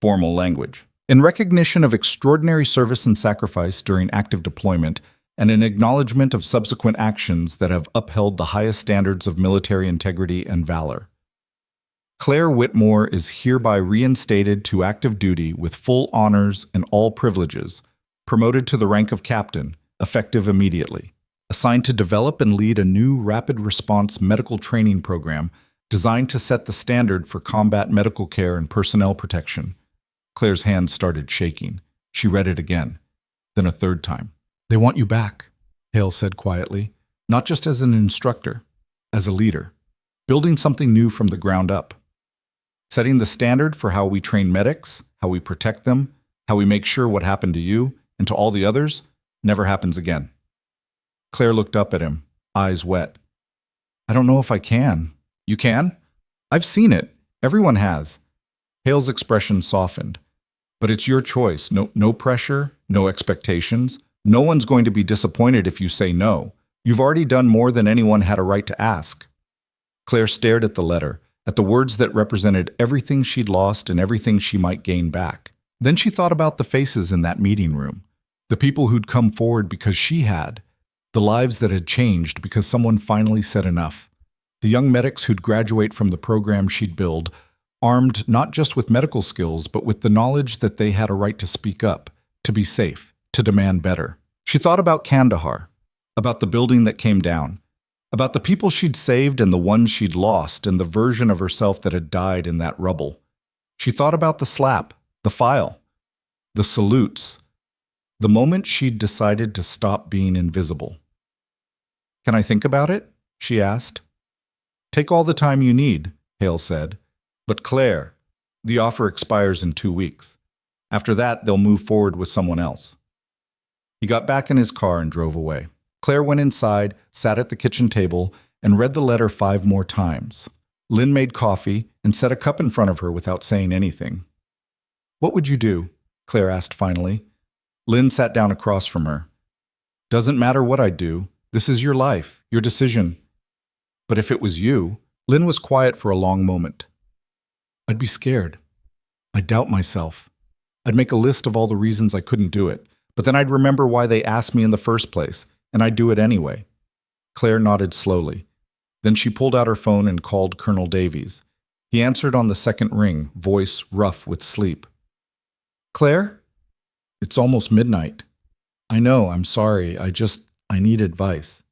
Formal language. "In recognition of extraordinary service and sacrifice during active deployment, and in acknowledgement of subsequent actions that have upheld the highest standards of military integrity and valor. Claire Whitmore is hereby reinstated to active duty with full honors and all privileges, promoted to the rank of captain, effective immediately. Assigned to develop and lead a new rapid response medical training program designed to set the standard for combat medical care and personnel protection." Claire's hands started shaking. She read it again, then a third time. "They want you back," Hale said quietly, "not just as an instructor, as a leader, building something new from the ground up, setting the standard for how we train medics, how we protect them, how we make sure what happened to you and to all the others never happens again." Claire looked up at him, eyes wet. "I don't know if I can." "You can? I've seen it. Everyone has." Hale's expression softened. "But it's your choice. No pressure, no expectations. No one's going to be disappointed if you say no. You've already done more than anyone had a right to ask." Claire stared at the letter, at the words that represented everything she'd lost and everything she might gain back. Then she thought about the faces in that meeting room, the people who'd come forward because she had, the lives that had changed because someone finally said enough, the young medics who'd graduate from the program she'd build, armed not just with medical skills, but with the knowledge that they had a right to speak up, to be safe, to demand better. She thought about Kandahar, about the building that came down, about the people she'd saved and the ones she'd lost and the version of herself that had died in that rubble. She thought about the slap, the file, the salutes, the moment she'd decided to stop being invisible. "Can I think about it?" she asked. "Take all the time you need," Hale said. "But Claire, the offer expires in 2 weeks. After that, they'll move forward with someone else." He got back in his car and drove away. Claire went inside, sat at the kitchen table, and read the letter 5 more times. Lynn made coffee and set a cup in front of her without saying anything. "What would you do?" Claire asked finally. Lynn sat down across from her. "Doesn't matter what I do. This is your life, your decision." "But if it was you," Lynn was quiet for a long moment. "I'd be scared. I'd doubt myself. I'd make a list of all the reasons I couldn't do it, but then I'd remember why they asked me in the first place, and I'd do it anyway." Claire nodded slowly. Then she pulled out her phone and called Colonel Davies. He answered on the second ring, voice rough with sleep. "Claire? It's almost midnight. I know, I'm sorry, I need advice."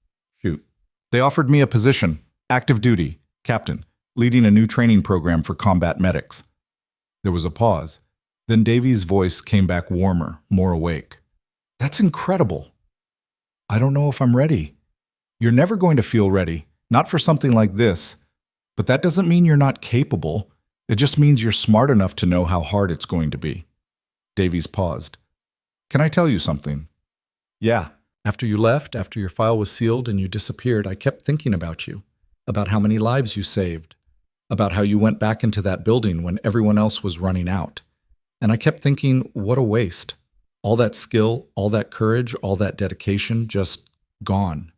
"Shoot." "They offered me a position, active duty, captain, leading a new training program for combat medics." There was a pause. Then Davies' voice came back warmer, more awake. "That's incredible. I don't know if I'm ready." "You're never going to feel ready, not for something like this. But that doesn't mean you're not capable. It just means you're smart enough to know how hard it's going to be." Davies paused. "Can I tell you something?" "Yeah. After you left, after your file was sealed and you disappeared, I kept thinking about you, about how many lives you saved, about how you went back into that building when everyone else was running out. And I kept thinking, what a waste. All that skill, all that courage, all that dedication, just gone."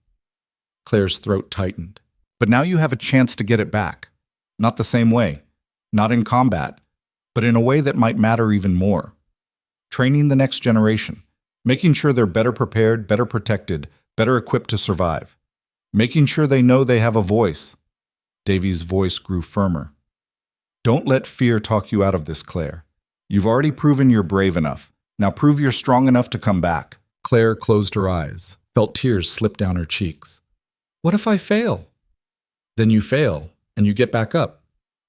Claire's throat tightened. "But now you have a chance to get it back. Not the same way. Not in combat. But in a way that might matter even more. Training the next generation. Making sure they're better prepared, better protected, better equipped to survive. Making sure they know they have a voice." Davies' voice grew firmer. "Don't let fear talk you out of this, Claire. You've already proven you're brave enough. Now prove you're strong enough to come back." Claire closed her eyes, felt tears slip down her cheeks. "What if I fail?" "Then you fail, and you get back up.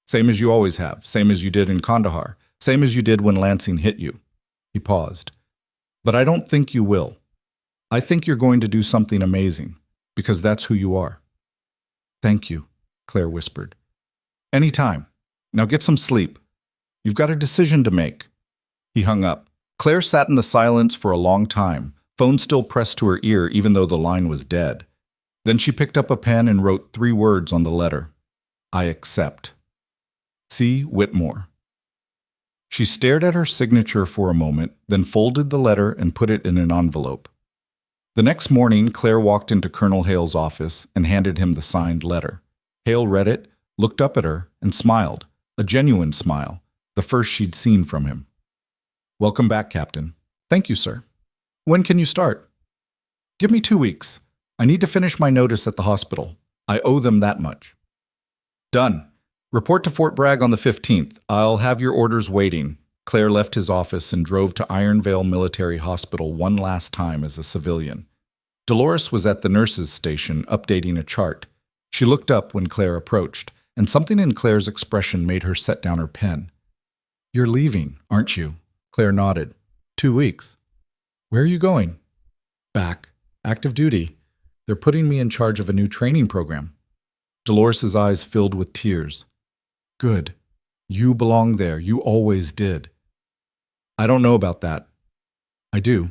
Same as you always have, same as you did in Kandahar, same as you did when Lansing hit you." He paused. "But I don't think you will. I think you're going to do something amazing, because that's who you are." "Thank you," Claire whispered. "Anytime. Now get some sleep. You've got a decision to make." He hung up. Claire sat in the silence for a long time, phone still pressed to her ear even though the line was dead. Then she picked up a pen and wrote 3 words on the letter. "I accept. C. Whitmore." She stared at her signature for a moment, then folded the letter and put it in an envelope. The next morning, Claire walked into Colonel Hale's office and handed him the signed letter. Hale read it, looked up at her, and smiled, a genuine smile, the first she'd seen from him. "Welcome back, Captain." "Thank you, sir." "When can you start?" "Give me 2 weeks. I need to finish my notice at the hospital. I owe them that much." "Done. Report to Fort Bragg on the 15th. I'll have your orders waiting." Claire left his office and drove to Ironvale Military Hospital one last time as a civilian. Dolores was at the nurses' station updating a chart. She looked up when Claire approached, and something in Claire's expression made her set down her pen. "You're leaving, aren't you?" Claire nodded. 2 weeks. Where are you going? Back. Active duty. They're putting me in charge of a new training program. Dolores's eyes filled with tears. Good. You belong there. You always did. I don't know about that. I do.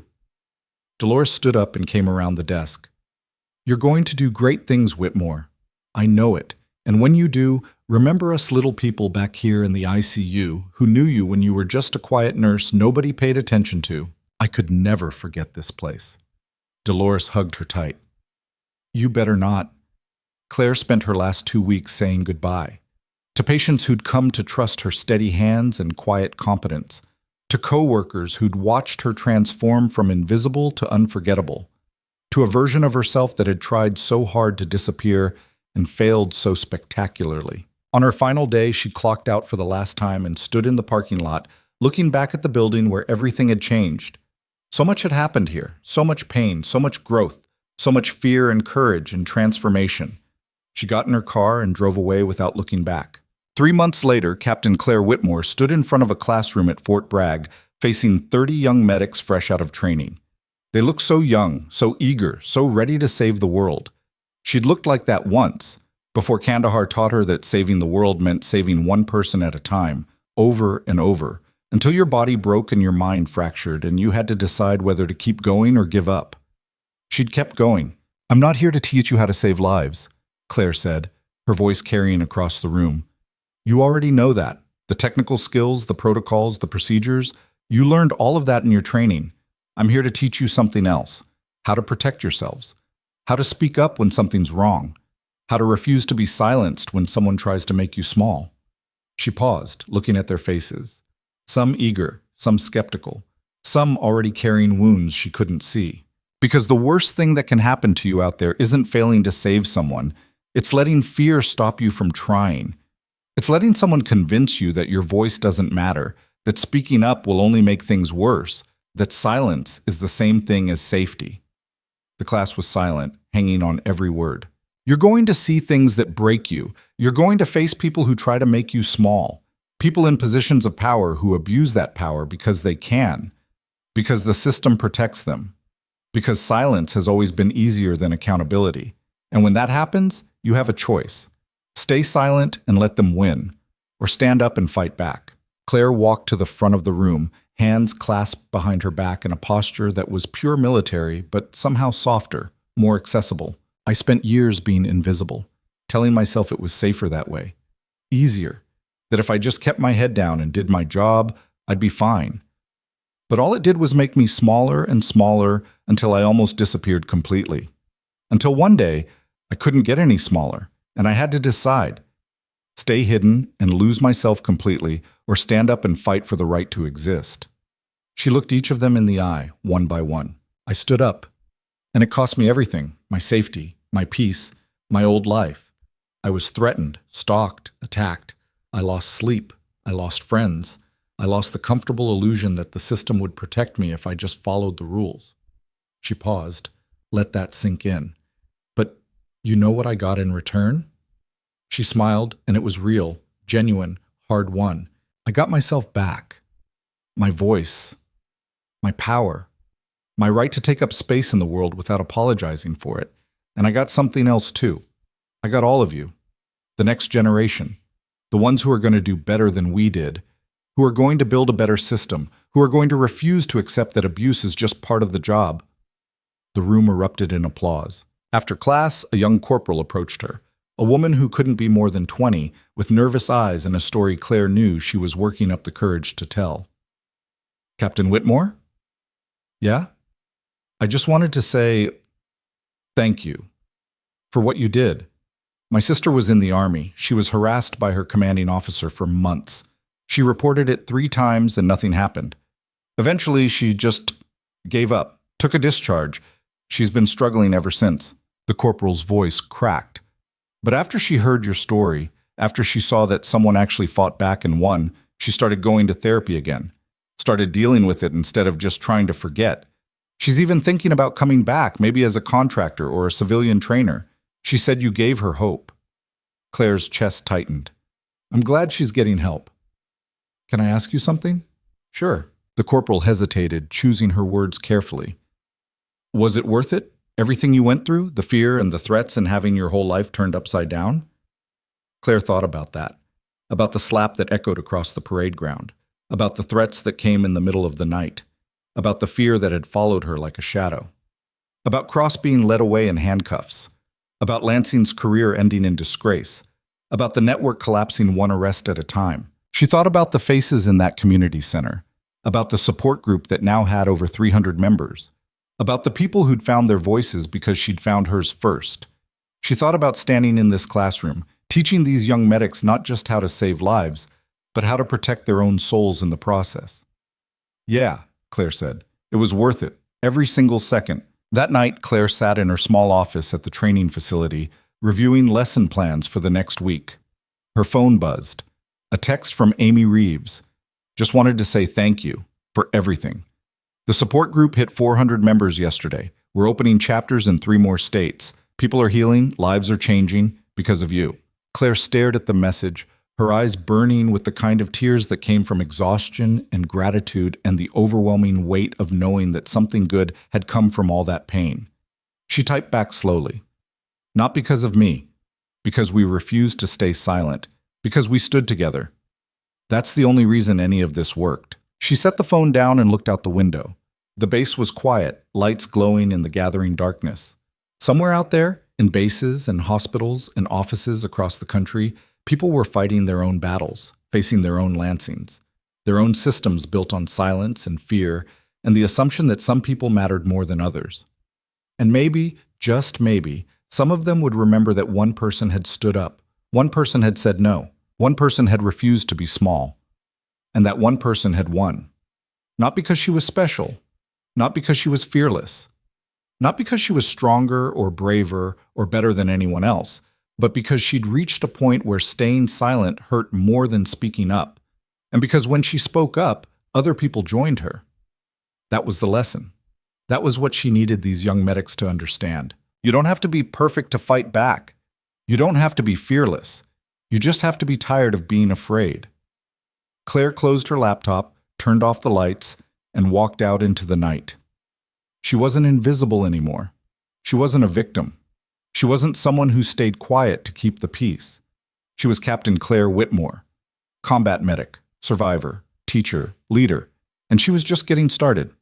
Dolores stood up and came around the desk. You're going to do great things, Whitmore. I know it. And when you do, remember us little people back here in the ICU who knew you when you were just a quiet nurse nobody paid attention to. I could never forget this place. Dolores hugged her tight. You better not. Claire spent her last 2 weeks saying goodbye. To patients who'd come to trust her steady hands and quiet competence. To co-workers who'd watched her transform from invisible to unforgettable. To a version of herself that had tried so hard to disappear and failed so spectacularly. On her final day, she clocked out for the last time and stood in the parking lot, looking back at the building where everything had changed. So much had happened here, so much pain, so much growth, so much fear and courage and transformation. She got in her car and drove away without looking back. 3 months later, Captain Claire Whitmore stood in front of a classroom at Fort Bragg, facing 30 young medics fresh out of training. They looked so young, so eager, so ready to save the world. She'd looked like that once, before Kandahar taught her that saving the world meant saving one person at a time, over and over, until your body broke and your mind fractured and you had to decide whether to keep going or give up. She'd kept going. I'm not here to teach you how to save lives, Claire said, her voice carrying across the room. You already know that. The technical skills, the protocols, the procedures, you learned all of that in your training. I'm here to teach you something else. How to protect yourselves. How to speak up when something's wrong. How to refuse to be silenced when someone tries to make you small. She paused, looking at their faces. Some eager, some skeptical, some already carrying wounds she couldn't see. Because the worst thing that can happen to you out there isn't failing to save someone. It's letting fear stop you from trying. It's letting someone convince you that your voice doesn't matter, that speaking up will only make things worse, that silence is the same thing as safety. The class was silent, hanging on every word. You're going to see things that break you. You're going to face people who try to make you small. People in positions of power who abuse that power because they can. Because the system protects them. Because silence has always been easier than accountability. And when that happens, you have a choice. Stay silent and let them win. Or stand up and fight back. Claire walked to the front of the room, hands clasped behind her back in a posture that was pure military, but somehow softer, more accessible. I spent years being invisible, telling myself it was safer that way. Easier. That if I just kept my head down and did my job, I'd be fine. But all it did was make me smaller and smaller until I almost disappeared completely. Until one day, I couldn't get any smaller, and I had to decide. Stay hidden and lose myself completely, or stand up and fight for the right to exist. She looked each of them in the eye, one by one. I stood up, and it cost me everything, my safety, my peace, my old life. I was threatened, stalked, attacked. I lost sleep. I lost friends. I lost the comfortable illusion that the system would protect me if I just followed the rules. She paused, let that sink in. But you know what I got in return? She smiled, and it was real, genuine, hard-won. I got myself back. My voice. My power. My right to take up space in the world without apologizing for it. And I got something else too. I got all of you. The next generation. The ones who are going to do better than we did. Who are going to build a better system. Who are going to refuse to accept that abuse is just part of the job. The room erupted in applause. After class, a young corporal approached her. A woman who couldn't be more than 20, with nervous eyes and a story Claire knew she was working up the courage to tell. Captain Whitmore? Yeah? I just wanted to say thank you for what you did. My sister was in the Army. She was harassed by her commanding officer for months. She reported it 3 times and nothing happened. Eventually, she just gave up, took a discharge. She's been struggling ever since. The corporal's voice cracked. But after she heard your story, after she saw that someone actually fought back and won, she started going to therapy again, started dealing with it instead of just trying to forget. She's even thinking about coming back, maybe as a contractor or a civilian trainer. She said you gave her hope. Claire's chest tightened. I'm glad she's getting help. Can I ask you something? Sure. The corporal hesitated, choosing her words carefully. Was it worth it? Everything you went through? The fear and the threats and having your whole life turned upside down? Claire thought about that. About the slap that echoed across the parade ground. About the threats that came in the middle of the night. About the fear that had followed her like a shadow. About Cross being led away in handcuffs. About Lansing's career ending in disgrace. About the network collapsing one arrest at a time. She thought about the faces in that community center. About the support group that now had over 300 members. About the people who'd found their voices because she'd found hers first. She thought about standing in this classroom, teaching these young medics not just how to save lives, but how to protect their own souls in the process. Yeah, Claire said. It was worth it. Every single second. That night, Claire sat in her small office at the training facility, reviewing lesson plans for the next week. Her phone buzzed. A text from Amy Reeves. Just wanted to say thank you for everything. The support group hit 400 members yesterday. We're opening chapters in 3 more states. People are healing, lives are changing because of you. Claire stared at the message, her eyes burning with the kind of tears that came from exhaustion and gratitude and the overwhelming weight of knowing that something good had come from all that pain. She typed back slowly. Not because of me, because we refused to stay silent, because we stood together. That's the only reason any of this worked. She set the phone down and looked out the window. The base was quiet, lights glowing in the gathering darkness. Somewhere out there, in bases and hospitals and offices across the country, people were fighting their own battles, facing their own Lansings, their own systems built on silence and fear, and the assumption that some people mattered more than others. And maybe, just maybe, some of them would remember that one person had stood up, one person had said no, one person had refused to be small, and that one person had won. Not because she was special, not because she was fearless, not because she was stronger or braver or better than anyone else, but because she'd reached a point where staying silent hurt more than speaking up, and because when she spoke up, other people joined her. That was the lesson. That was what she needed these young medics to understand. You don't have to be perfect to fight back. You don't have to be fearless. You just have to be tired of being afraid. Claire closed her laptop, turned off the lights, and walked out into the night. She wasn't invisible anymore. She wasn't a victim. She wasn't someone who stayed quiet to keep the peace. She was Captain Claire Whitmore, combat medic, survivor, teacher, leader, and she was just getting started.